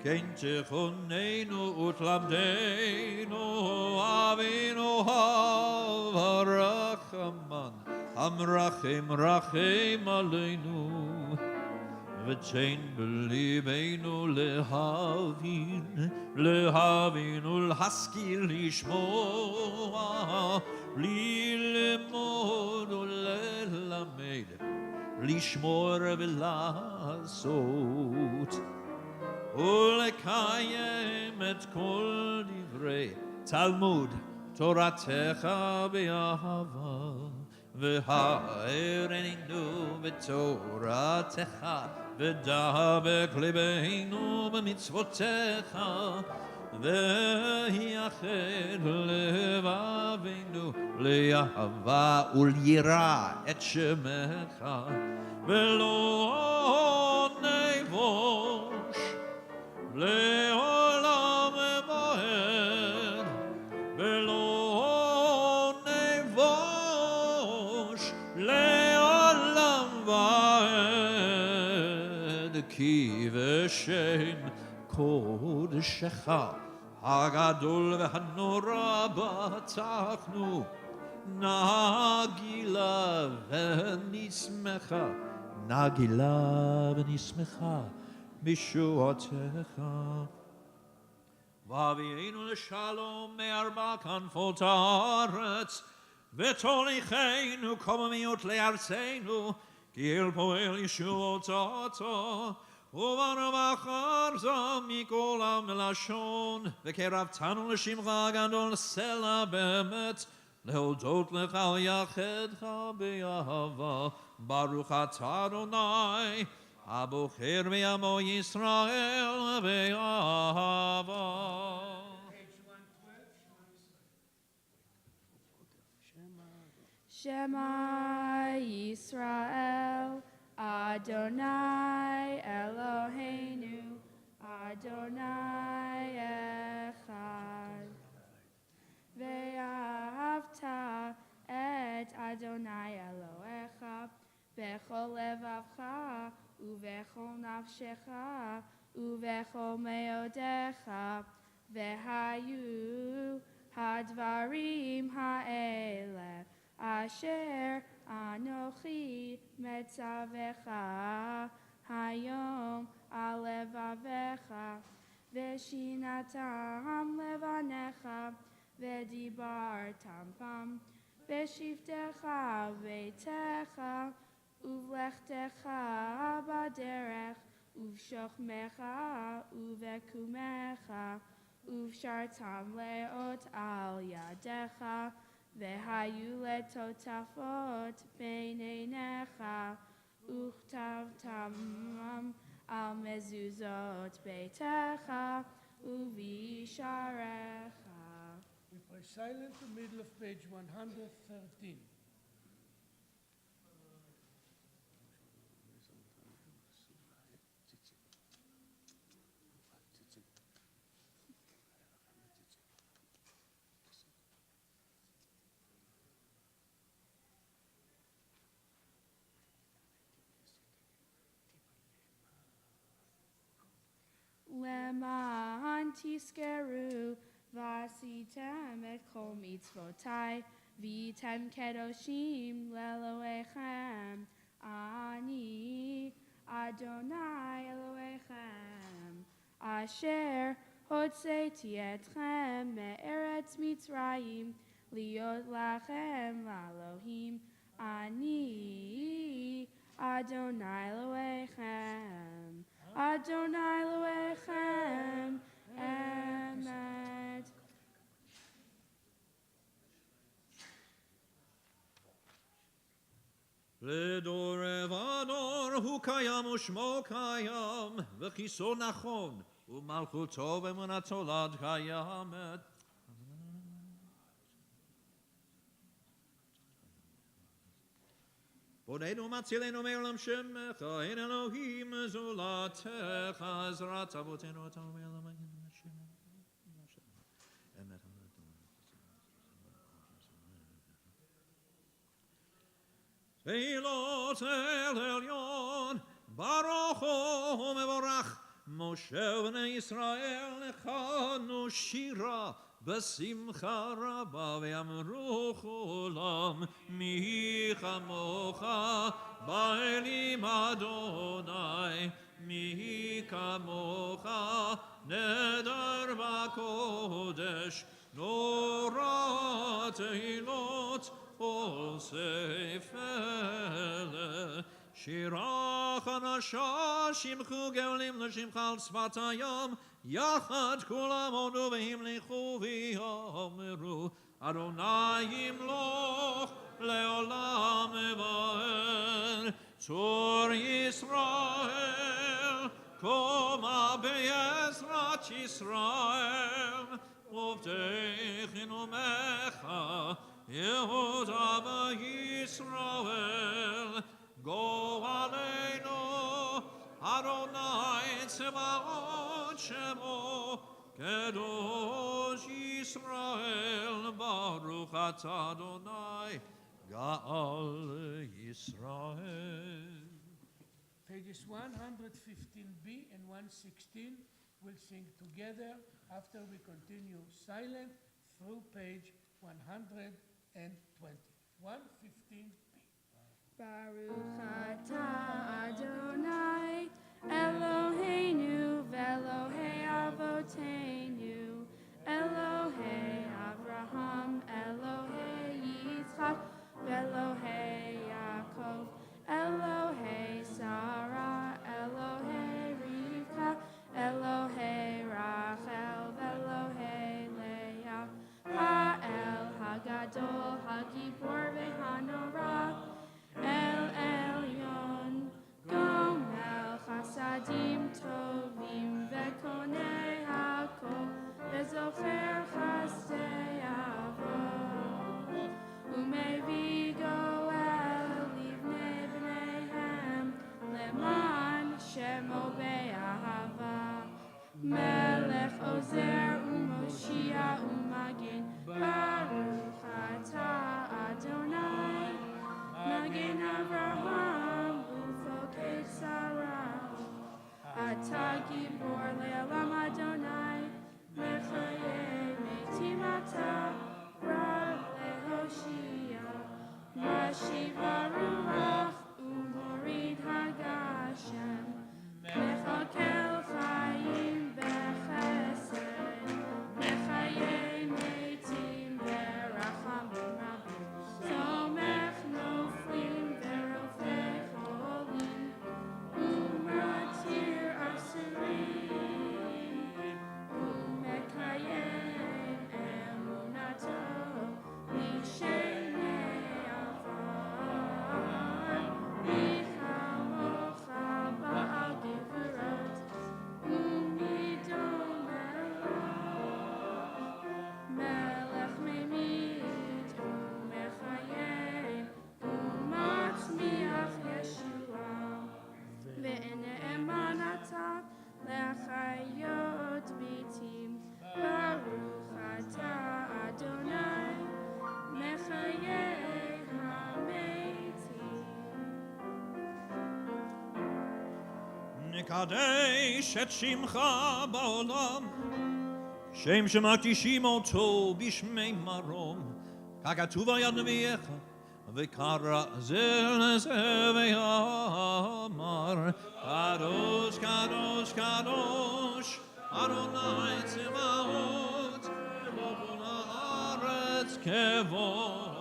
כן תכוננו ותלמדנו אבינו הרחמן המרחם רחם עלינו ותן בליבנו להבין ולהשכיל לשמוע ללמוד וללמד לשמור ולעשות ולקיים את כל דברי תלמוד תורתך באהבה והערנו בתורתך ודבק ליבנו במצוותיך ויחד לבבינו לאהבה וליראה את שמך ולא נבוש לעולם ועד ולא נבוש לעולם ועד כי בשם קודשך הגדול והנורא בטחנו, נגילה ונשמחה, נגילה ונשמחה בישועתך. והביאנו לשלום מארבע כנפות הארץ, ותוליכנו קוממיות לארצנו, כי אל פועל ישועתו, וברווחה ארזה מכל עם לשון, וקרבתנו לשמך הגדול סלע באמת, להודות לך ויחדך באהבה. ברוך אתה אדוני, הבוחר בעמו ישראל באהבה. Shema Yisrael, Adonai Eloheinu, Adonai Echad. Ve'ahavta et Adonai Elohecha, bechol levavcha, uvechol nafshecha, uvechol meodecha, ve'hayu hadvarim ha'eleh. Asher Anochi Metzavecha Hayom Alevavecha Veshinatam Levanecha Vedibartam Pam Beshivtecha Veitecha Uvlechtecha Baderech Uvshochmecha Uvekumecha Uvshartam Leot Al Yadecha Vehayu letotafot beinenecha, uchtavtam al mezuzot beitecha, uvisharecha. We pray silent in the middle of page 113. Leman tiskeru vasitem et kol mitzvotai vitem kedoshim leloechem ani Adonai Elohechem asher hotzeti etchem me'eretz Mitzrayim liot lachem Elohim ani Adonai Elohechem Adonai Elohechem Emet. לדור ודור הוא קיים ושמו קיים, וכיסו נכון, ומלכותו ואמונתו לעד קיימת. בוננו מצילנו מעולם שמך, אין אלוהים זולתך, עזרת אבותינו אתה מעולם השם. אמת. תהילות אל עליון, ברוך ומבורך, משה בני ישראל נכנו שירה, בשמחה רבה ואמרו כולם, מי כמוך באלים אדוני, מי כמוך נדר בקודש, נורא תהילות אוסף אלה. שירה חדשה שמחו גאולים לשמך על שפת הים, יחד כולם עודו והמליכו ויאמרו, אדוני ימלוך לעולם ועד. צור ישראל קומה בעזרת ישראל, עובדי חינומך יהודה וישראל. גואלנו אדוני צבאות שמו, קדוש ישראל ברוך אתה אדוני גאל ישראל. Pages 115b and 116 will sing together after we continue silent through page 120. 115b. Baruch atah Adonai Eloheinu ve'Elohei Avoteinu Elohei Avraham Elohei Yitzchak ve'Elohei Yaakov Elohei Sarah Elohei Rivka Elohei Rachel ve'Elohei Leah Ha'el Hagadol Hagibor ve'Hanorah El Elyon, Gomel Chasadim Tovim, Vekonei Hakol, Vezocher Chasdei Avot, Umevi Goel Livnei Bneihem, Leman Shemo Be'ahava, Melech Ozer Umoshia Umagin, Baruch atah Adonai, Magen Avraham, Ufokei Sarah, Ata Gibor Le'olam Adonai, Mechaye Metim Ata, Rab Lehoshia, Mashiva Ruach, Umorid Hagashem, Mechakel Chayim Bechesed, Mechaye Metim Berachamim Rabim, Somech Noflim Verofei Cholim, Umatir Asirim, Umekayem Emunato, Mishenei Avar, Michamocha Ba'al Gevurot, Umidon Melech, Melech Memit, Umechayem, Umatzmiach Yeshua, Ve'ene'eman atah le'achayot bitim, Baruch atah Adonai, Mechayei ha'metim. נקדש את שמך בעולם, שם שמקדישים אותו בשמי מרום, ככתוב על יד נביאך, וקרא זה לזה ואמר, קדוש קדוש קדוש, אדוני צבאות, בכל הארץ כבודו.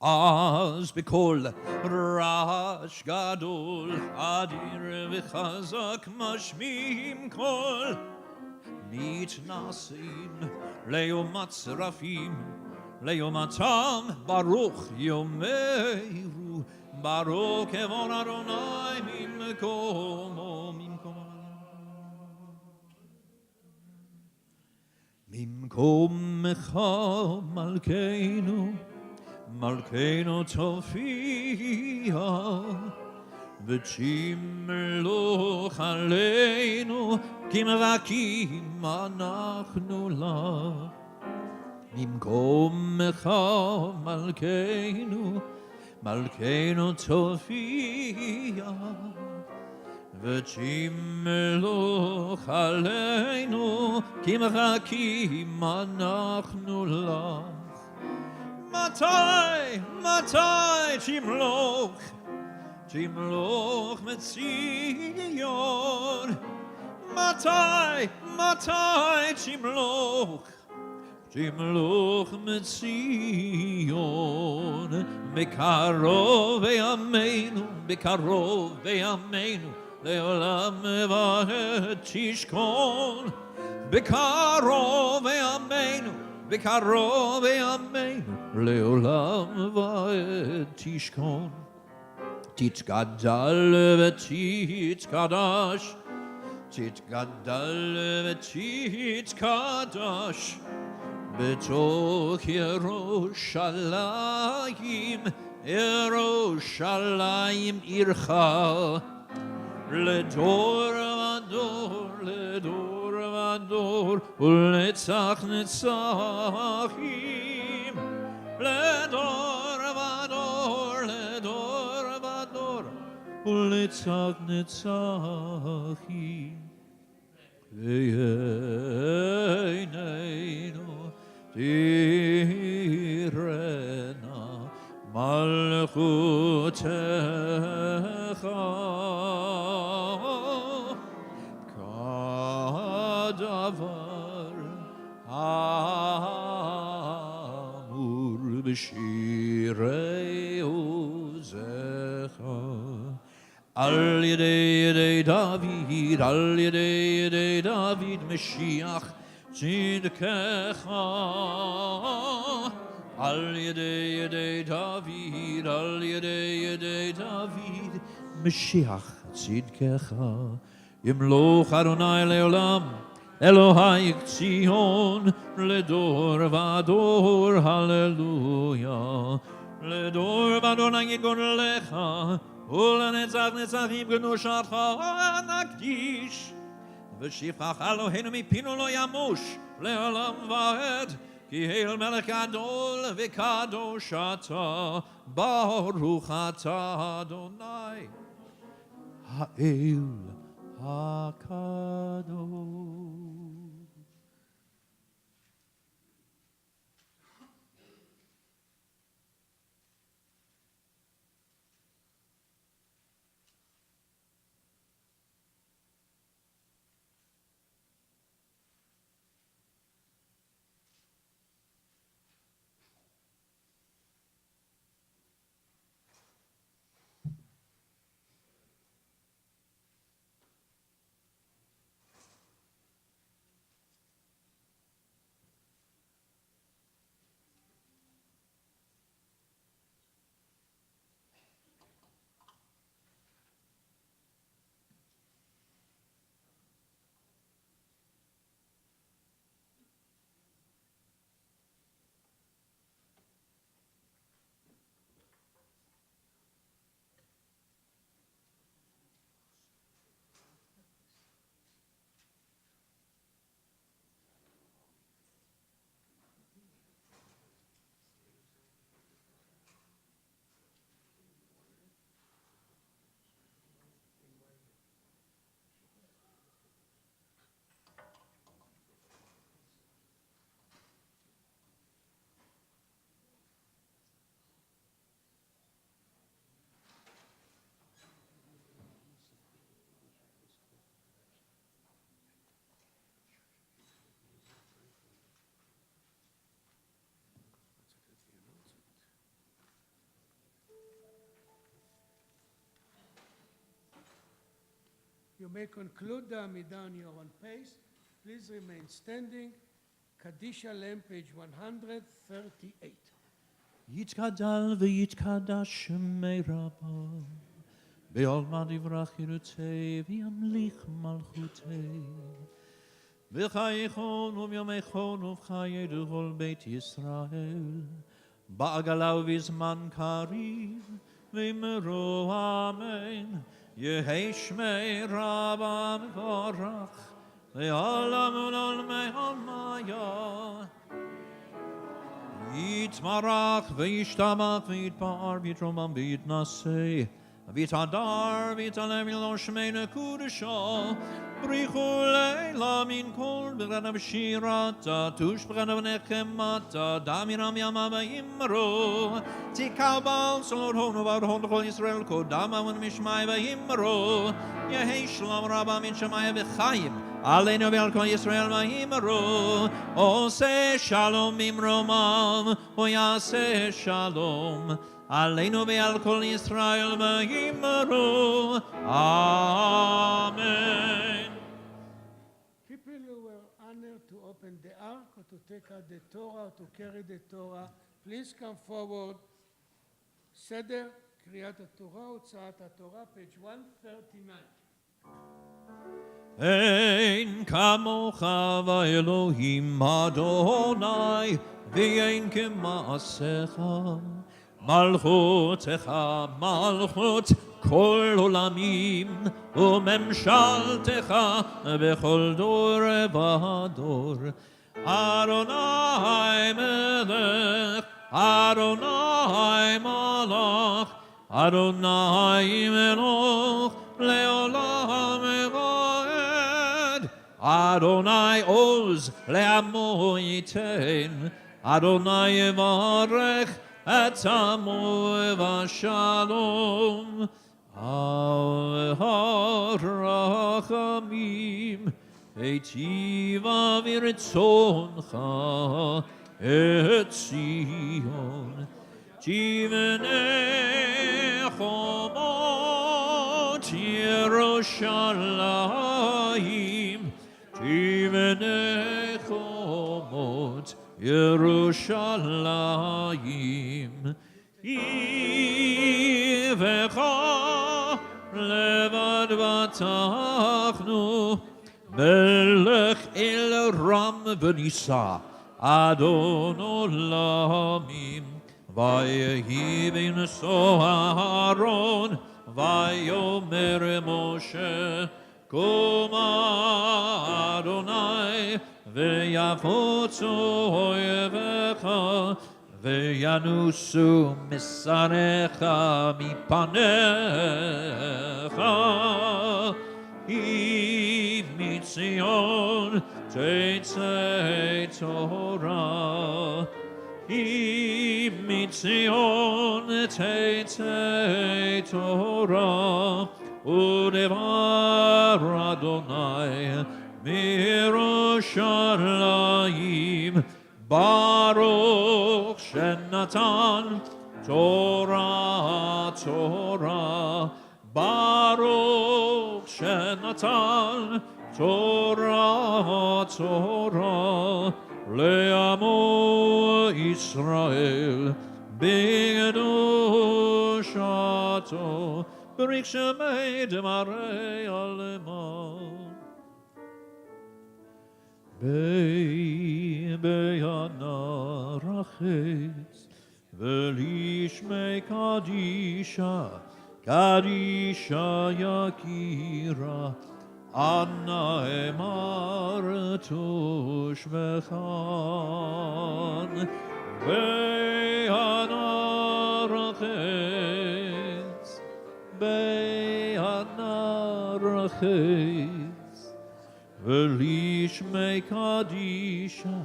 אז בקול רעש גדול, אדיר וחזק משמיעים קול, מתנשאים ליום הצרפים, ליומתם ברוך יאמרו, ברוך כבוד אדוני ממקומו, ממקומך מלכנו, מלכנו תופיע, ותמלוך עלינו, כי מבכים אנחנו לך. ממקומך מלכנו, מלכנו תופיע, ותמלוך עלינו, כי מחכים אנחנו לך. מתי תמלוך מציון? מתי תמלוך מציון? בקרוב בימינו, לעולם ועד תשכון. בקרוב בימינו, לעולם ועד תשכון. תתגדל ותתקדש, תתגדל ותתקדש, בתוך ירושלים עירך, לדור ודור ולנצח נצחים, לדור ודור ולנצח לנצח נצחים. ועינינו תראנה מלכותך כדבר האמור בשירי עוזך על ידי דוד, על ידי דוד משיח צדקך על ידי דוד, על ידי דוד משיח צדקך ימלוך אדוני לעולם אלוהי ציון לדור ודור הללויה לדור ודור נגיד גודלך ולנצח נצחים קדושתך נקדיש ושפך אלוהינו מפינו לא ימוש לעולם ועד כי אל מלך גדול וקדוש אתה ברוך אתה אדוני האל הקדוש. You may conclude the Amidah on your own pace. Please remain standing. Kadisha Lamb, page 138. יתגדל ויתקדש שמי רבא בעולמא דברך חירותי וימליך מלכותי וחייכון וביומייכון ובחיי כל בית ישראל בעגלה ובזמן קריב ואמרו אמן יהי שמי רבא מבורך לעולם ולעולמי עולמיה יתמרח וישתבח ויתפאר ויתרומם ויתנשא ויתהדר ויתעלה מלא שמנו קודשו בריחו לילה מן כל בגרנה בשירתה תוש בגרנה ונחמתה דמירם ימה ואמרו תיקל בעל צלות הונו ועד הון לכל ישראל קודמה ונמשמעי ואמרו יהי שלום רבה מן שמעי וחיים עלינו ועל כל ישראל ואמרו עושה שלום במרומם ויעשה שלום עלינו ועל כל ישראל ואמרו אמן. People who were honored to open the ark or to take out the Torah or to carry the Torah, please come forward. סדר קריאת התורה, הוצאת התורה, page 139. אין כמוך ואלוהים אדוני ואין כמעשיך מלכותך מלכות כל עולמים וממשלתך בכל דור ודור אדוני מלך אדוני מלך אדוני מלך Adonai oz le'amo yitain, Adonai yevarech et amo v'shalom, al harachamim, eitiva v'ritzoncha et Zion, tivnei chomot Yerushalayim, tivnei chomot Yerushalayim, ivecha levad vatachnu, melech el ram v'nisa, Adon olamim, vayehi v'nso Aaron, vayomer Moshe, Koma Adonai, v'yafotzu oyevecha, v'yanusu misarecha mipanecha, If mitzion teitzei Torah, If mitzion teitzei Torah, Udevar Adonai mirushalayim, Baruch shenatan Torah, Torah, Baruch shenatan Torah, Torah, le'amo Israel, b'kedushato, b'rik shemei demarei alemon. Beyana rachetz, v'lishmei kadisha, Kadisha Yakira, Anna Emar Tushmechan, Beyana Rachetz, Beyana Rachetz, Velishmei Kadisha,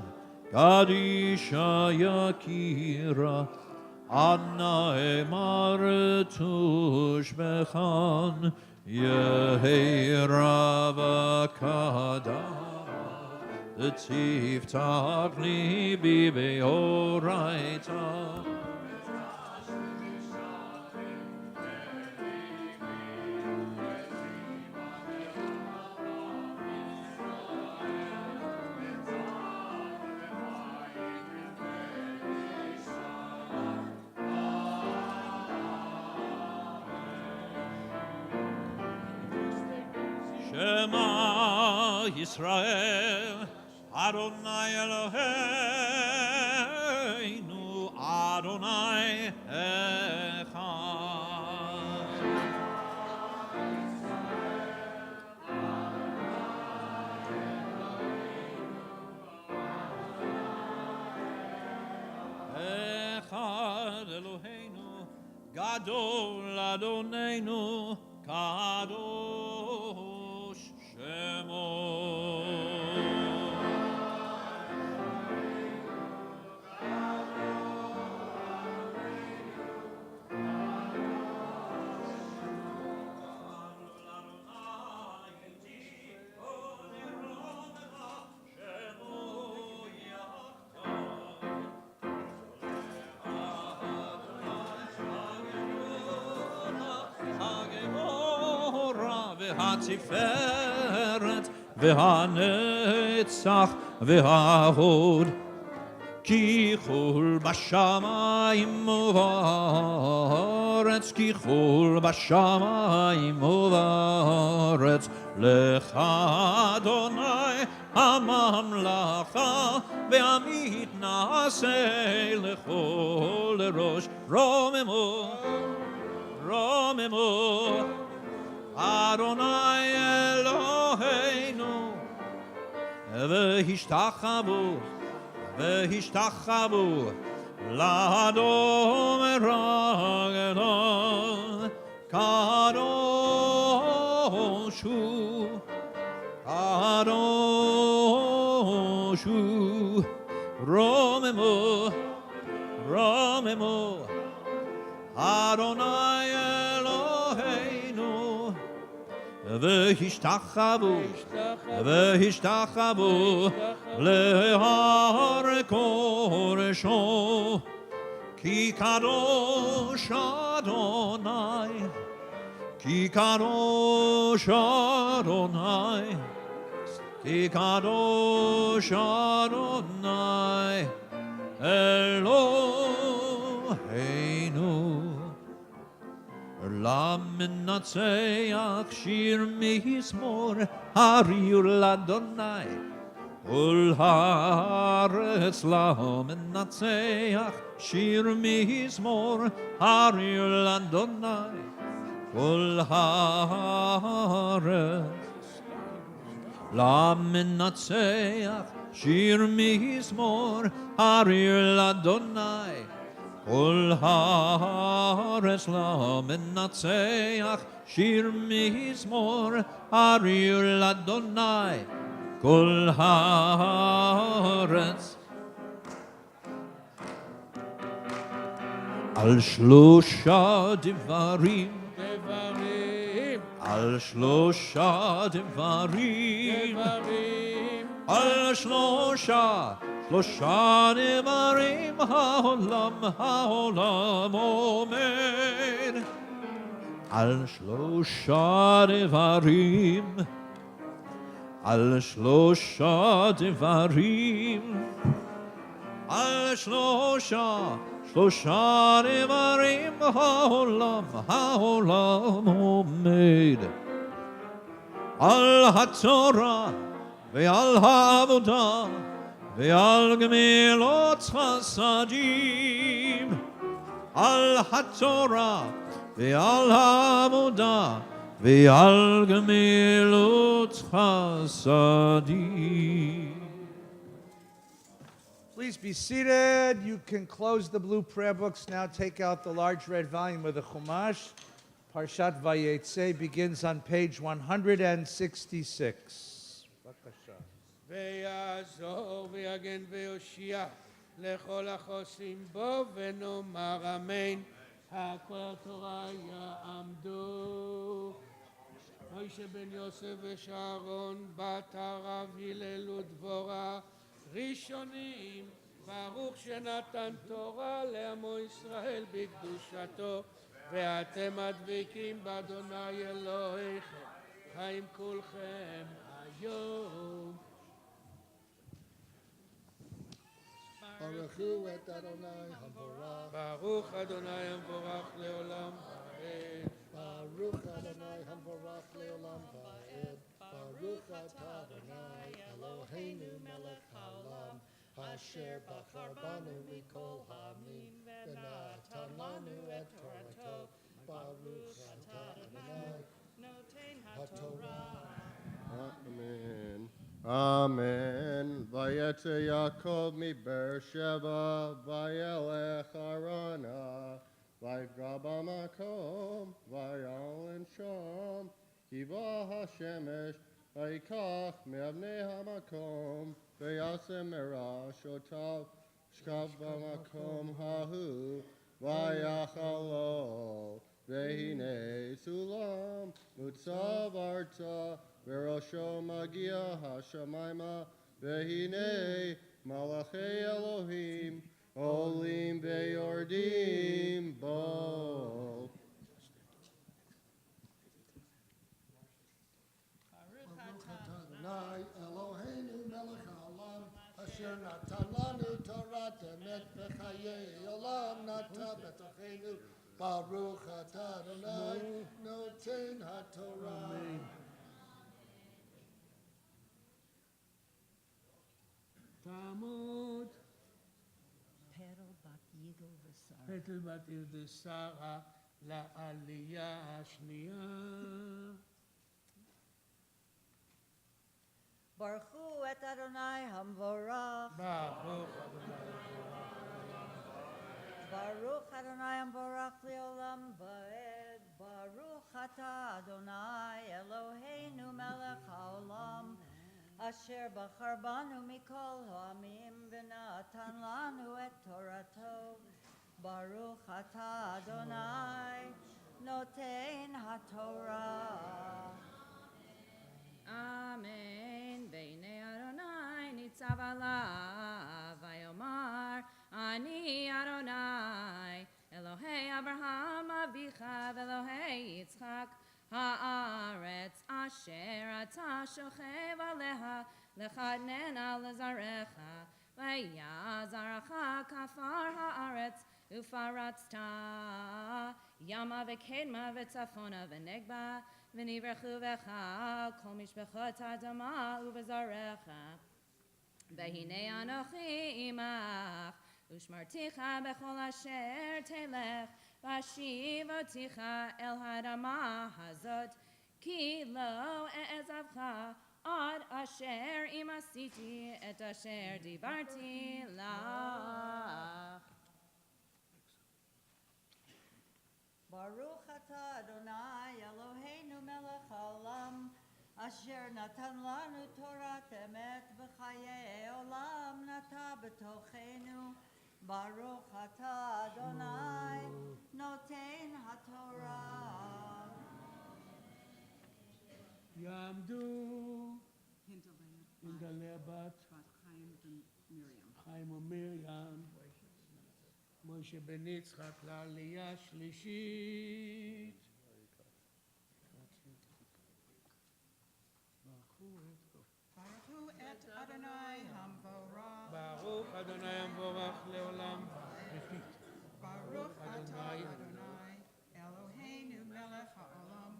Kadisha Yakira, Anna emar tushmechan, Yehei Ravakada, Tiftach libi beoraita. Shema Yisrael, Adonai Eloheinu, Adonai Echad. Echad Eloheinu, Gadol Adonenu, Kadosh Shemo. והתפארת והנצח וההוד כי חול בשמיים ובארץ, כי חול בשמיים ובארץ, לך אדוני הממלכה ועמית נעשה לכל ראש. רוממו רוממו אדוני אלוהינו והשתחוו והשתחוו לאדום רגלו קדוש הוא קדוש Romemu, Romemu, Adonai Eloheinu, V'hishtachavu, V'hishtachavu, Lehar Koresho, Ki Kadosh Adonai, Ki Kadosh Adonai, Ki Kadosh Adonai, Eloheinu. Laminatseach shir mizmor hariul Adonai, Ul haaretz laminatseach shir mizmor hariul Adonai, Ul haaretz laminatseach shir mizmor hariul Adonai. Kol haaretz laminatseach shir mizmor hariul Adonai. Kol haaretz al shlosha devarim, al shlosha devarim, al shlosha devarim ha'olam omer. Al shlosha devarim, al shlosha devarim, al shlosha devarim ha'olam omer. Al haTorah ve'al ha'avodah ve'al gemilot chasadim, al haTorah ve'al ha'avodah ve'al gemilot chasadim. Please be seated. You can close the blue prayer books now. Take out the large red volume of the Chumash. Parshat Vayeitzei begins on page 166. ויעזור ויגן ויושיע לכל החוסים בו ונאמר אמן. הכל התורה יעמדו. מוישה בן יוסף ושרון בת הרב הלל ודבורה ראשונים. ברוך שנתן תורה לעמו ישראל בקדושתו, ואתם הדבקים באדוני אלוהיכם חיים כולכם היום. ברכו את אדוני המבורך, ברוך אדוני המבורך לעולם ועד. ברוך אדוני המבורך לעולם ועד. ברוך אתה אדוני אלוהינו מלך העולם, אשר בחר בנו מכל העמים ונתן לנו את תורתו. ברוך אתה אדוני נותן התורה. Amen. Amen. Vayeitzei Yaakov miber Sheva, vayelech Harana, vayikra b'makom, vayalin sham, kiva hashemesh, vayikach me'avnei hamakom, vayasem merashotav, shkav b'makom hahu, vayachalo, vehine sulam, mutzav arta, Verosho magia hashamayma, vehine malachei Elohim, olim veyordim bo. Baruch atah Adonai Eloheinu melech haolam, asher natan lanu torat emet v'chayei olam nata b'tocheinu. Baruch atah Adonai noten haTorah. תעמוד. פטל בת יהודה שרה לעלייה השנייה. ברכו את אדוני המבורך. ברוך ברוך אדוני המבורך לעולם ועד. ברוך אתה אדוני אלוהינו מלך העולם, אשר בחר בנו מכל העמים ונתן לנו את תורתו. ברוך אתה אדוני נותן התורה. אמן. והנה אדוני ניצב עליו, ויאמר, אני אדוני, אלוהי אברהם אביך ואלוהי יצחק, הארץ אשר אתה שוכב עליה, לכוננה לזרעך, והיה זרעך כעפר הארץ, ופרצת ימה וקדמה וצפונה ונגבה, ונברכו בך כל משפחות האדמה ובזרעך. והנה אנוכי עמך, ושמרתיך בכל אשר תלך, ואשיב אותך אל האדמה הזאת, כי לא אעזבך עד אשר אם עשיתי את אשר דיברתי לך. ברוך אתה אדוני אלוהינו מלך העולם, אשר נתן לנו תורת אמת וחיי עולם נטע בתוכנו. ברוך אתה אדוני נותן התורה. יעמדו hinterlea בת חיים ומרים, משה בן יצחק לעלייה שלישית. ברכו את אדוני המבורך. ברוך אדוני המבורך לעולם ועד. ברוך אתה אדוני אלוהינו מלך העולם,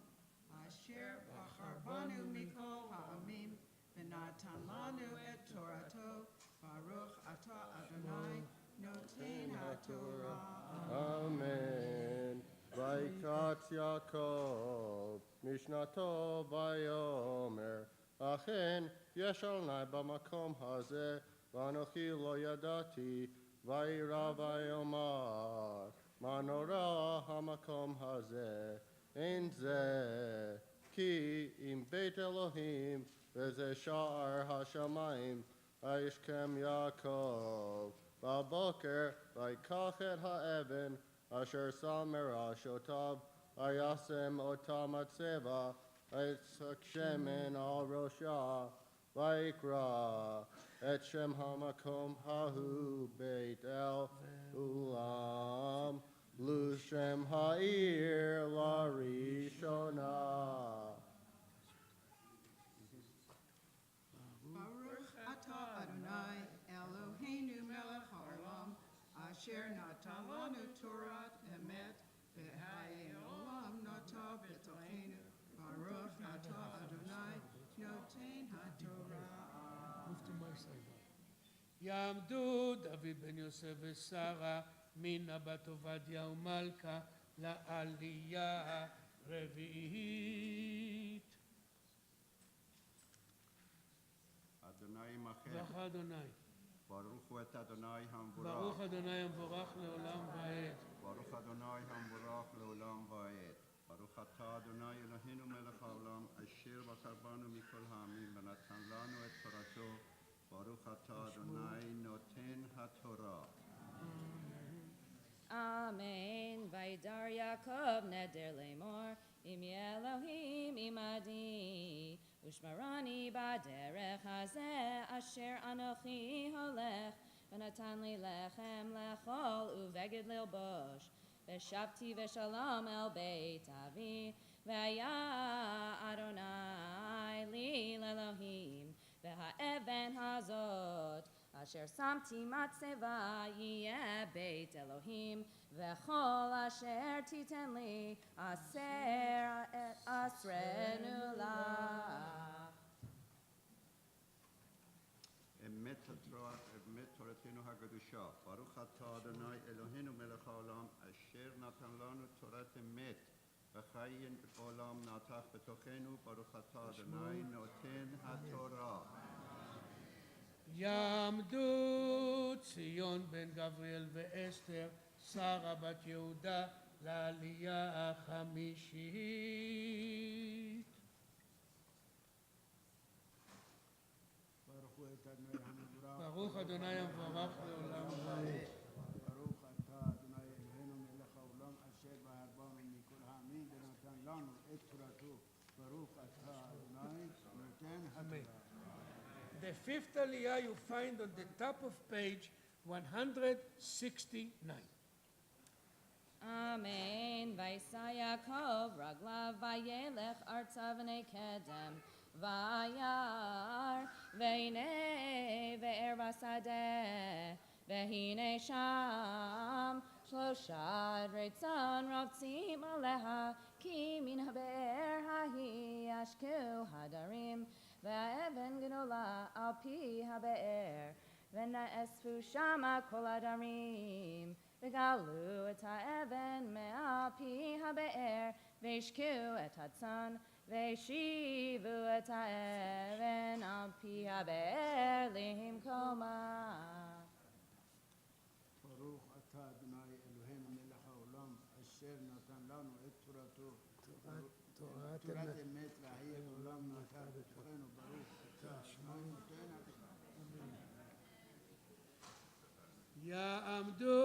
אשר בחר בנו מכל העמים ונתן לנו את תורתו. ברוך אתה אדוני נותן התורה. אמן. ויקץ יעקב משנתו ויאמר, אכן יש עלי במקום הזה, ואנוכי לא ידעתי, וירא ויאמר, מה נורא המקום הזה, אין זה, כי אם בית אלוהים, וזה שער השמיים, וישכם יעקב. בבוקר ויקח את האבן, אשר שם מראשותיו, וישם אותה מצבה, ויצק שמן על ראשה, ויקרא את שם המקום ההוא בית אל אולם, לו שם העיר לראשונה. ברוך אתה אדוני אלוהינו מלך העולם, אשר נתן לנו תורת אמת וחיי עולם נטע בתוכנו. ברוך אתה אדוני נותן התורה. יעמדו דוד בן יוסף ושרה, מינה בת עובדיה ומלכה, לעלייה רביעית. אדוני עמכם, ברוך אדוני. ברוך הוא את אדוני המבורך. ברוך אדוני המבורך לעולם ועד. ברוך אדוני המבורך לעולם ועד. ברוך אתה אדוני אלוהינו מלך העולם, אשר בחר בנו מכל העמים ונתן לנו את תורתו. ברוך אתה אדוני נותן התורה. אמן. וידר יעקב נדר לאמור, אם יהיה אלוהים עמדי, ושמרני בדרך הזה אשר אנוכי הולך, ונתן לי לחם לאכול ובגד ללבוש, ושבתי בשלום אל בית אבי, והיה אדוני לי לאלוהים, והאבן הזאת אשר שמתי מצבה יהיה בית אלוהים, וכל אשר תיתן לי אסרנו לך. אמת תורתנו הקדושה. ברוך אתה אדוני אלוהינו מלך העולם, אשר נתן לנו תורת אמת וחיי עולם נטע בתוכנו. ברוך אתה אדוני נותן התורה. יעמדו ציון בן גבריאל ואסתר, שרה בת יהודה, לעלייה החמישית. ברוך אדוני המבורך לעולם ועד. ברוך אתה אדוני אלוהינו מלך העולם אשר בהר בנו מכל העמים ונתן לנו את תורתו. ברוך אתה אדוני נותן התורה. The fifth aliyah you find on the top of page 169. Amen. Vayeitzei Yaakov raglav vayelech artza v'nei kedem vayar v'hinei ve'er basadeh v'hinei sham shlosha reitzon rotzim aleha ki min habe'er hahi yashku hadarim ve'even gnola al pi habe'er v'na'esfu shama kol hadarim וגלו את האבן מעל פי הבאר, וישקעו את הצאן, וישיבו את האבן על פי הבאר למקומה. ברוך אתה אדוני אלוהינו מלך העולם אשר נתן לנו את תורתו. תורת אמת להאיר עולם נתן בתוכנו. ברוך אתה אדוני נותן התורה. יעמדו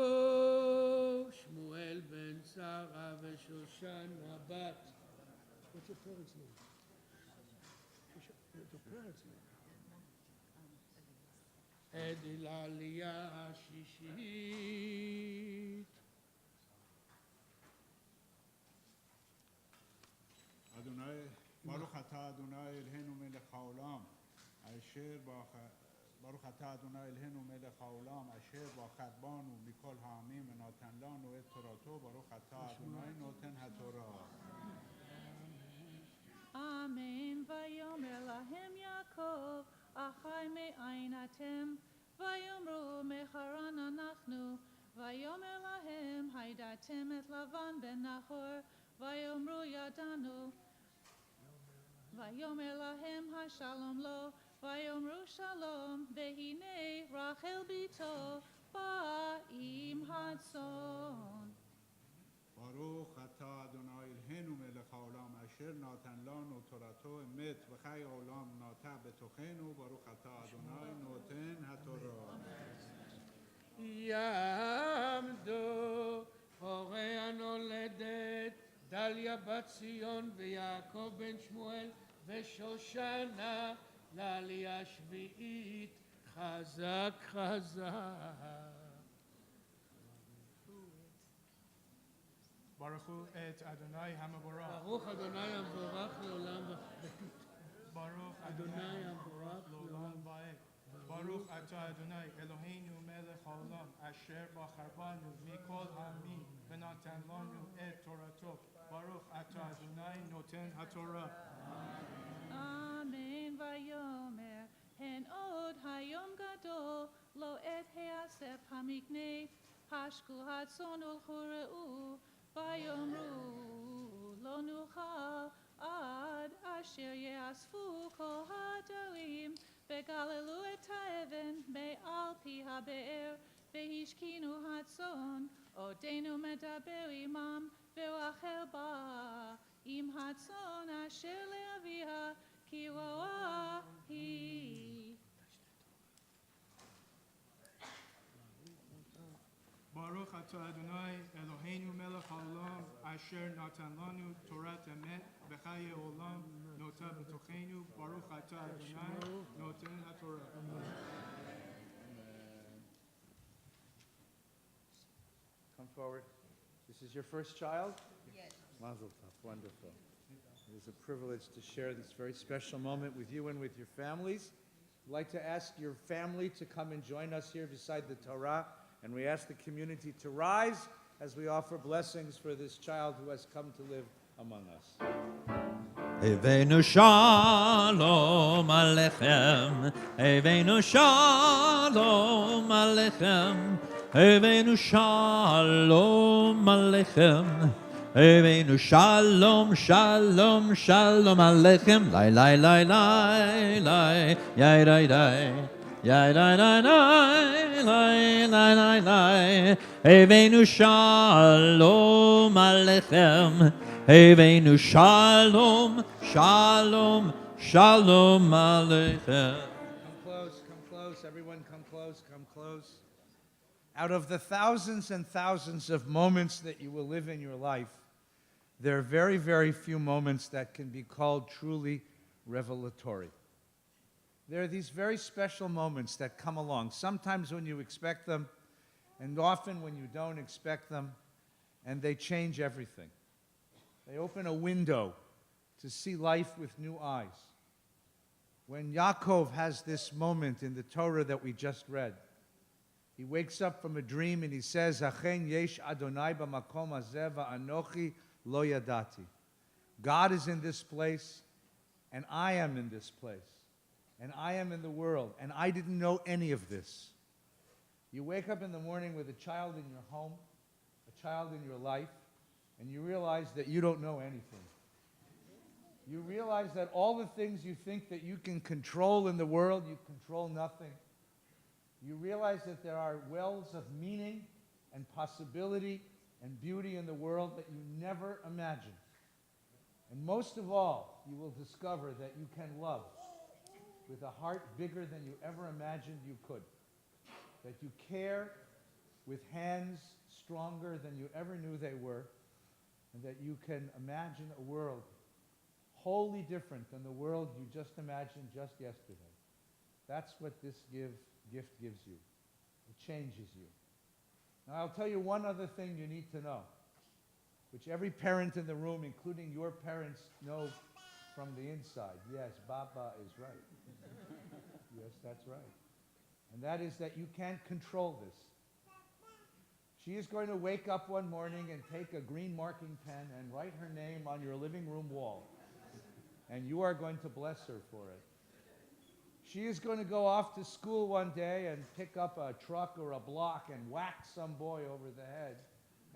שמואל בן שרה ושושנה בת. What's your parents' name? What's your parents' name? עד אל העלייה השישית. אדוני, ברוך אתה אדוני אלוהינו מלך העולם אשר ברוך אתה אדוני אלוהינו מלך העולם אשר בחר בנו מכל העמים ונתן לנו את תורתו. ברוך אתה אדוני נותן התורה. אמן. ויאמר להם יעקב, אחי מאין אתם? ויאמרו מחרן אנחנו. ויאמר להם, הידעתם את לבן בן נחור? ויאמרו ידענו. ויאמר להם השלום לו. ויאמרו שלום, והנה רחל בתו באה עם הצאן. ברוך אתה אדוני אלוהינו מלך העולם אשר נתן לנו תורתו אמת וחי העולם נטע בתוכנו. ברוך אתה אדוני נותן התורה. יעמדו הורי הנולדת דליה בת ציון ויעקב בן שמואל ושושנה לעלייה שביעית. חזק חזק. ברכו את אדוני המבורך. ברוך אדוני המבורך לעולם ועד. ברוך אדוני המבורך לעולם ועד. ברוך אתה אדוני אלוהינו מלך העולם אשר בחר בנו מכל העמים ונתן לנו את תורתו. ברוך אתה אדוני נותן התורה. אמן. ויאמר הן עוד היום גדול לא עת היאסף המקנה השקו הצאן הלכו ראו ויאמרו לא נוכל עד אשר יאספו כל הדרים וגללו את האבן מעל פי הבאר והשכינו הצאן עודנו מדבר עמם ורחל באה עם הצאן אשר לאביה כי רואה היא. ברוך אתה אדוני אלוהינו מלך העולם אשר נתן לנו תורת אמת וחיי עולם נוטע בתוכנו. ברוך אתה אדוני נותן התורה. Come forward. This is your first child? Yes. Mazel tov. Wonderful. It is a privilege to share this very special moment with you and with your families. I'd like to ask your family to come and join us here beside the Torah, and we ask the community to rise as we offer blessings for this child who has come to live among us. Eveinu shalom alechem, Eveinu shalom alechem, Eveinu shalom alechem, Eveinu shalom, shalom, shalom alechem, lai lai lai lai lai, yai dai dai, yai dai dai dai, lai lai lai lai, Eveinu shalom alechem, Eveinu shalom, shalom, shalom aleichem. Come close, everyone come close. Out of the thousands and thousands of moments that you will live in your life, there are very, very few moments that can be called truly revelatory. There are these very special moments that come along, sometimes when you expect them, and often when you don't expect them, and they change everything. They open a window to see life with new eyes. When Yaakov has this moment in the Torah that we just read, he wakes up from a dream and he says, Achen yesh Adonai b'makom hazeh va'anochi lo yadati. God is in this place, and I am in this place, and I am in the world, and I didn't know any of this. You wake up in the morning with a child in your home, a child in your life, and you realize that you don't know anything. You realize that all the things you think that you can control in the world, you control nothing. You realize that there are wells of meaning and possibility and beauty in the world that you never imagined. And most of all, you will discover that you can love with a heart bigger than you ever imagined you could. That you care with hands stronger than you ever knew they were, and that you can imagine a world wholly different than the world you just imagined just yesterday. That's what this gift gives you. It changes you. Now, I'll tell you one other thing you need to know, which every parent in the room, including your parents, know from the inside. Yes, Baba is right. Yes, that's right. And that is that you can't control this. She is going to wake up one morning and take a green marking pen and write her name on your living room wall. And you are going to bless her for it. She is going to go off to school one day and pick up a truck or a block and whack some boy over the head,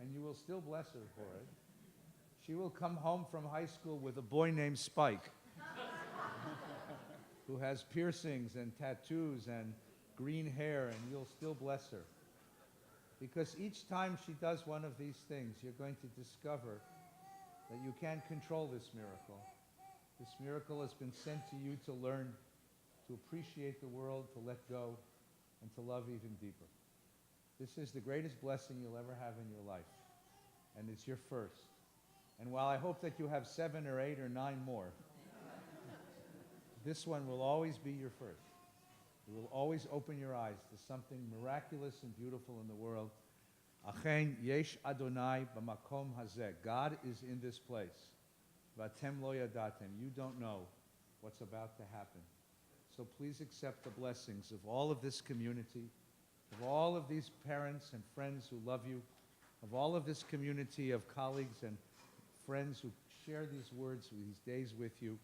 and you will still bless her for it. She will come home from high school with a boy named Spike, who has piercings and tattoos and green hair, and you'll still bless her. Because each time she does one of these things, you're going to discover that you can't control this miracle. This miracle has been sent to you to learn to appreciate the world, to let go, and to love even deeper. This is the greatest blessing you'll ever have in your life. And it's your first. And while I hope that you have 7 or 8 or 9 more, this one will always be your first. It will always open your eyes to something miraculous and beautiful in the world. Achen yesh Adonai b'makom hazeh. God is in this place. Vatem lo yadatem. You don't know what's about to happen. So please accept the blessings of all of this community, of all of these parents and friends who love you, of all of this community of colleagues and friends who share these words, these days with you,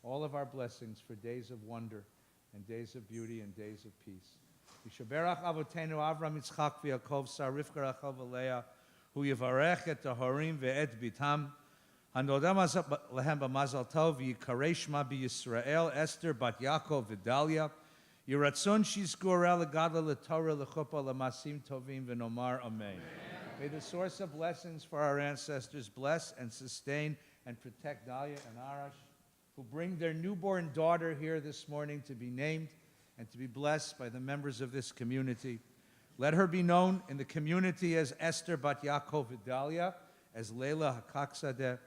all of our blessings for days of wonder and days of beauty and days of peace. Yishaberach avotenu Avram Yitzchak v'Yaakov Sar Rivka Rachel v'Leah hu yivarech et hahorim ve'et bitam hanodam lehem b'mazal tov v'yikarei shma b'Yisrael Esther bat Yaakov v'Dalia yiratzon shizgorah legadla l'Torah l'chuppah l'masim tovim v'nomar Amen. May the source of blessings for our ancestors bless and sustain and protect Dalia and Arash, who bring their newborn daughter here this morning to be named and to be blessed by the members of this community. Let her be known in the community as Esther bat Yaakov Vidalia, as Leila Hakaksadeh.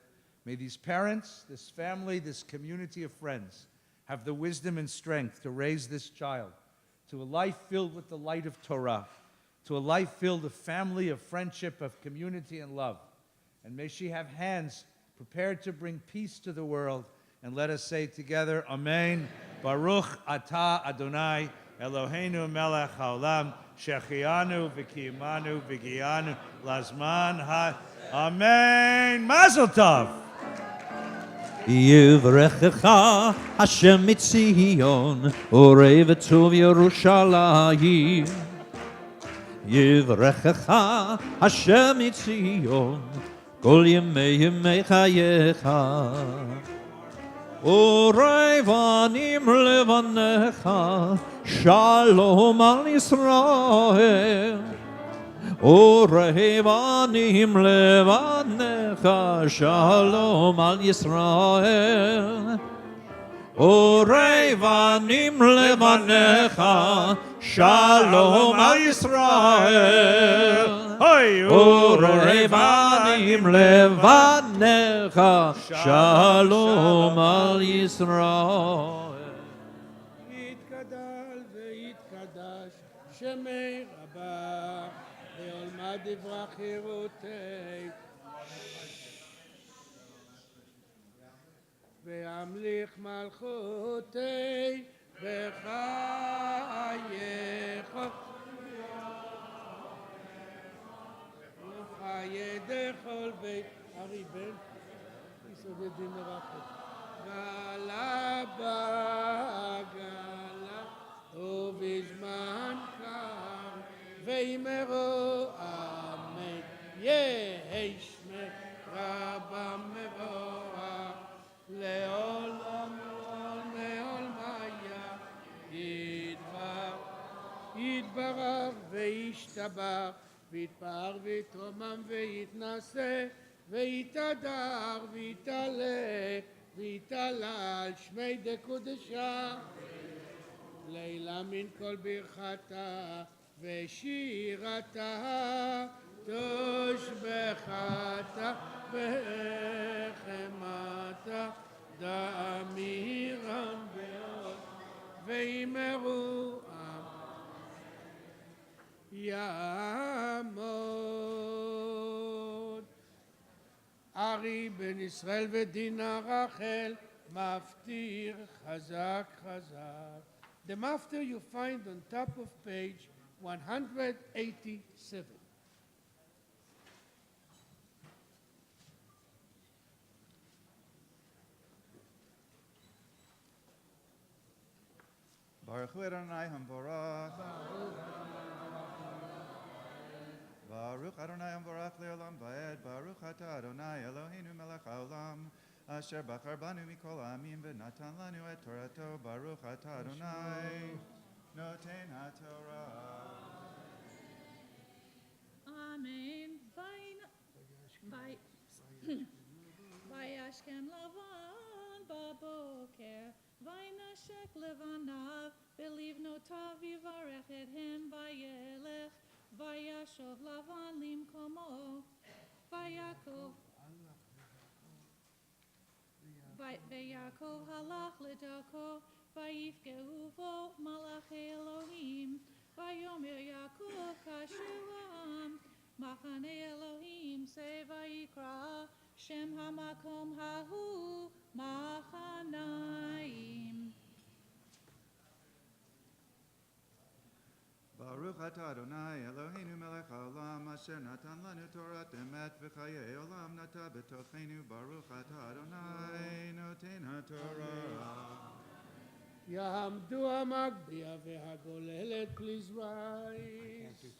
May these parents, this family, this community of friends have the wisdom and strength to raise this child to a life filled with the light of Torah, to a life filled of family, of friendship, of community and love. And may she have hands prepared to bring peace to the world. And let us say together, Amen. Baruch atah Adonai Eloheinu melech haolam shechianu v'kiyimanu v'giyanu lazman ha. Amen. Mazel tov. Yivrechecha Hashem mitzion Orei v'tov Yerushalayim. Yivrechecha Hashem mitzion Kol yemei chayecha. Orei vanim levanecha Shalom al Yisrael. Orei vanim levanecha Shalom al Yisrael. Orei vanim levanecha Shalom al Yisrael. Urevanim levanecha. Shalom al Yisrael. יתגדל ויתקדש שמי רבה בעולמה דברה חירותי והמליך מלכותי בחייך וחיי דכל בית ארי בן יסודדים מרחוק גלה בגלה ובזמן קר ואמרו אמן יהי שמך רבה מבורך לעולם לעולמיה יתברך וישתבח ויתפאר ויתרומם ויתנשא ויתהדר ויתעלה ויתעלה על שמי דקודשה לילה מן כל ברכתה ושירתה תושבחתה בחמתה דאמירם מאוד ואמרו יעמוד ארי בן ישראל ודינה רחל מפטיר חזק חזק. The maftir you find on top of page 187. Baruch Hu Adonai Hamvorach. Baruch Adonai Hamvorach le'olam va'ed. Baruch atah Adonai Eloheinu melech haolam. Asher bachar banu mikol ha'amim v'natan lanu et Torato. Baruch atah Adonai noten ha'Torah. Amen. Vayashkem lavan baboker. Vaynashek levanav. Belivnotav yivarech et hen vayelech. Vayashov lavan limkomo. Vayakov. Vayakov halach ledako. Vayifkehu vo malachei Elohim. Vayomer Yaakov kashuam. Machane Elohim se vayikra. Shem hamakom hahu machanaim. Baruch atah Adonai Eloheinu melech haolam asher natan lanu Torah emet v'chayei olam nata b'tochenu. Baruch atah Adonai noten ha'Torah. יעמדו המגביה והגוללת, please rise.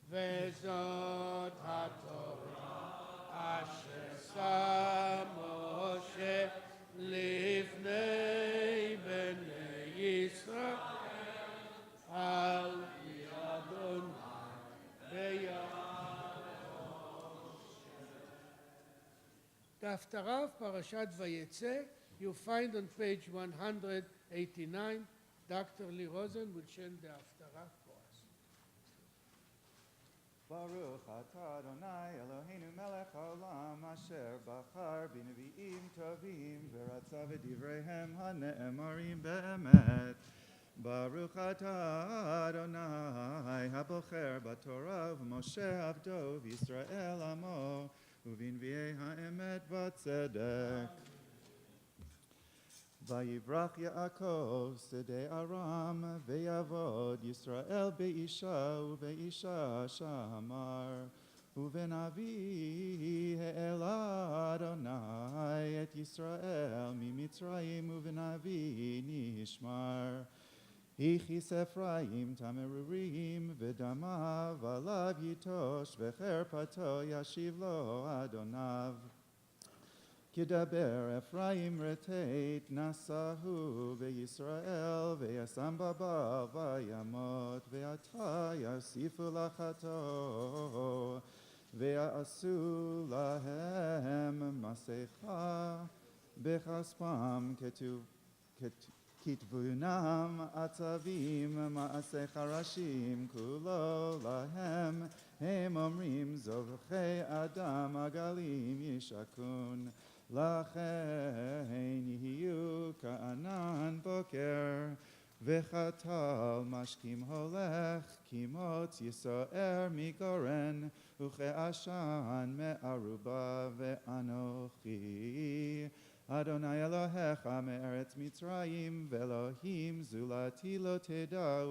וזאת התורה אשר שם משה לפני בני ישראל על פי אדוני ביד בהפטרה פרשת ויצא. You find on page 189, Dr. Lee Rosen will send the Haftarah for us. Baruch atah Adonai Eloheinu melech haolam asher bachar b'nevi'im tovim v'ratza v'divreihem hane'emarim be'emet. Baruch atah Adonai habocher b'torah v'Moshe avdo v'Yisrael amo u'v'nvi'ei ha'emet v'tzedek. Vayivrach Yaakov sede Aram veyavod Yisrael be'isha ube'isha shamar uvenavi he'ela Adonai et Yisrael mimitzrayim uvenavi nishmar Ichis Ephraim tamerurim v'damav alav yitosh v'cherpato yashiv lo Adonav Kidaber Ephraim retate nasahu beYisrael ve'yasam baba vayamot ve'ata yasifu lachato ve'asu lahem masecha bechaspam כתבונם עצבים מעשה חרשים כולו להם הם אומרים זובחי אדם עגלים ישקון לכן יהיו כענן בוקר וחתל משכים הולך כמוץ יסוער מגורן וכעשן מערובה ואנוכי אדוני אלוהיך מארץ מצרים ואלוהים זולתי לא תדע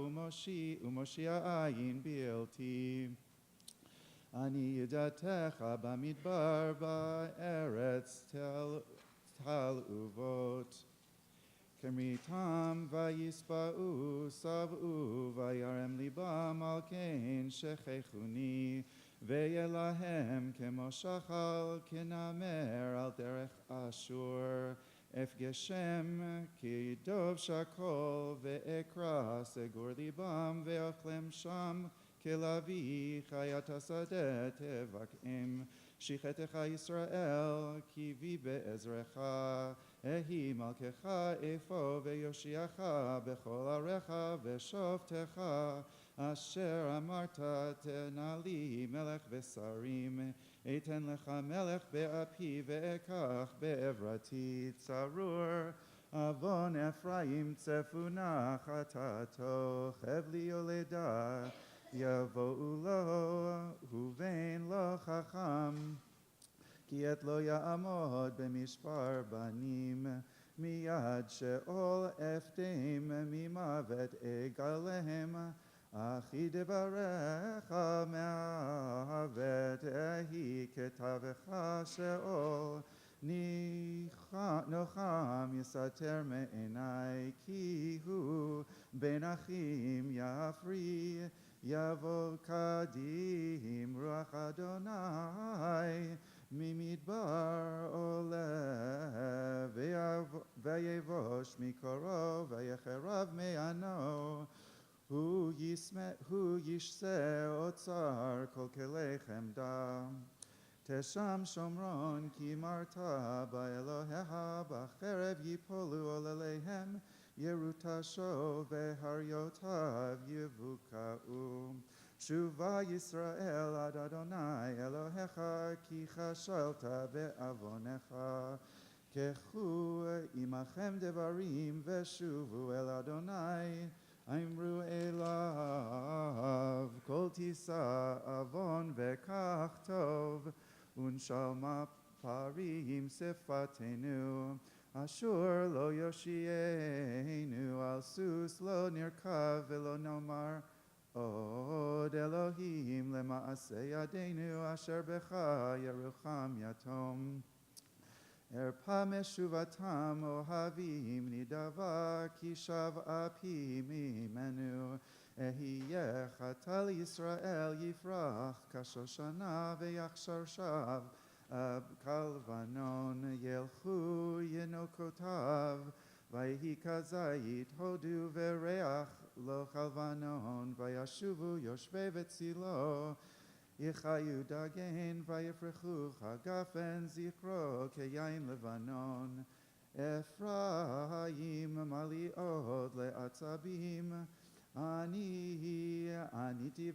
ומושיע עין בלתי אני ידעתך במדבר בארץ תל אובות כמריתם ויספעו שבעו וירם ליבם על כן שכחוני ויהיה להם כמו שחל כנמר על דרך אשור אפגשם כי דוב שקול ואקרא סגור ליבם ואוכלם שם כלביא חיית השדה תבקעם שכתך ישראל כי בי בעזרך אהי מלכך אפוא ויושיעך בכל עריך ושופטך אשר אמרת תנה לי מלך ושרים אתן לך מלך באפי ואקח בעברתי צרור עוון אפרים צפונה חטאתו חבלי יולדה יבואו לו ובן לא חכם כי עת לא יעמוד במשפר בנים מיד שאול אפתם ממוות אגלם אחי דברך מהוות אהי כתבך שאול נוחם יסתר מעיני כי הוא בין אחים יפרי יבוא קדים רוח אדוני ממדבר עולה ויבוש מקורו ויחרב מענו הוא ישסה אוצר כל כלי חמדה תשם שומרון כי מרת באלוהיה בחרב יפולו עולליהם ירוטשו והריותיו יבוקעו שובה ישראל עד אדוני אלוהיך כי כשלת בעוונך קחו עמכם דברים ושובו אל אדוני אמרו אליו כל תישא עוון וקח טוב ונשלמה פרים שפתנו אשור לא יושיענו על סוס לא נרכב ולא נאמר עוד אלוהים למעשה ידינו אשר בך ירוחם יתום ארפה משובתם אוהבים נדבה כי שב אפי ממנו אהיה חתל ישראל יפרח כשושנה ויחשר שב כלבנון ילכו ינוקותיו ויהי כזית הודו וריח לא כלבנון וישובו יושבי בצילו יחיו דגן ויפרחו כגפן זכרו כיין לבנון אפרים מליאות לעצבים אני עניתי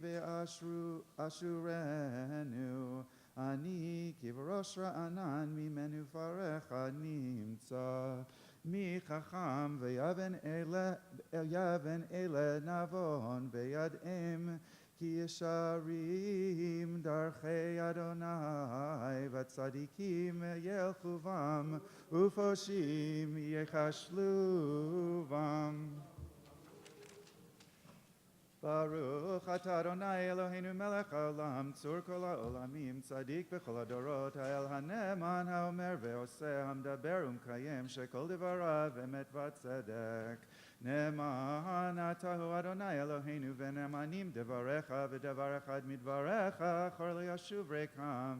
ואשורנו אני כבראש רענן ממנו פרך נמצא מי חכם ויבן אלה נבון ביד אם כי ישרים דרכי אדוני וצדיקים ילכו בם ופושעים יחשלו בם ברוך אתה אדוני אלוהינו מלך העולם צור כל העולמים צדיק בכל הדורות האל הנאמן האומר ועושה המדבר ומקיים שכל דבריו אמת וצדק נאמן אתה הוא אדוני אלוהינו ונאמנים דבריך ודבר אחד מדבריך אחר לישוב ריקם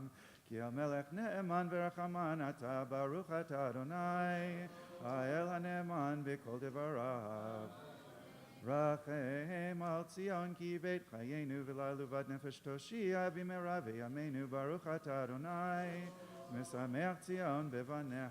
כי המלך נאמן ורחמן אתה ברוך אתה אדוני האל הנאמן בכל דבריו רחם על ציון כי בית חיינו ולעלובת נפש תושיע במהרה בימינו ברוך אתה אדוני משמח ציון בבניה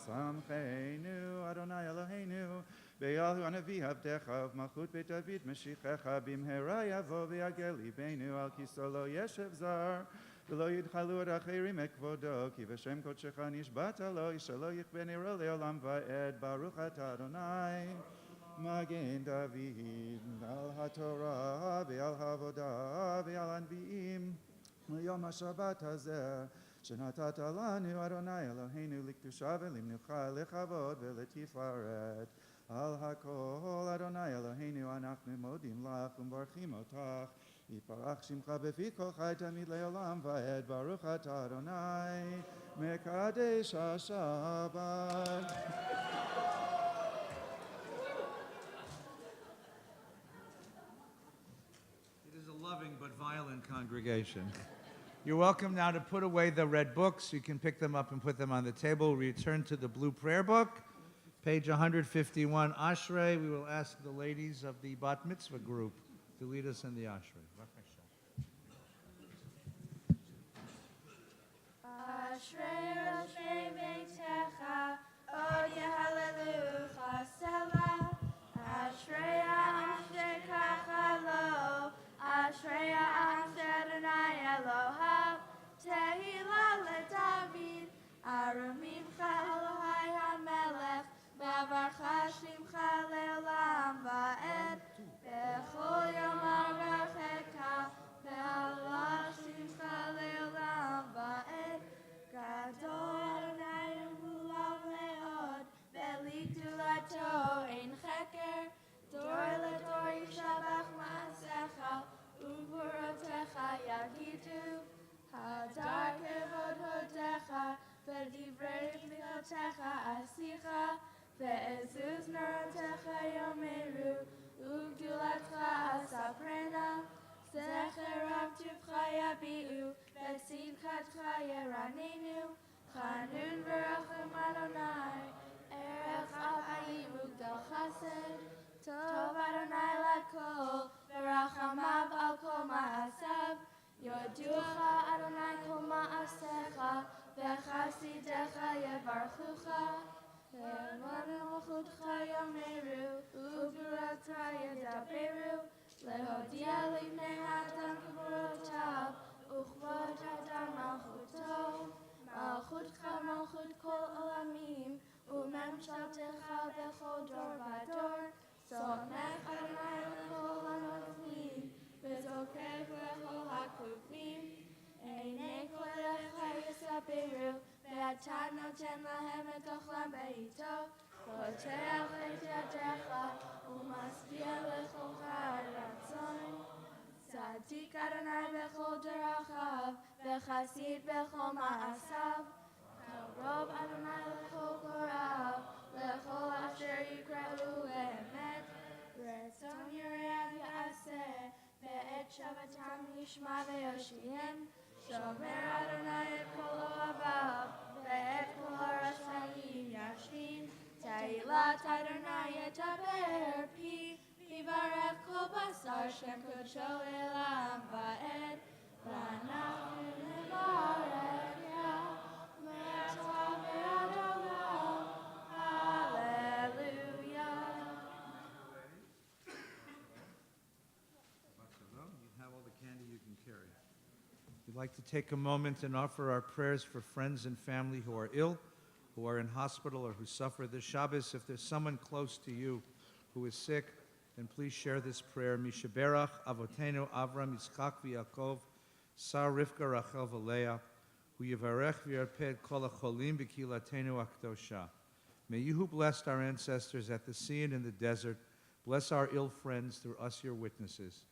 שמחנו אדוני אלוהינו ביאלו הנביא עבדך ובמלכות בית דוד משיחך במהרה יבוא ויגל ליבנו על כיסאו לא ישב זר ולא ידחלו עוד אחרים את כבודו כי בשם קודשך נשבעת לו שלא יכבה נרו לעולם ועד ברוך אתה אדוני מגן דוד על התורה ועל העבודה ועל הנביאים ליום השבת הזה שנתת לנו אדוני אלוהינו לקדושה ולמנוחה לכבוד ולתפארת על הכל אדוני אלוהינו אנחנו מודים לך ומברכים אותך יתברך שמך בפי כל חי תמיד לעולם ועד ברוך אתה אדוני מקדש השבת. It is a loving but violent congregation. You're welcome now to put away the red books. You can pick them up and put them on the table. Return to the blue prayer book, page 151, Ashrei. We will ask the ladies of the Bat Mitzvah group to lead us in the Ashrei. Ashrei Roshei Beitecha, Od Yehalelucha Selah. Ashrei Asher Kachalo, Ashrei Asher Adonai Elohav, Tehillah LeDavid, Aramimcha Elohai HaMelech, Bavarcha Shimcha Le'olam Va'ed, Bechol Yom Arachecha, Be'allah Shimcha Le'olam Va'ed, Gadol Adonai Ulav Me'od, Be'ligdulato Ein Cheker, Dor LeDor Yishabach Ma'asecha, U'gvurotecha Yagidu, Hadar Kevod Hodecha, V'divrei Michotecha Asicha, Ve'ezuz Nerotecha Yomeru, U'gdulatcha Asaprena, Zecher Rav Tivcha Yabi'u, Ve'simchatcha Yeranenu, Chanun V'rachem Adonai, Erech Al-Hayim Ugdal Chesed, Tov Adonai Lakol, V'rachamav Al Kol Ma'asav, Yoducha Adonai Kol Ma'asecha, V'chasidecha Yevarchucha, Ve'manelchutcha Yomeru, U'gvurata Yedaberu, Lehodia Livnei Adam K'vurotav, U'chvod Adam Malchuto, Malchutcha Malchut Kol Olamim, U'memshaltecha Bechol Dor Vador, Sonech Adonai L'chol HaNoflim, V'zokech L'chol HaKufim, Einei Kolecha Yisabiru, Ve'ata Noten Lahem Et Ochlam Be'ito, Poteach Et Yadecha, U'maspia L'chol Ha'aratzon, Tzadik Adonai Bechol Derachav, Ve'chasid Bechol Ma'asav, Karov Adonai L'chol Korav, L'chol Asher Yikra'u Le'emet, V'retzon Yerev Ya'aseh, Ve'et Shabbatam Yishma Ve'yoshiem, Shomer Adonai Et Kol Oavav, Ve'et Kol HaRashaim Yashvin, Ta'ilat Adonai Yedaber Pi, Vivarech Kol Basar Shem Kodsho Elam Va'ed, V'anachnu Nevarech Yah, Me'ata Ve'ad Olam, Hallelujah. You have all the candy you can carry. We'd like to take a moment and offer our prayers for friends and family who are ill, who are in hospital, or who suffer this Shabbos. If there's someone close to you who is sick, then please share this prayer. Mishaberach Avotenu Avram Yitzchak v'Yaakov Sar Rivka Rachel v'Leah Hu Yivarech v'Yarped Kol HaCholim B'Kilatenu Akdosha. May you who blessed our ancestors at the sea and in the desert, bless our ill friends through us, your witnesses.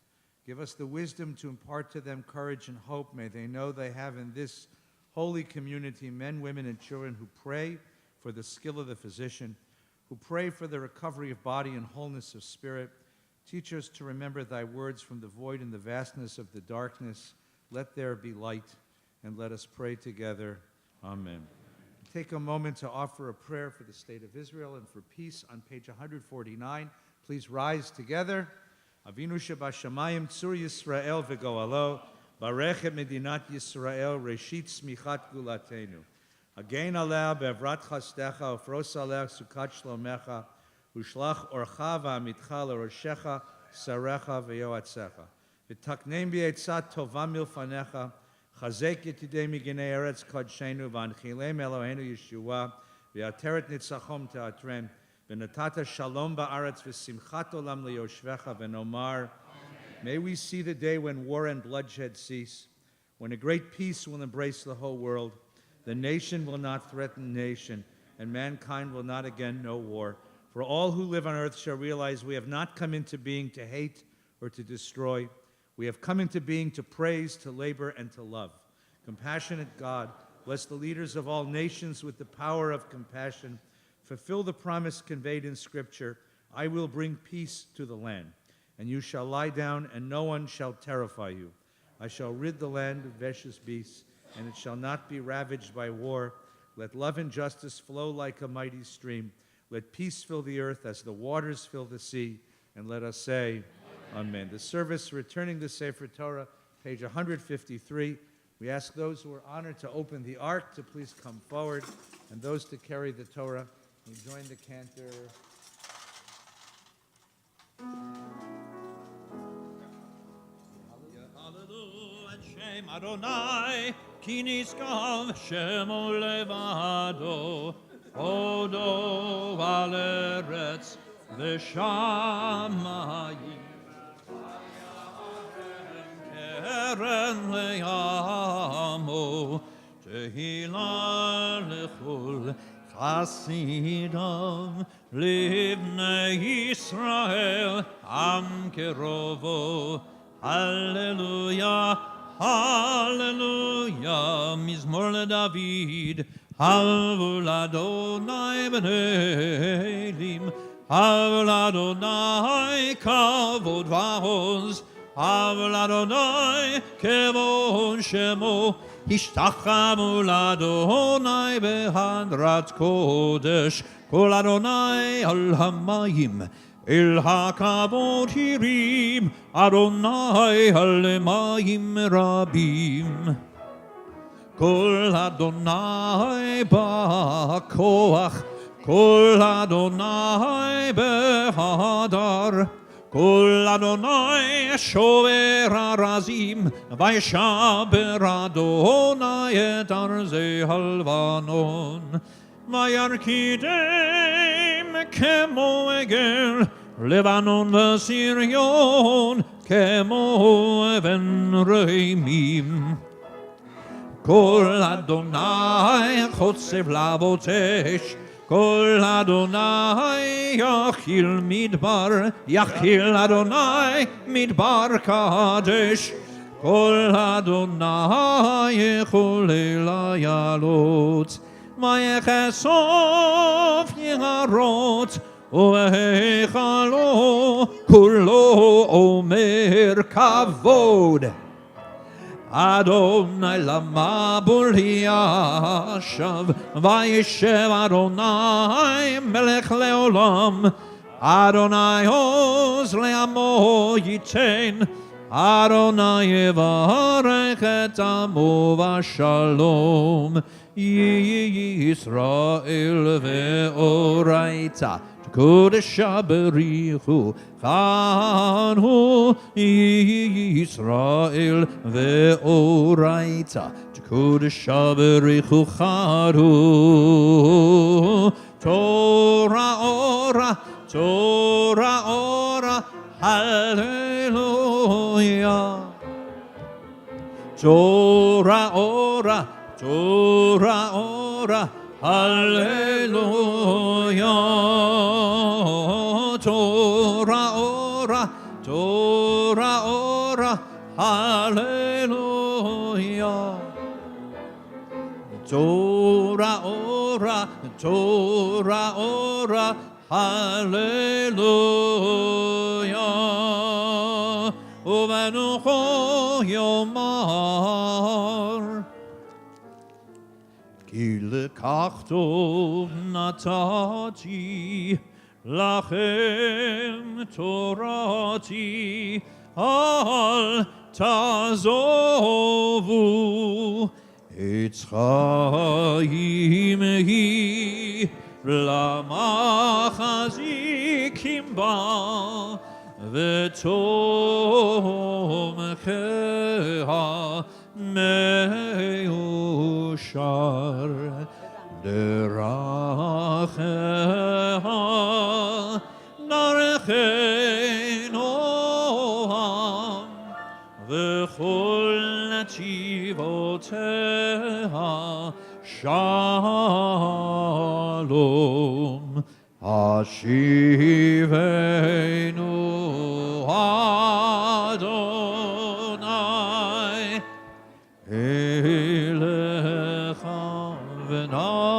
Give us the wisdom to impart to them courage and hope. May they know they have in this holy community men, women, and children who pray for the skill of the physician, who pray for the recovery of body and wholeness of spirit. Teach us to remember thy words from the void and the vastness of the darkness. Let there be light, and let us pray together. Amen. Take a moment to offer a prayer for the state of Israel and for peace on page 149. Please rise together. Avinu Shebashamayim Tzur Yisrael v'Goalo, Barech et Medinat Yisrael, Reshit Smichat Gulatenu. Again aleh be'evrat chasdecha, ufros aleh sukat shlomecha, Ushlach orcha v'amitcha l'roshecha sarecha v'yoatzecha. V'taknem b'yetzat tova milfanecha. Chazek yetidei miginei eretz kodshenu v'anchilem Eloheinu Yeshua v'yateret nitzachom te'atrem v'natata shalom ba'aretz v'simchat olam liyoshvecha v'nomar. May we see the day when war and bloodshed cease, when a great peace will embrace the whole world. The nation will not threaten nation, and mankind will not again know war. For all who live on earth shall realize we have not come into being to hate or to destroy. We have come into being to praise, to labor, and to love. Compassionate God, bless the leaders of all nations with the power of compassion. Fulfill the promise conveyed in Scripture, I will bring peace to the land. And you shall lie down, and no one shall terrify you. I shall rid the land of vicious beasts, and it shall not be ravaged by war. Let love and justice flow like a mighty stream. Let peace fill the earth as the waters fill the sea. And let us say, Amen. The service returning the Sefer Torah, page 153. We ask those who are honored to open the ark to please come forward, and those to carry the Torah. We join the cantor. Shem Adonai, ki niskav shemo levado, odo al eretz v'shamayim, keren le'amo, tehila lechol chasidav, livnei Yisrael, am kerovo, Hallelujah. Hallelujah, Mizmor LeDavid, Havul Adonai B'Nelim, Havul Adonai Kavod V'Oz, Havul Adonai Kevod Shemo, Ishtachamu L'Adonai B'Hadrat Kodesh, Kol Adonai Al Hamayim, El hakavod hirim, Adonai halemayim rabim. Kol Adonai ba'koach, Kol Adonai behadar, Kol Adonai shover arazim, Vayshaber Adonai et arzei halvanon. Vayarkidem kemo egel, Lebanon v'Sirion, kemo even reimim. Kol Adonai chotzev lavotesh, Kol Adonai yachil midbar, Yachil Adonai midbar kadesh, Kol Adonai yecholel hayalot. Vayechesov yiharot, U'echalo kulo omer kavod. Adonai lama buliyashav, Vayeshev Adonai melech leolam. Adonai oz le'amo yiten, Adonai yevarech et amo v'shalom. Yisrael ve'oraita, Kodesh berichu chanu. Yisrael ve'oraita, Kodesh berichu chanu. Torah ora, Torah ora, Hallelujah. Torah ora, Torah ora, Hallelujah. Torah ora, Torah ora, Hallelujah. Torah ora, Torah ora, Hallelujah. Uvenucho yomar, Ki lekachto natati lachem torati, al tazovu. Etz chaim hi, למחזיקים בה ותומכיה מאושר דרכיה דרכי נועם וכל נתיבותיה שלום השיבנו אדוני אליך ונשובו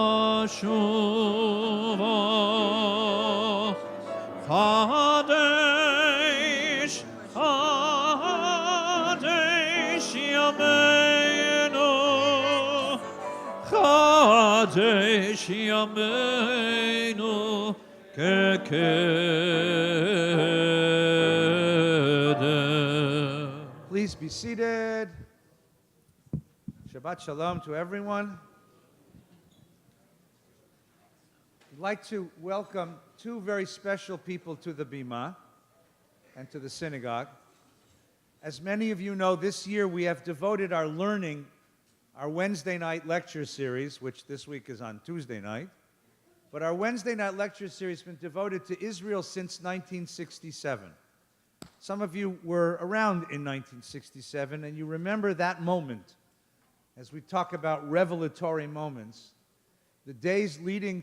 חדש חדש ימינו חדש ימינו כקדם. Please be seated. Shabbat shalom to everyone. I'd like to welcome two very special people to the Bima and to the synagogue. As many of you know, this year we have devoted our learning, our Wednesday night lecture series, which this week is on Tuesday night, but our Wednesday night lecture series has been devoted to Israel since 1967. Some of you were around in 1967, and you remember that moment. As we talk about revelatory moments, the days leading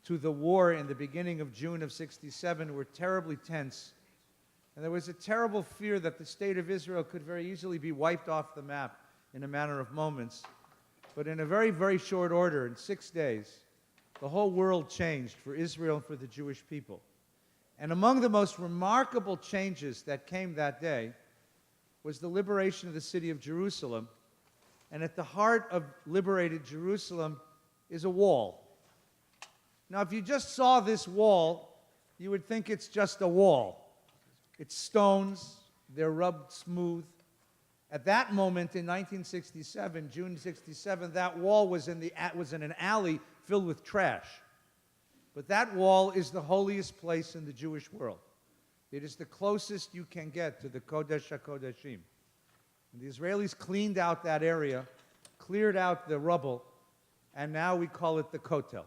to the war in the beginning of June of 67 were terribly tense. And there was a terrible fear that the state of Israel could very easily be wiped off the map in a matter of moments. But in a very, very short order, in 6 days, the whole world changed for Israel and for the Jewish people. And among the most remarkable changes that came that day was the liberation of the city of Jerusalem. And at the heart of liberated Jerusalem is a wall. Now, if you just saw this wall, you would think it's just a wall. It's stones, they're rubbed smooth. At that moment in 1967, June 67, that wall was in an alley filled with trash. But that wall is the holiest place in the Jewish world. It is the closest you can get to the Kodesh HaKodeshim. And the Israelis cleaned out that area, cleared out the rubble, and now we call it the Kotel.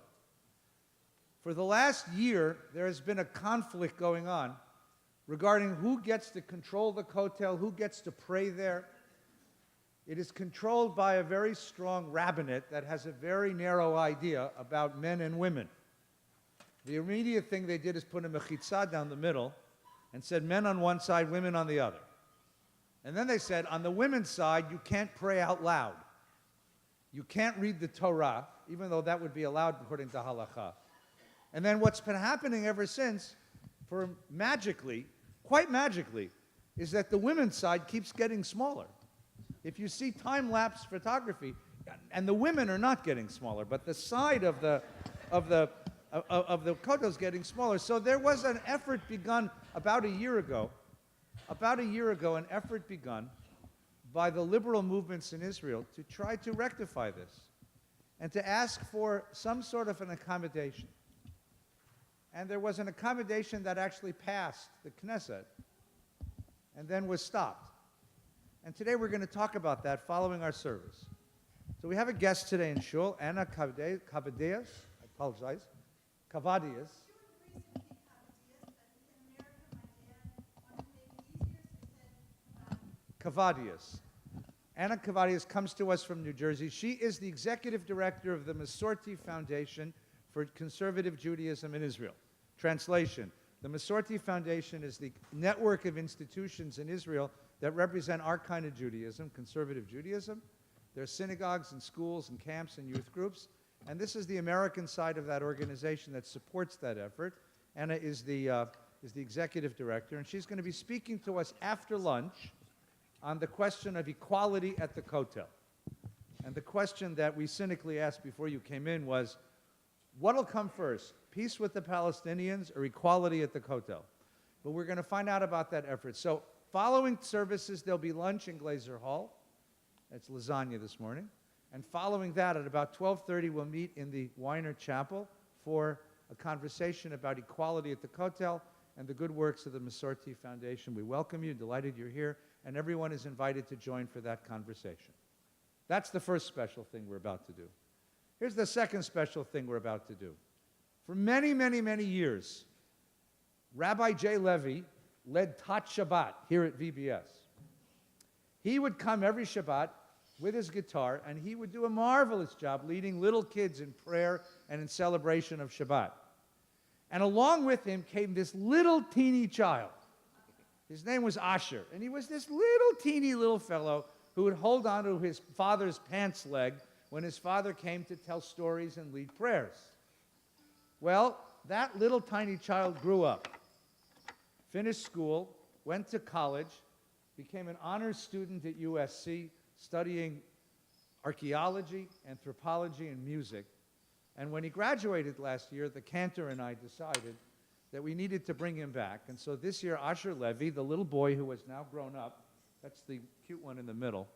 For the last year, there has been a conflict going on regarding who gets to control the Kotel, who gets to pray there. It is controlled by a very strong rabbinate that has a very narrow idea about men and women. The immediate thing they did is put a mechitzah down the middle and said men on one side, women on the other. And then they said, on the women's side, you can't pray out loud. You can't read the Torah, even though that would be allowed according to halakha. And then what's been happening ever since, quite magically, is that the women's side keeps getting smaller. If you see time-lapse photography, and the women are not getting smaller, but the side of the kotel is getting smaller. So there was an effort begun about a year ago, an effort begun by the liberal movements in Israel to try to rectify this and to ask for some sort of an accommodation. And there was an accommodation that actually passed the Knesset and then was stopped. And today we're going to talk about that following our service. So we have a guest today in Shul, Anna Kavadias. I apologize. Kavadias. Kavadias. Anna Kavadias comes to us from New Jersey. She is the executive director of the Masorti Foundation for Conservative Judaism in Israel. Translation: the Masorti Foundation is the network of institutions in Israel that represent our kind of Judaism, conservative Judaism. There are synagogues and schools and camps and youth groups. And this is the American side of that organization that supports that effort. Anna is the executive director, and she's going to be speaking to us after lunch on the question of equality at the Kotel. And the question that we cynically asked before you came in was, what'll come first, peace with the Palestinians or equality at the Kotel? But we're going to find out about that effort. So following services, there'll be lunch in Glazer Hall. It's lasagna this morning. And following that, at about 12:30, we'll meet in the Weiner Chapel for a conversation about equality at the Kotel and the good works of the Masorti Foundation. We welcome you, delighted you're here, and everyone is invited to join for that conversation. That's the first special thing we're about to do. Here's the second special thing we're about to do. For many, many, many years, Rabbi Jay Levy led Tat Shabbat here at VBS. He would come every Shabbat with his guitar, and he would do a marvelous job leading little kids in prayer and in celebration of Shabbat. And along with him came this little teeny child. His name was Asher, and he was this little teeny little fellow who would hold on to his father's pants leg when his father came to tell stories and lead prayers. Well, that little tiny child grew up, finished school, went to college, became an honors student at USC, studying archaeology, anthropology, and music. And when he graduated last year, the cantor and I decided that we needed to bring him back. And so this year, Asher Levy, the little boy who has now grown up, that's the cute one in the middle,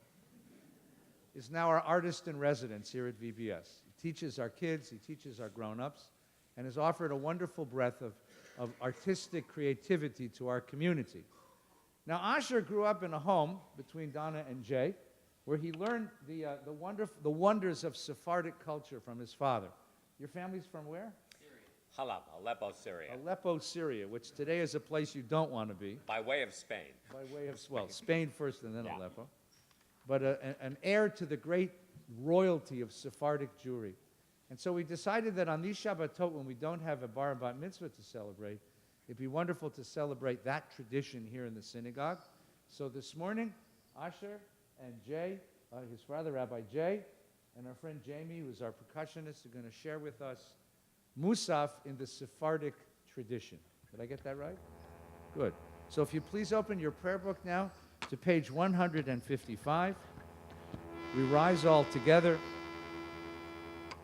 is now our artist in residence here at VBS. He teaches our kids, he teaches our grown-ups, and has offered a wonderful breadth of artistic creativity to our community. Now, Asher grew up in a home between Donna and Jay, where he learned the wonders of Sephardic culture from his father. Your family's from where? Halab, Aleppo, Syria. Aleppo, Syria, which today is a place you don't want to be. By way of Spain. By way of, well, Spain first and then Aleppo. But an heir to the great royalty of Sephardic Jewry. And so we decided that on these Shabbatot, when we don't have a bar and bat mitzvah to celebrate, it'd be wonderful to celebrate that tradition here in the synagogue. So this morning, Asher and Jay, his father, Rabbi Jay, and our friend Jamie, who's our percussionist, are going to share with us Musaf in the Sephardic tradition. Did I get that right? Good. So if you please open your prayer book now to page 155. We rise all together.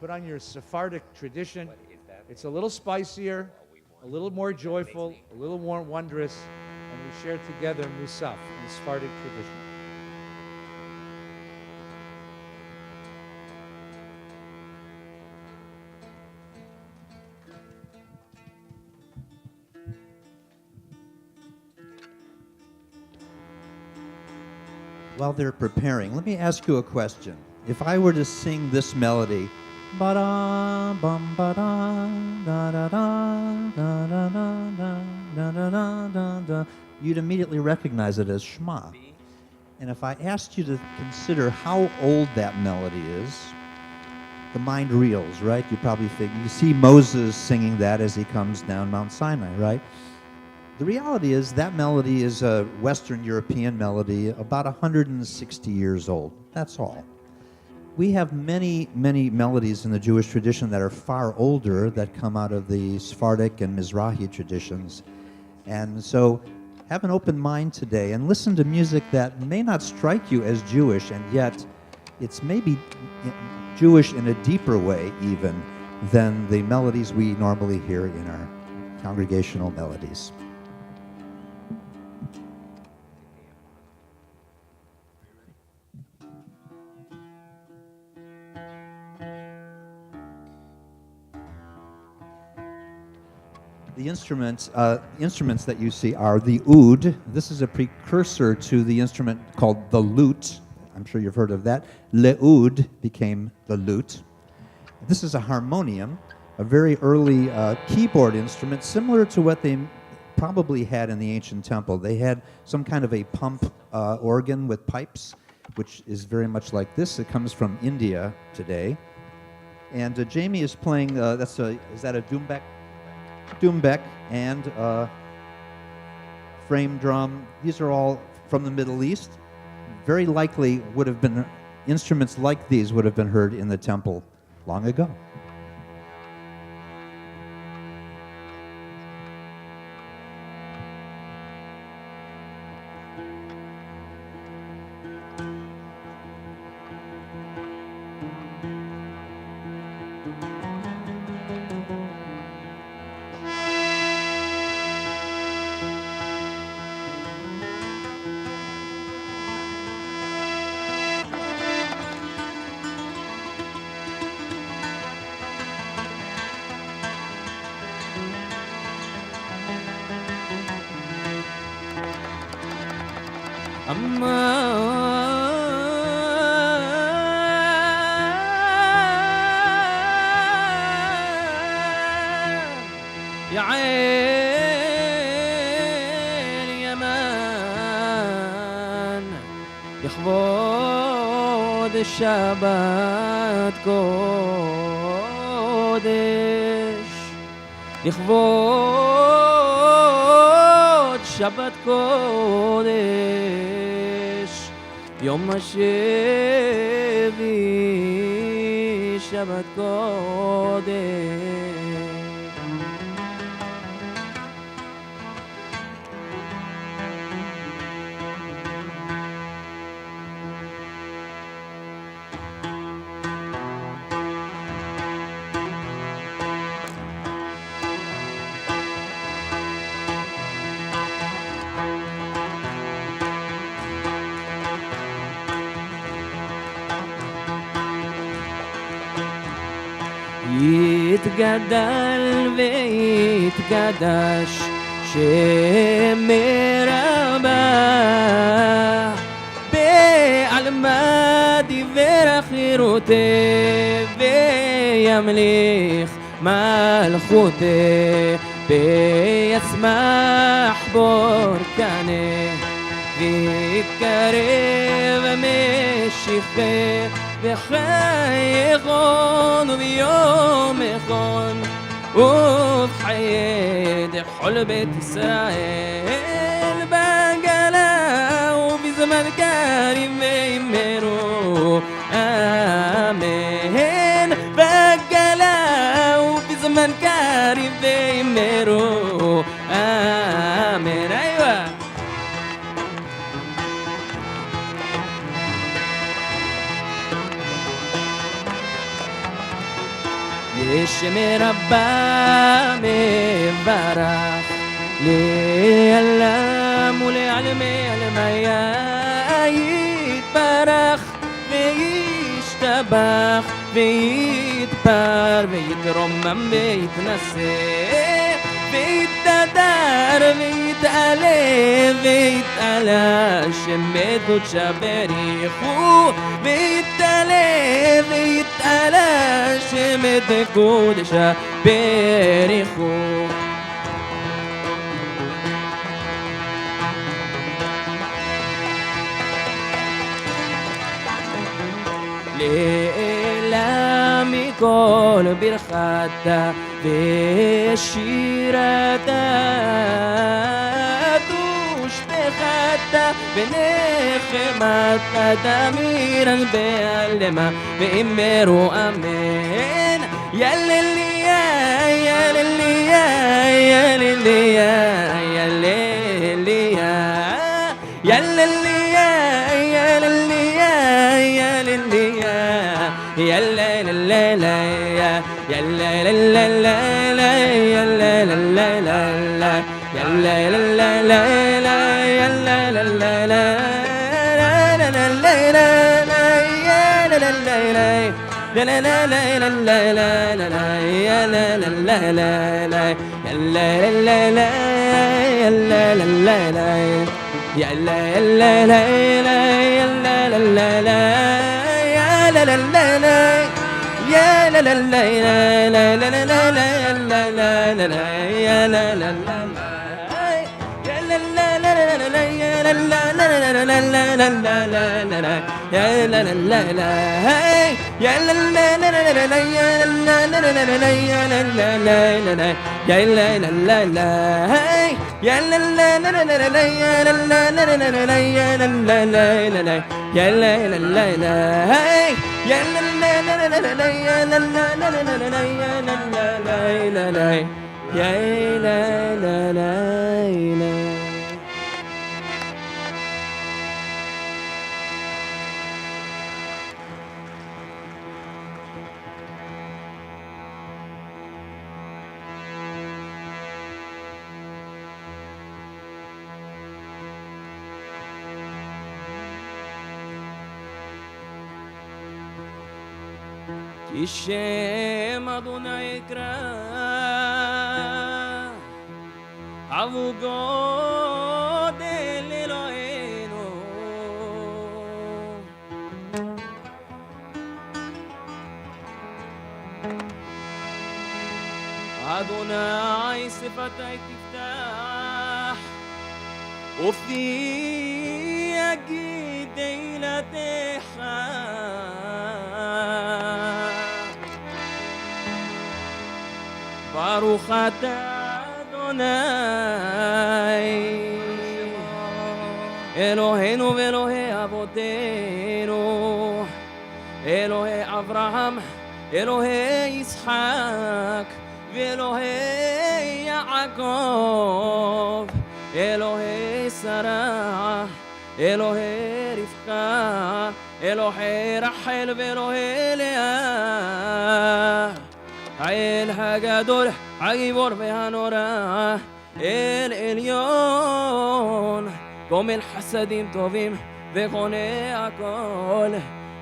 Put on your Sephardic tradition. It's a little spicier, a little more joyful, a little more wondrous, and we share together Musaf in the Sephardic tradition. While they're preparing, let me ask you a question. If I were to sing this melody, ba-da, bum, ba-da, da-da-da, da-da-da, da-da-da, you'd immediately recognize it as Shema. And if I asked you to consider how old that melody is, the mind reels, right? You probably think, you see Moses singing that as he comes down Mount Sinai, right? The reality is that melody is a Western European melody, about 160 years old. That's all. We have many, many melodies in the Jewish tradition that are far older, that come out of the Sephardic and Mizrahi traditions. And so have an open mind today and listen to music that may not strike you as Jewish, and yet it's maybe Jewish in a deeper way even than the melodies we normally hear in our congregational melodies. The instruments that you see are the oud. This is a precursor to the instrument called the lute. I'm sure you've heard of that. Le'ud became the lute. This is a harmonium, a very early keyboard instrument, similar to what they probably had in the ancient temple. They had some kind of a pump organ with pipes, which is very much like this. It comes from India today. And Jamie is playing, is that a doumbek? Doumbek and frame drum. These are all from the Middle East. Very likely would have been, instruments like these would have been heard in the temple long ago. يا عين يمان يخبود الشبت قدش يخبود شبت قدش يوم الشبي شبت قدش يتجدل ويتقدش شم رباه بعلمادي ورخيروتي ويمليخ ملخوتي بيسمح بركاني ويقرب مشيخي بخيغون وبيوم يخون وبحيد حل بيت إسرائيل بقلا وبزمن كريم يمرو آمين بقلا وبزمن كريم يمرو آمين أيوة يشمي ربا مبارك ليعلم وليعلمي الميا يتبارك ويشتبخ ويتبار ويترمم ويتنسي ويتدار ويتألف ويتألى شميتو تشابريخو ويتألف ويتألى شميتو تشابريخو לילה מכל ברכתה ושירתה ושפחתה ונחמתה תמיר על בעלמה ואמרו אמן ילליה ילליה ילליה ילליה ילליה ילליה ילليا يلا لا لا لا يلا لا لا لا لا يلا لا لا لا لا يلا لا لا لا لا يلا لا لا لا لا لا لا لا يا لا لا لا لا لا لا لا لا لا لا يا لا لا لا لا لا يلا لا لا لا يلا لا لا لا يا لا لا لا لا يلا لا لا لا يا لا لا لا لا يا لا لا لا لا لا لا لا لا لا لا يا لا لا لا يا لا لا لا لا يا لا لا لا لا لا لا لا يا لا لا لا لا يا لا لا لا لا يا لا لا لا لا يا لا لا لا لا يا لا لا لا لا يا لا لا لا لا يا لا لا لا لا يا لا لا لا لا يا لا لا لا لا يا لا لا لا لا يا لا لا لا لا يا لا لا لا لا يا لا لا لا لا Kishem Adonai Kra Avu Godel Eloheinu אדוני שפתי תפתח ופי יגיד תהילתך ברוך אתה אדוני אלוהינו ואלוהי אבותינו אלוהי אברהם אלוהי יצחק ואלוהי יעקב אלוהי שרה אלוהי רבקה אלוהי רחל ואלוהי לאה האל הגדול הגיבור והנורא אל עליון גומל חסדים טובים וקונה הכל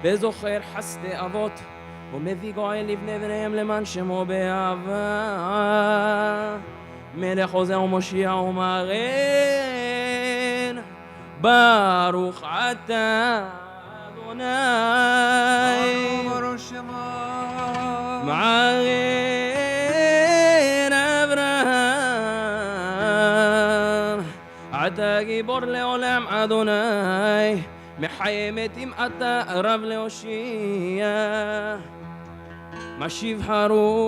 וזוכר חסדי אבות ומביא גואל לבני בניהם למען שמו באהבה מלך עוזר ומושיע ומגן ברוך אתה אדוני מגן אברהם אתה גיבור לעולם אדוני מחיה מתים אתה רב להושיע משיב הרוח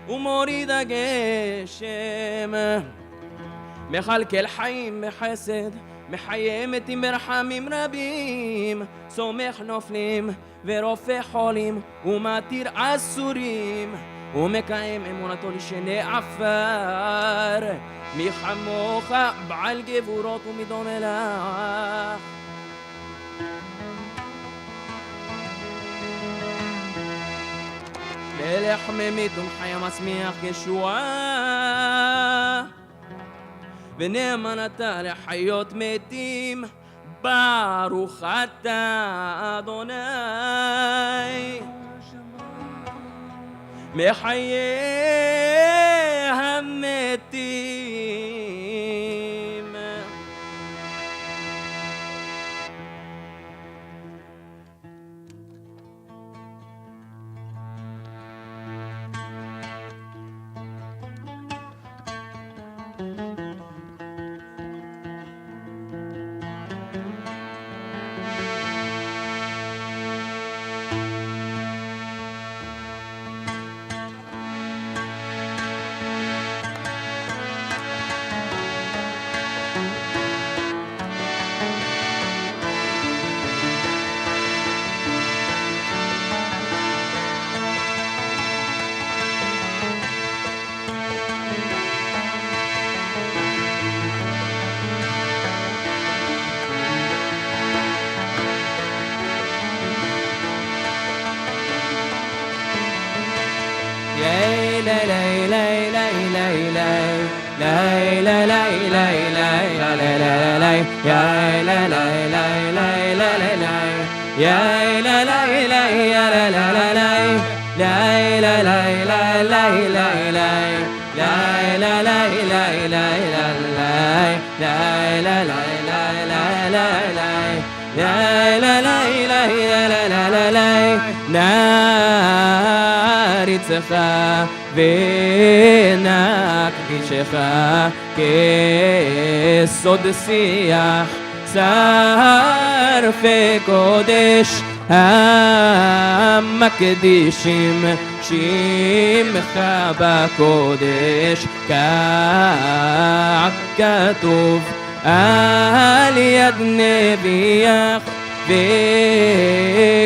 ומוריד הגשם מכלכל חיים בחסד מחיה מתים ברחמים רבים סומך נופלים ורופא חולים ומתיר אסורים ומקיים אמונתו לשני עפר מי כמוך בעל גבורות ומדומה לך מלך ממית ומחיה מצמיח ישועה ונאמן אתה לחיות מתים ברוך אתה אדוני מחיה המתים נעריצך ונקדישך כסוד שיח שרפי קודש המקדישים שמך בקודש כך כתוב על יד נביאך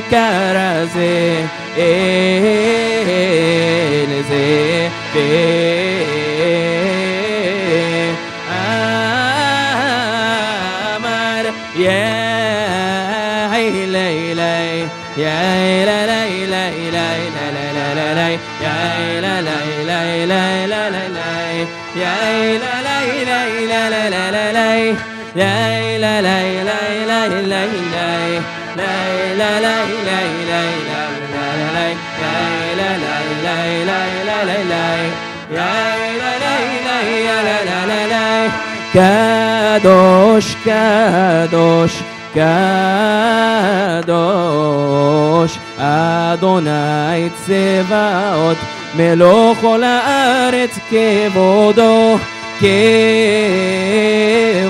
וקרא זה אל זה ואמר יא לילי יא לילי לילי לילי יא לילי לילי לילי יא לילי לילי לילי لا لا لا لا لا لا لا لا لا لا קדוש קדוש קדוש אדוני צבאות מלוך כל הארץ כבודו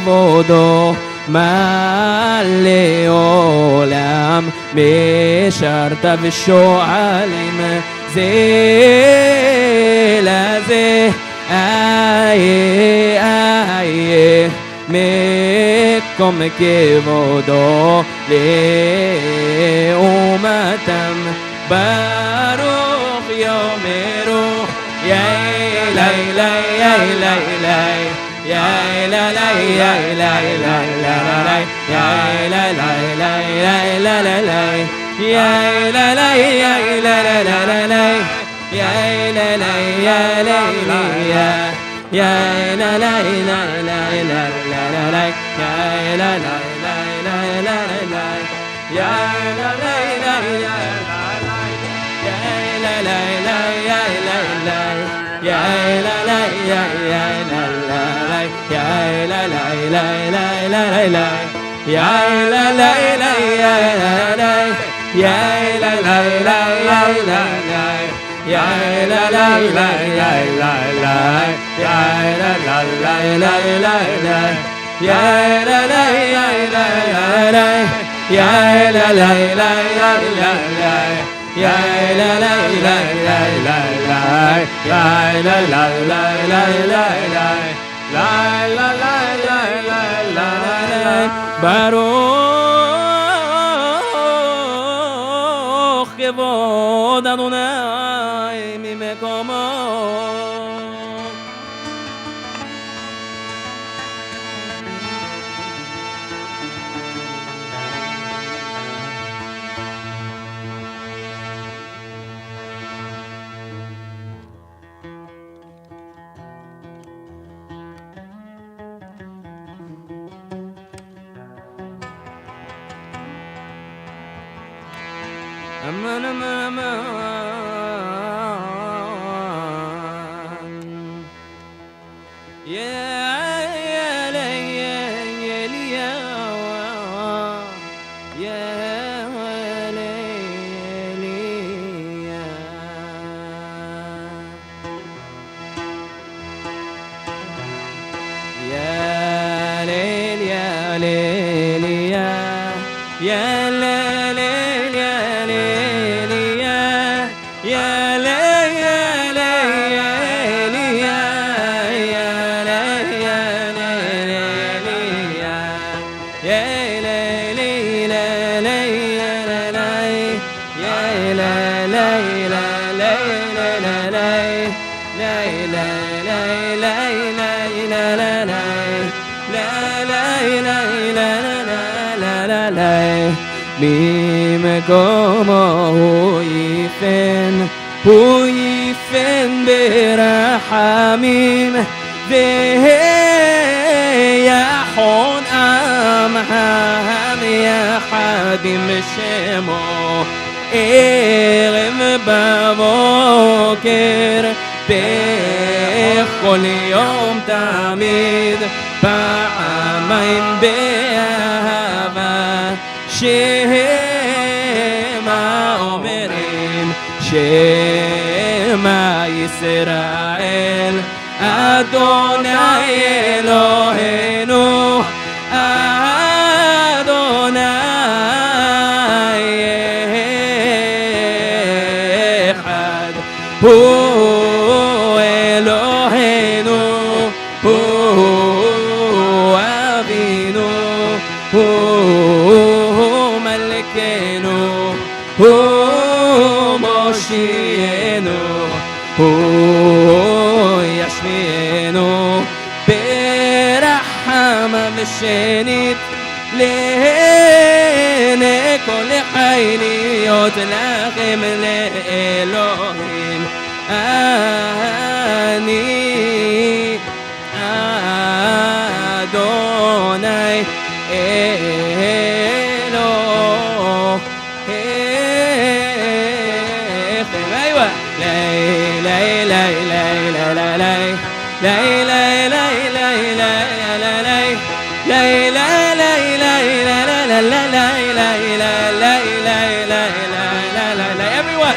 כבודו מלא עולם משרת ושואלים זה לזה איה מקום כבודו לאומתם ברוך יאמרו יאי לי לי יאי לי לי יאי לי לי יאי לי לי יאי לי לי יאי לי לי יאי לי לי יאי לי לי יאי לי לי יאי לי לי يا لا لا لا لا لا لا لا يا لا لا لا لا لا لا يا لا لا لا لا لا لا يا لا لا يا لا لا يا لا لا يا لا لا لا لا لا لا يا لا لا لا يا لا يا لا لا لا لا لا يا لا لا لا لا لا لا يا لا لا لا لا لا لا يا لا لا لا لا لا يا لا لا لا لا لا لا يا لا لا لا لا لا لا يا لا لا لا لا لا لا لا لا لا لا لا لا ברוך כבוד אדוני ממקומו aman aman aman ya la ya ya ya la ya la ממקומו הוא יפן ברחמים ויחון עמם יחדים שמו ערב בבוקר בכל יום תמיד פעמיים באהבה שמה אומרים שמה ישראל אדוני אלוהינו אדוני אחד הוא אלוהינו הוא אבינו הוא מלכנו הוא מושיענו הוא ישמיענו ברחמה ושנית לעיני כל חי להיות לכם לאלוהים אני אדוני everyone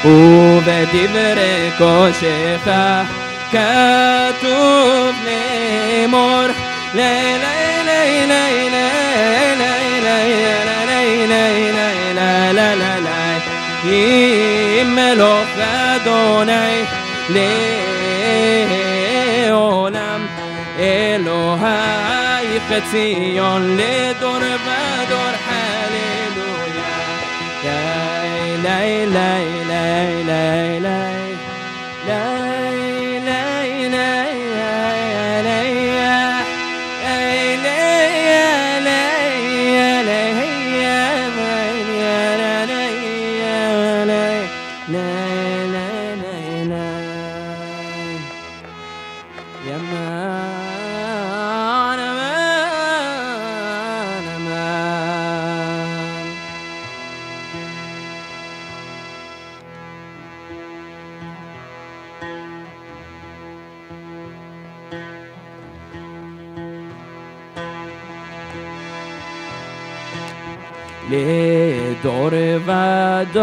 ובדברי קודשך כתוב לאמור ימלוך אדוני לעולם אלוהי חציון לדור ודור הללויה לי לי לי לי לי לדור ודור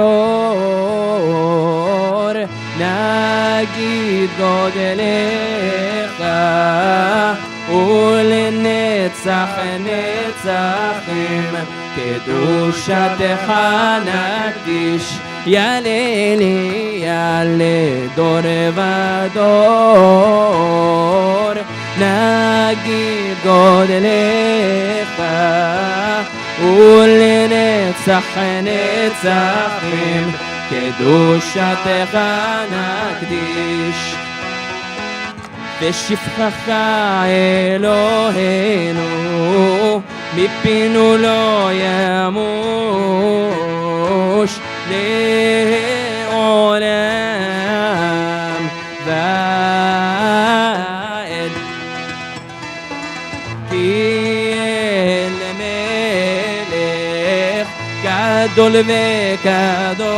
נגיד גודלך ולנצח נצחים קדושתך נקדיש יהללויה לדור ודור נגיד גודלך ולנצח נצחים קדושתך נקדיש בשפחך אלוהינו מפינו לא ימוש לעולם ועד כי אל מלך גדול וקדוש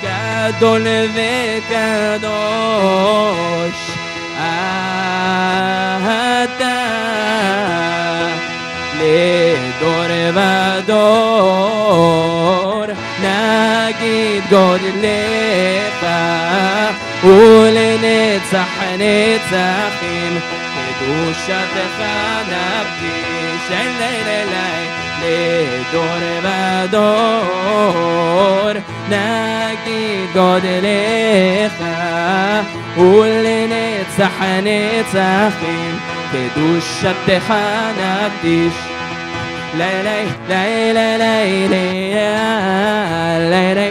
גדול וקדוש אתה לדור ודור נגיד גודלך ולנצח נצחים קדושתך נקדיש לדור ודור נגיד גודלך ולנצח נצחים קדושתך נקדיש לילי לילי לילי לילי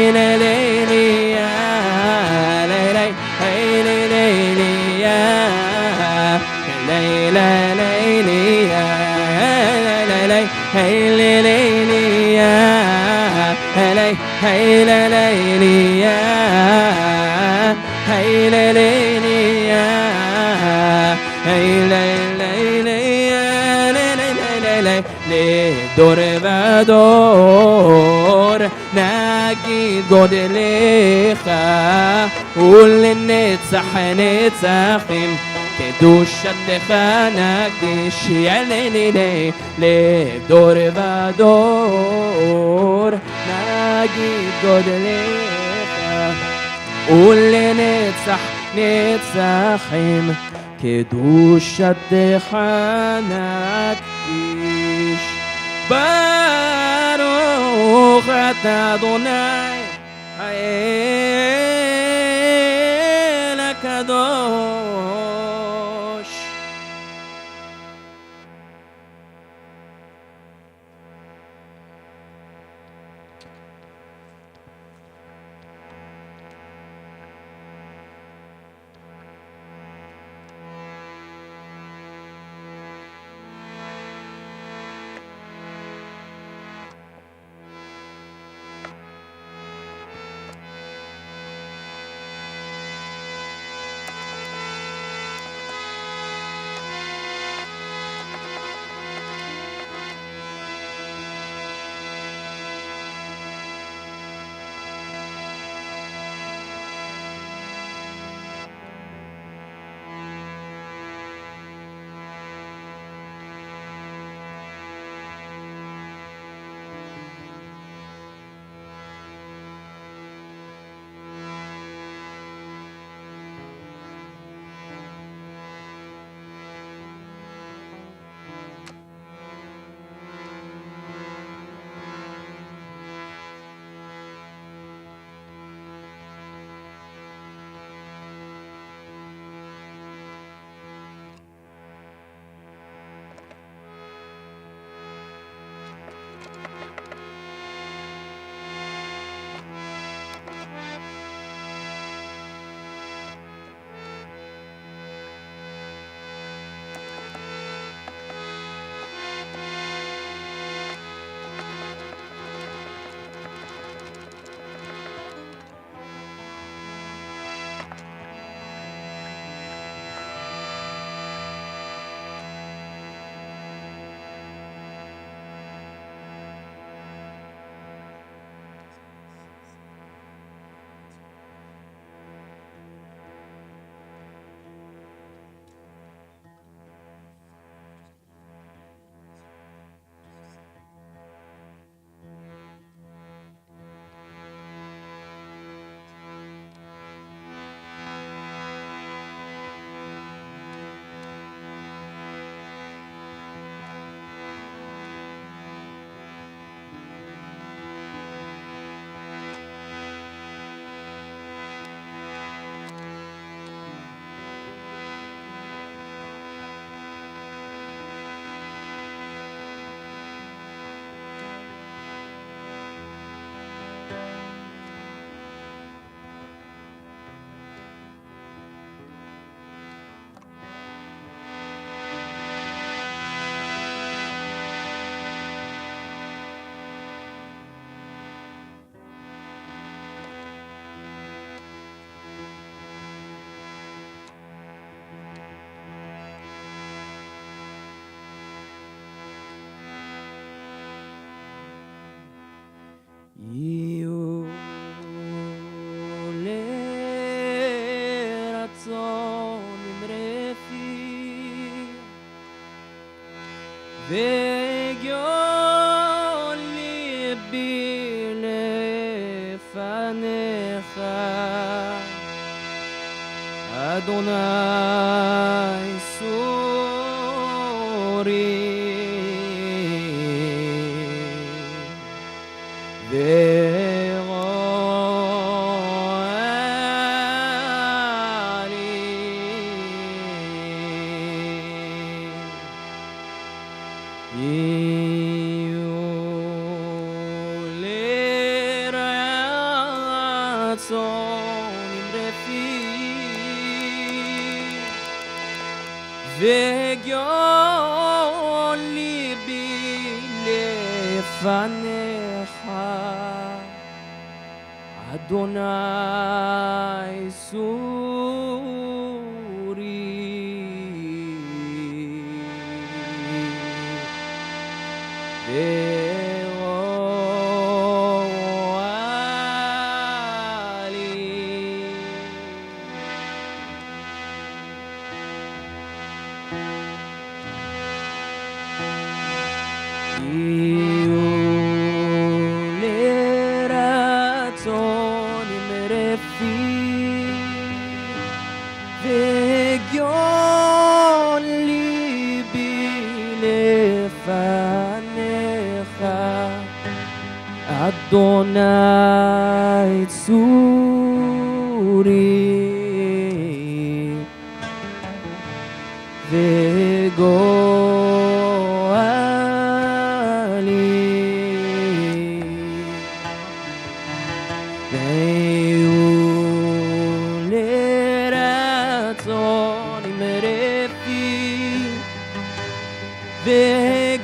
לילי לדור ודור נגיד גודלך ולנצח נצחים קדושתך נקדיש יהללויה לדור ודור נגיד גודלך ולנצח נצחים קדושתך נקדיש ברוך אתה אדוני האל הקדוש וגיון ליבי לפניך אדוני סורי וגיון ליבי לפניך אדוני סורי וגיון ליבי לפניך אדוני צורי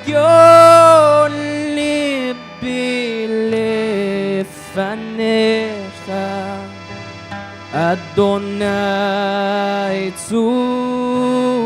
וגיון ליבי לפניך אדוני צורי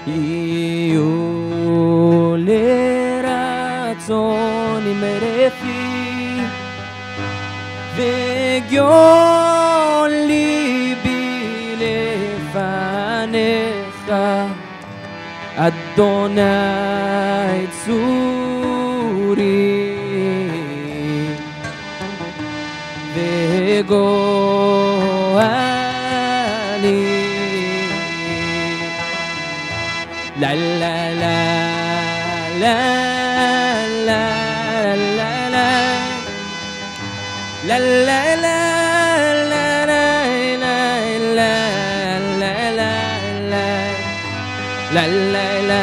יהיו לרצון עם רפי וגיון ליבי לפניך אדוני צורי וגואלי La la la la la la la la la la la la la la la la la la la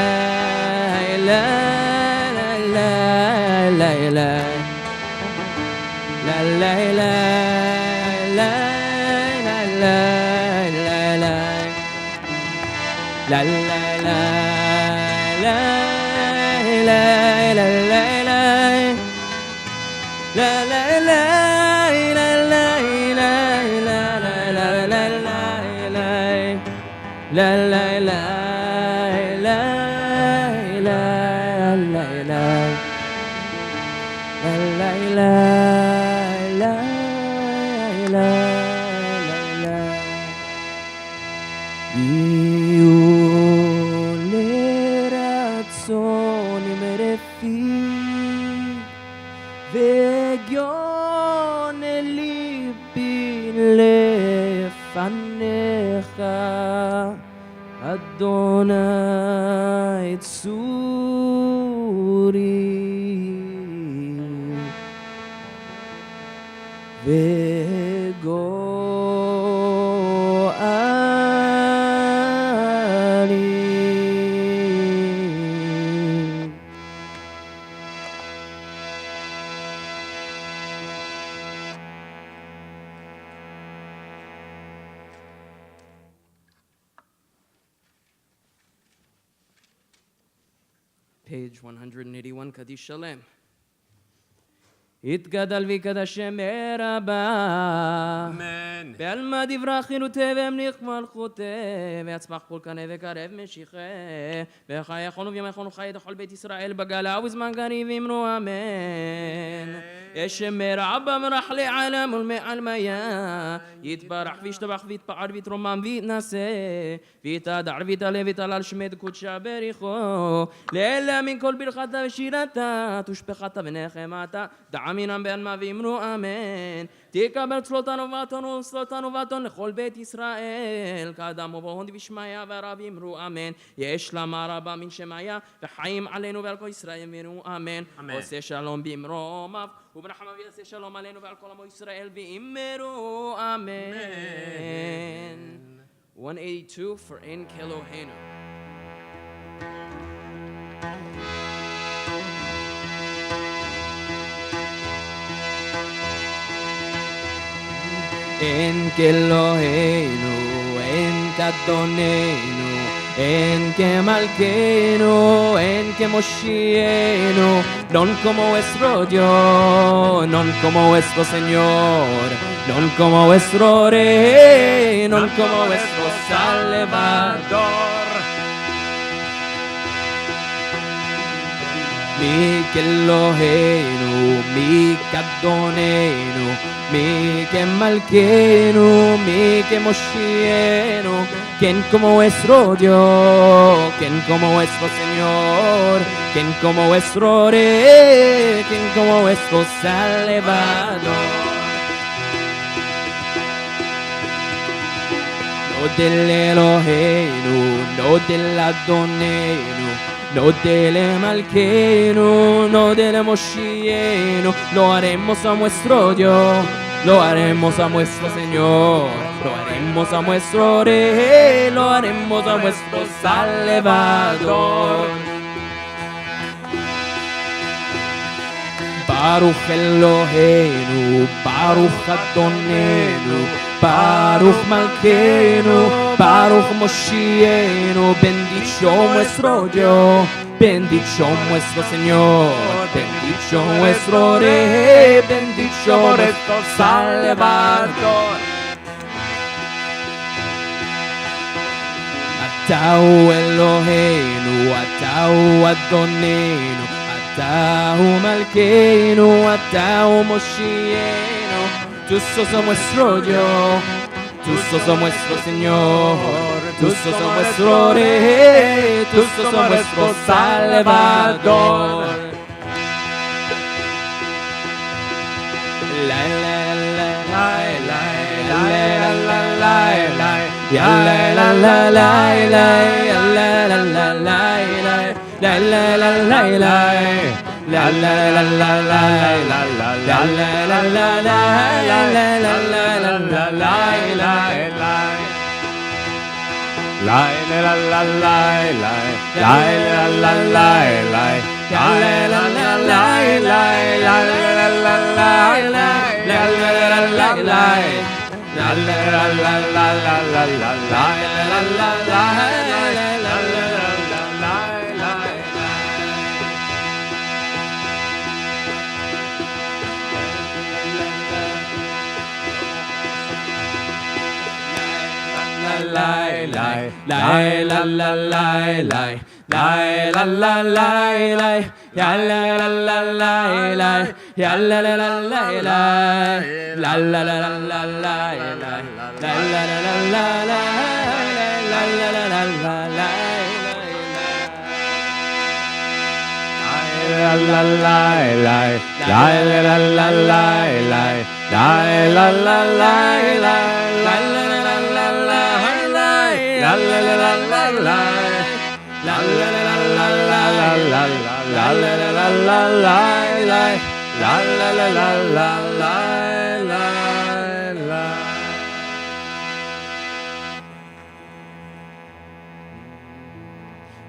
וגיון ליבי לפניך אדוני צורי וגואלי page 181, Kaddish Shalem. יתגדל ויקדש שם רבה. אמן. בעלמא דברה חילותי והמליך מלכותי, ויצמח כל קנה וקרב משיחי, וחי יכולנו ויום יכולנו חי לכל בית ישראל בגלה ובזמן גרי ואמרו אמן. ישמר רבה מרח לעלם ולמעל מיה, יתברך וישתבח ויתפאר ויתרומם ויתנשא, ויתהדר ויתעלה ויתהלל שמד קודשה בריחו, לאלה מן כל ברכתה ושירתה, תושבחתה ונחמתה, דעמינם בעלמא ואמרו אמן. תקבל צלותנו ובתנו וצלותנו ובתנו לכל בית ישראל, כאדם ובהון דבשמיא והרב אמרו אמן. יש למה רבה מן שמיה וחיים עלינו ועל כל ישראל אמרו אמן. עושה שלום במרומיו וברחמיו יעשה שלום עלינו ועל כל עמו ישראל ואמרו אמן. 182 for En Kelohenu. En כאלוהינו, en כאדוננו, en כמלכנו, en כמושיענו, non como vuestro Dios, non como vuestro Señor, non como vuestro Rey, non como vuestro Salvador. מי כאלוהינו, מי כאדוננו, מי כמלכנו, מי כמושיענו, quien como vuestro Dios, quien como vuestro Señor, quien como vuestro Rey, quien como vuestro Salvador. No del Eloheinu, no del Adonenu, no del Malqueno, no del Moshieno, lo haremos a nuestro Dios, lo haremos a nuestro Señor, lo haremos a nuestro Rey, lo haremos a nuestro Salvador. Baruch Eloheinu, Baruch Adonenu, Baruch Malqueno, Baruch Moshieno, bendito nuestro Dios, bendito nuestro Señor, bendito nuestro Rey, bendito nuestro Salvador. Atau Eloheinu, Atau Adonenu, Atau Malqueno, Atau Moshieno, tú sos nuestro Dios, tú sos nuestro Señor, tú sos nuestro Rey, tú sos nuestro Salvador. La la la la la la la la la la la la la la la la la la La la la la la la la la la la la la la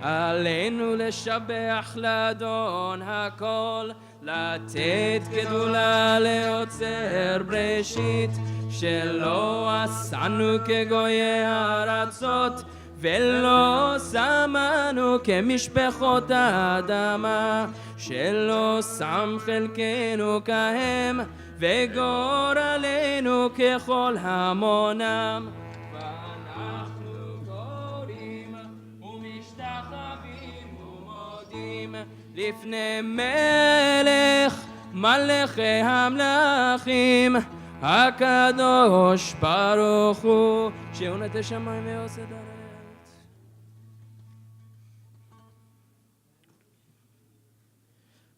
עלינו לשבח לאדון הכל, לתת גדולה ליוצר בראשית, שלא עשנו כגויי הארצות, ולא שמנו כמשפחות האדמה, שלא שם חלקנו כהם, וגורלנו ככל המונם. ואנחנו קוראים ומשתחווים ומודים לפני מלך מלכי המלכים, הקדוש ברוך הוא, שהוא נטע שמיים ועושה את הארץ.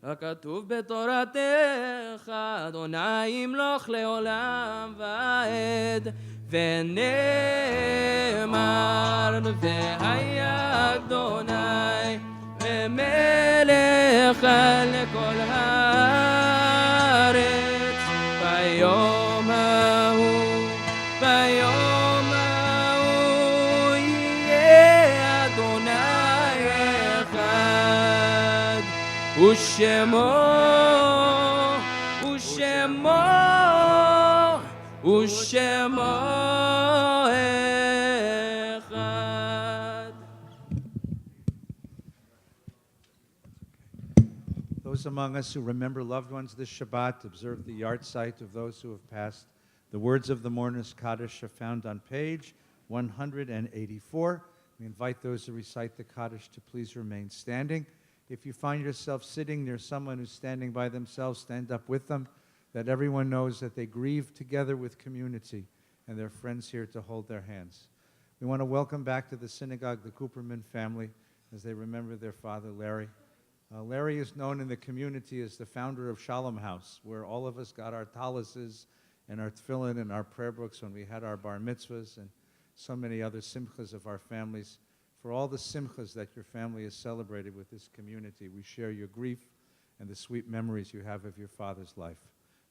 הכתוב בתורתך, אדוני ימלוך לעולם ועד, ונאמר, והיה אדוני למלך על כל הארץ. ביום ההוא, ביום ההוא, יהיה אדוני אחד, ושמו, ושמו, ושמו אחד. Those among us who remember loved ones this Shabbat, observe the yard site of those who have passed. The words of the mourner's Kaddish are found on page 184. We invite those who recite the Kaddish to please remain standing. If you find yourself sitting near someone who's standing by themselves, stand up with them, that everyone knows that they grieve together with community and their friends here to hold their hands. We want to welcome back to the synagogue the Cooperman family as they remember their father, Larry. Larry is known in the community as the founder of Shalom House, where all of us got our taluses and our tefillin and our prayer books when we had our bar mitzvahs and so many other simchas of our families. For all the simchas that your family has celebrated with this community, we share your grief and the sweet memories you have of your father's life.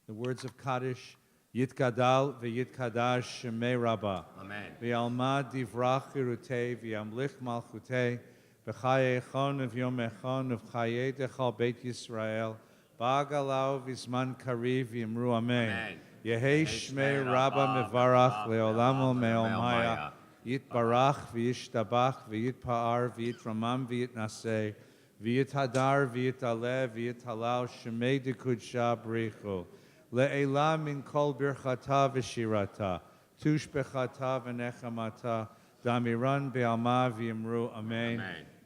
The words of Kaddish, Yitgadal v'yitkadash shemei Rabba. Amen. V'yalma divrach chirutei v'yamlich malchutei v'chaye echon v'yom echon v'chaye dechal Beit Yisrael ba'agalau v'zman kariv v'yimru Amen. Yehei shmei Rabba mevarach le'olam u'me'omaya Yitbarach v'yishtabach v'yitpa'ar v'yitramam v'yitnaseh v'yithadar v'yitaleh v'yithalal shemei dekudsha brichu le'elah min kol birchata v'shirata tushbechata v'nechamata damiran be'alma v'yimru Amen.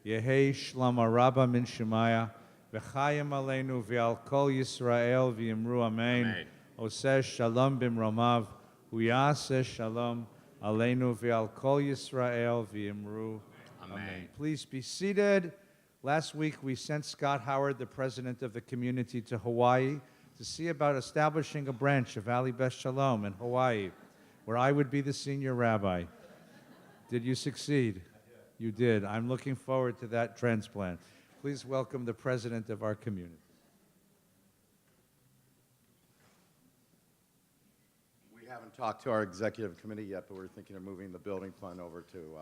Yehei shlama rabba min shemaya v'chayim aleinu v'al kol Yisrael v'yimru Amen. Oseh shalom b'mromav uyaseh shalom Aleinu v'al kol Yisrael v'yimru. Amen. Please be seated. Last week we sent Scott Howard, the president of the community, to Hawaii to see about establishing a branch of Valley Beth Shalom in Hawaii, where I would be the senior rabbi. Did you succeed? You did. I'm looking forward to that transplant. Please welcome the president of our community. We haven't talked to our executive committee yet, but we're thinking of moving the building fund over to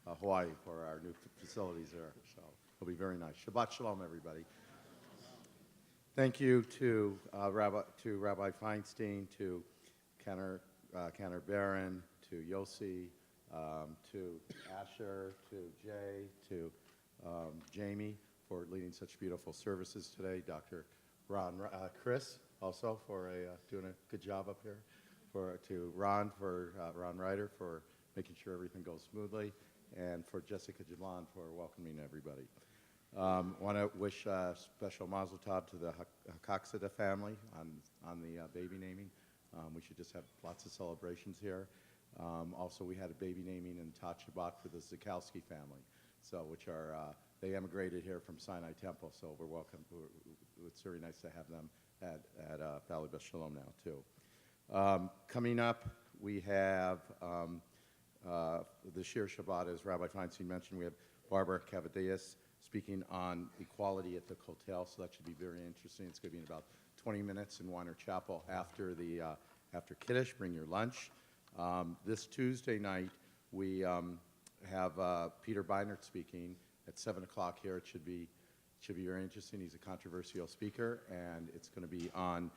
Hawaii for our new facilities there. So it'll be very nice. Shabbat Shalom, everybody. Thank you to Rabbi Feinstein, to Kenner Barron, to Yossi, to Asher, to Jay, to Jamie for leading such beautiful services today. Dr. Chris also for doing a good job up here. To Ron Ryder for making sure everything goes smoothly, and for Jessica Jablan for welcoming everybody. Want to wish a special mazel tov to the Hakaksada family on the baby naming. We should just have lots of celebrations here. Also, we had a baby naming in Tat Shabbat for the Zukowski family, so they emigrated here from Sinai Temple, so we're welcome. It's very nice to have them at Valley Beth Shalom now too. Coming up, we have the Shir Shabbat, as Rabbi Feinstein mentioned. We have Barbara Cavadillas speaking on equality at the Kotel, so that should be very interesting. It's going to be in about 20 minutes in Weiner Chapel after Kiddush. Bring your lunch. This Tuesday night, we have Peter Beinert speaking at 7 o'clock here. It should be very interesting. He's a controversial speaker, and it's going to be on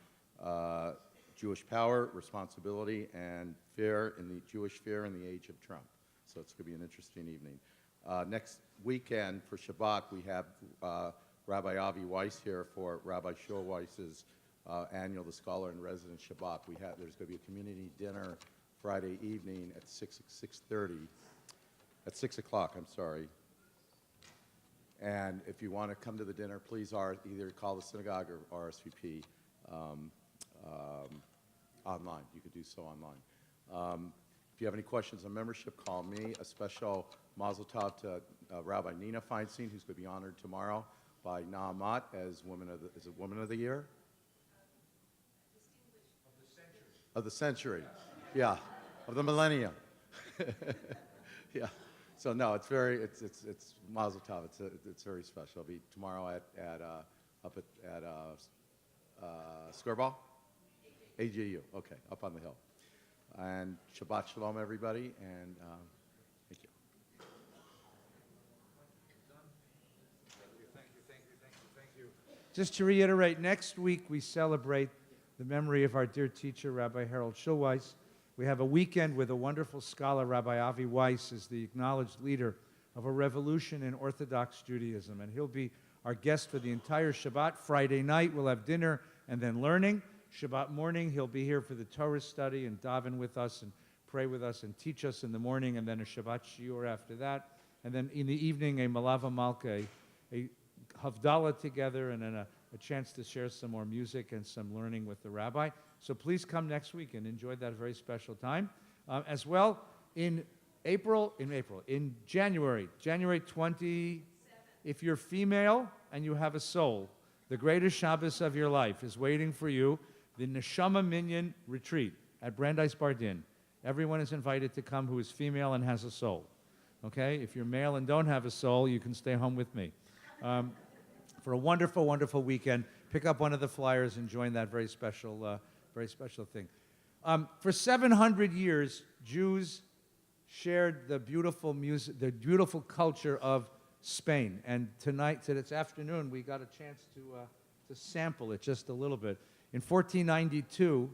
Jewish power, responsibility, and fear in the Jewish fear in the age of Trump. So it's going to be an interesting evening. Next weekend for Shabbat, we have Rabbi Avi Weiss here for Rabbi Shulweiss's annual, the Scholar in Residence Shabbat. There's going to be a community dinner Friday evening at 6:30. At 6 o'clock, I'm sorry. And if you want to come to the dinner, please either call the synagogue or RSVP online. You could do so online. If you have any questions on membership, call me. A special mazel tov to Rabbi Nina Feinstein, who's going to be honored tomorrow by Naamat as Woman of the Year? Of the century. Yeah, of the millennium. Yeah. So no, it's mazel tov. It's very special. It'll be tomorrow up at Skirball? AJU. Okay, up on the hill. And Shabbat Shalom, everybody, and thank you. Thank you. Just to reiterate, next week we celebrate the memory of our dear teacher, Rabbi Harold Shulweiss. We have a weekend with a wonderful scholar, Rabbi Avi Weiss, as the acknowledged leader of a revolution in Orthodox Judaism, and he'll be our guest for the entire Shabbat. Friday night we'll have dinner and then learning. Shabbat morning, he'll be here for the Torah study and daven with us and pray with us and teach us in the morning, and then a Shabbat shiur after that. And then in the evening, a Malava Malka, a Havdalah together, and then a chance to share some more music and some learning with the rabbi. So please come next week and enjoy that very special time. As well, in January 20, if you're female and you have a soul, the greatest Shabbos of your life is waiting for you. The Neshama Minyan Retreat at Brandeis Bardin. Everyone is invited to come who is female and has a soul. Okay? If you're male and don't have a soul, you can stay home with me. For a wonderful, wonderful weekend. Pick up one of the flyers and join that very special thing. For 700 years, Jews shared the beautiful music, the beautiful culture of Spain. And this afternoon, we got a chance to sample it just a little bit. In 1492,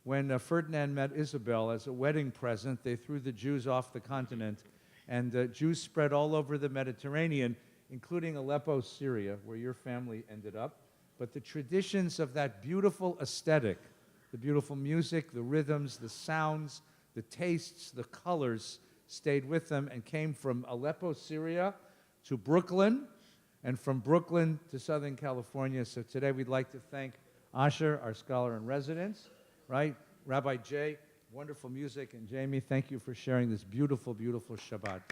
when Ferdinand met Isabel as a wedding present, they threw the Jews off the continent, and Jews spread all over the Mediterranean, including Aleppo, Syria, where your family ended up. But the traditions of that beautiful aesthetic, the beautiful music, the rhythms, the sounds, the tastes, the colors, stayed with them and came from Aleppo, Syria, to Brooklyn, and from Brooklyn to Southern California. So today we'd like to thank Asher, our scholar in residence, right? Rabbi Jay, wonderful music, and Jamie, thank you for sharing this beautiful, beautiful Shabbat.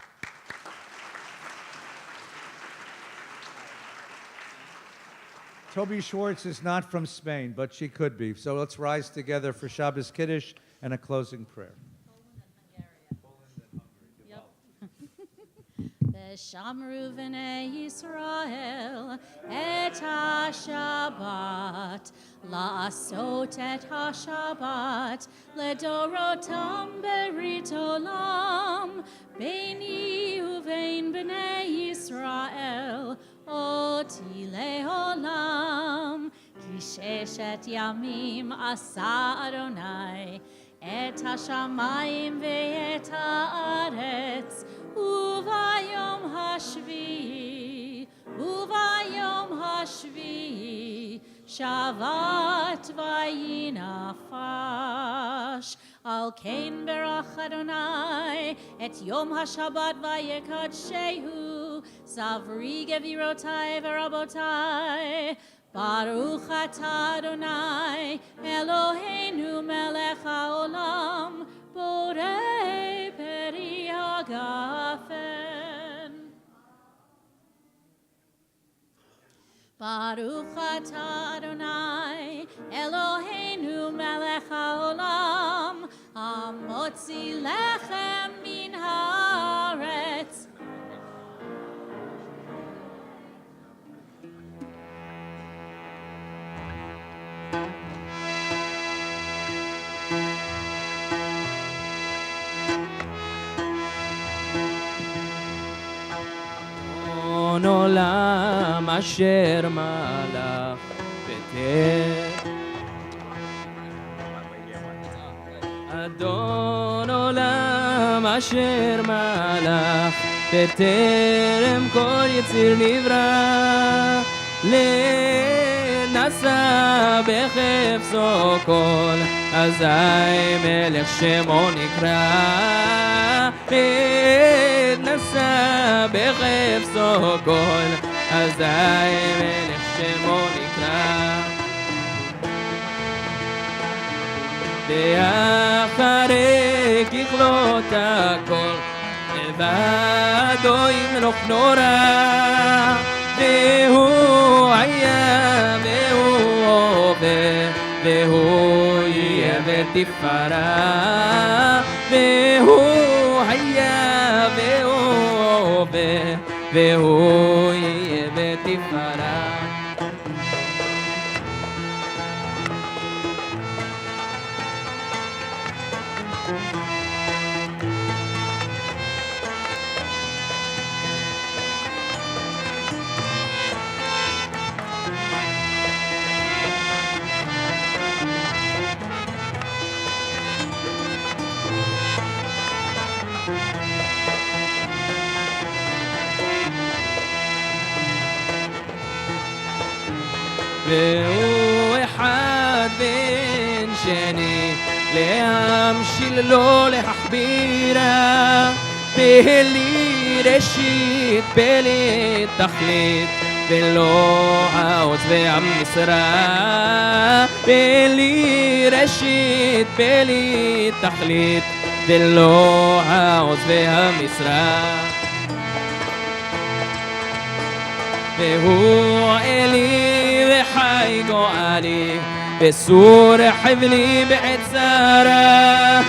Toby Schwartz is not from Spain, but she could be. So let's rise together for Shabbos Kiddush and a closing prayer. Shamru v'nei Yisrael et ha-Shabbat, la'asot et ha-Shabbat, ledorotam berit olam, beini uvein b'nei Yisrael, oti le'olam, ki sheshet yamim asa Adonai, et ha-shamayim ve'et ha'aretz, Uvayom hashvi, Shavat vayinafash. Al kein berach Adonai, et Yom HaShabbat vayekadshehu, Savri gevirotai verabotai. Baruch atah Adonai, Eloheinu melech haolam, borei peri hagafen. Baruch atah Adonai, Eloheinu melech haolam, hamotzi lechem min haaretz. אדון עולם אשר מלך ותר. אדון עולם העולם אשר מלך בטרם כל יציר נברא לנסה בחפצו כל אזי מלך שמו נקרא לנסה בחפצו כל אזי מלך שמו נקרא ואחרי ככלות הכל לבדו ימלוך נורא והוא היה והוא הווה והוא יהיה ותפארה והוא היה והוא הווה והוא יהיה ותפארה והוא אחד ואין שני להמשיל לו להכבירה בלי ראשית בלי תכלית ולא העוז והמשרה בלי ראשית בלי תכלית ולא העוז והמשרה והוא אלי וחי גואלי וסור חבלי בעת צרה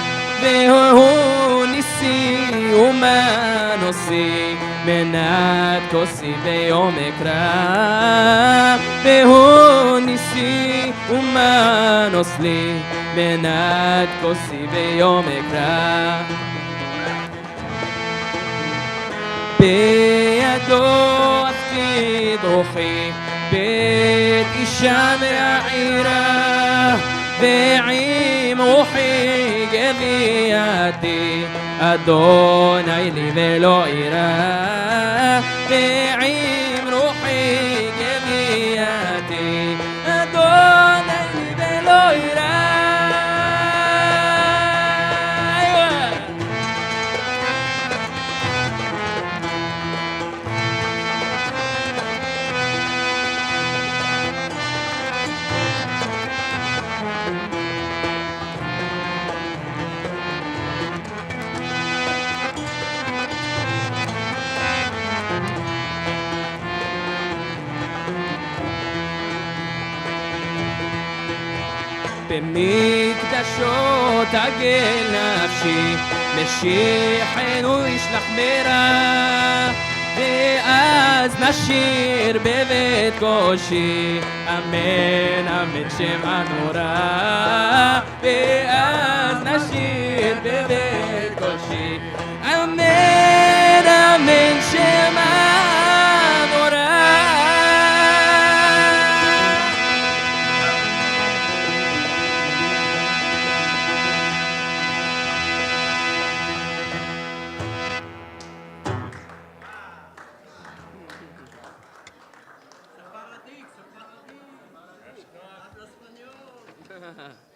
והוא ניסי ומנוסי מנת כוסי ביום אקרא והוא ניסי ומנוס לי מנת כוסי ביום אקרא בידו אפקיד רוחי בית אישה מהעירה ועם רוחי גביעתי אדוני לי ולא אירא ועם רוחי גביעתי אדוני לי ולא אירא במקדשו תגל נפשי משיחנו ישלח מרע ואז נשיר בבית קושי אמן אמן שם הנורא ואז נשיר בבית קושי אמן אמן שם הנורא Ha ha ha.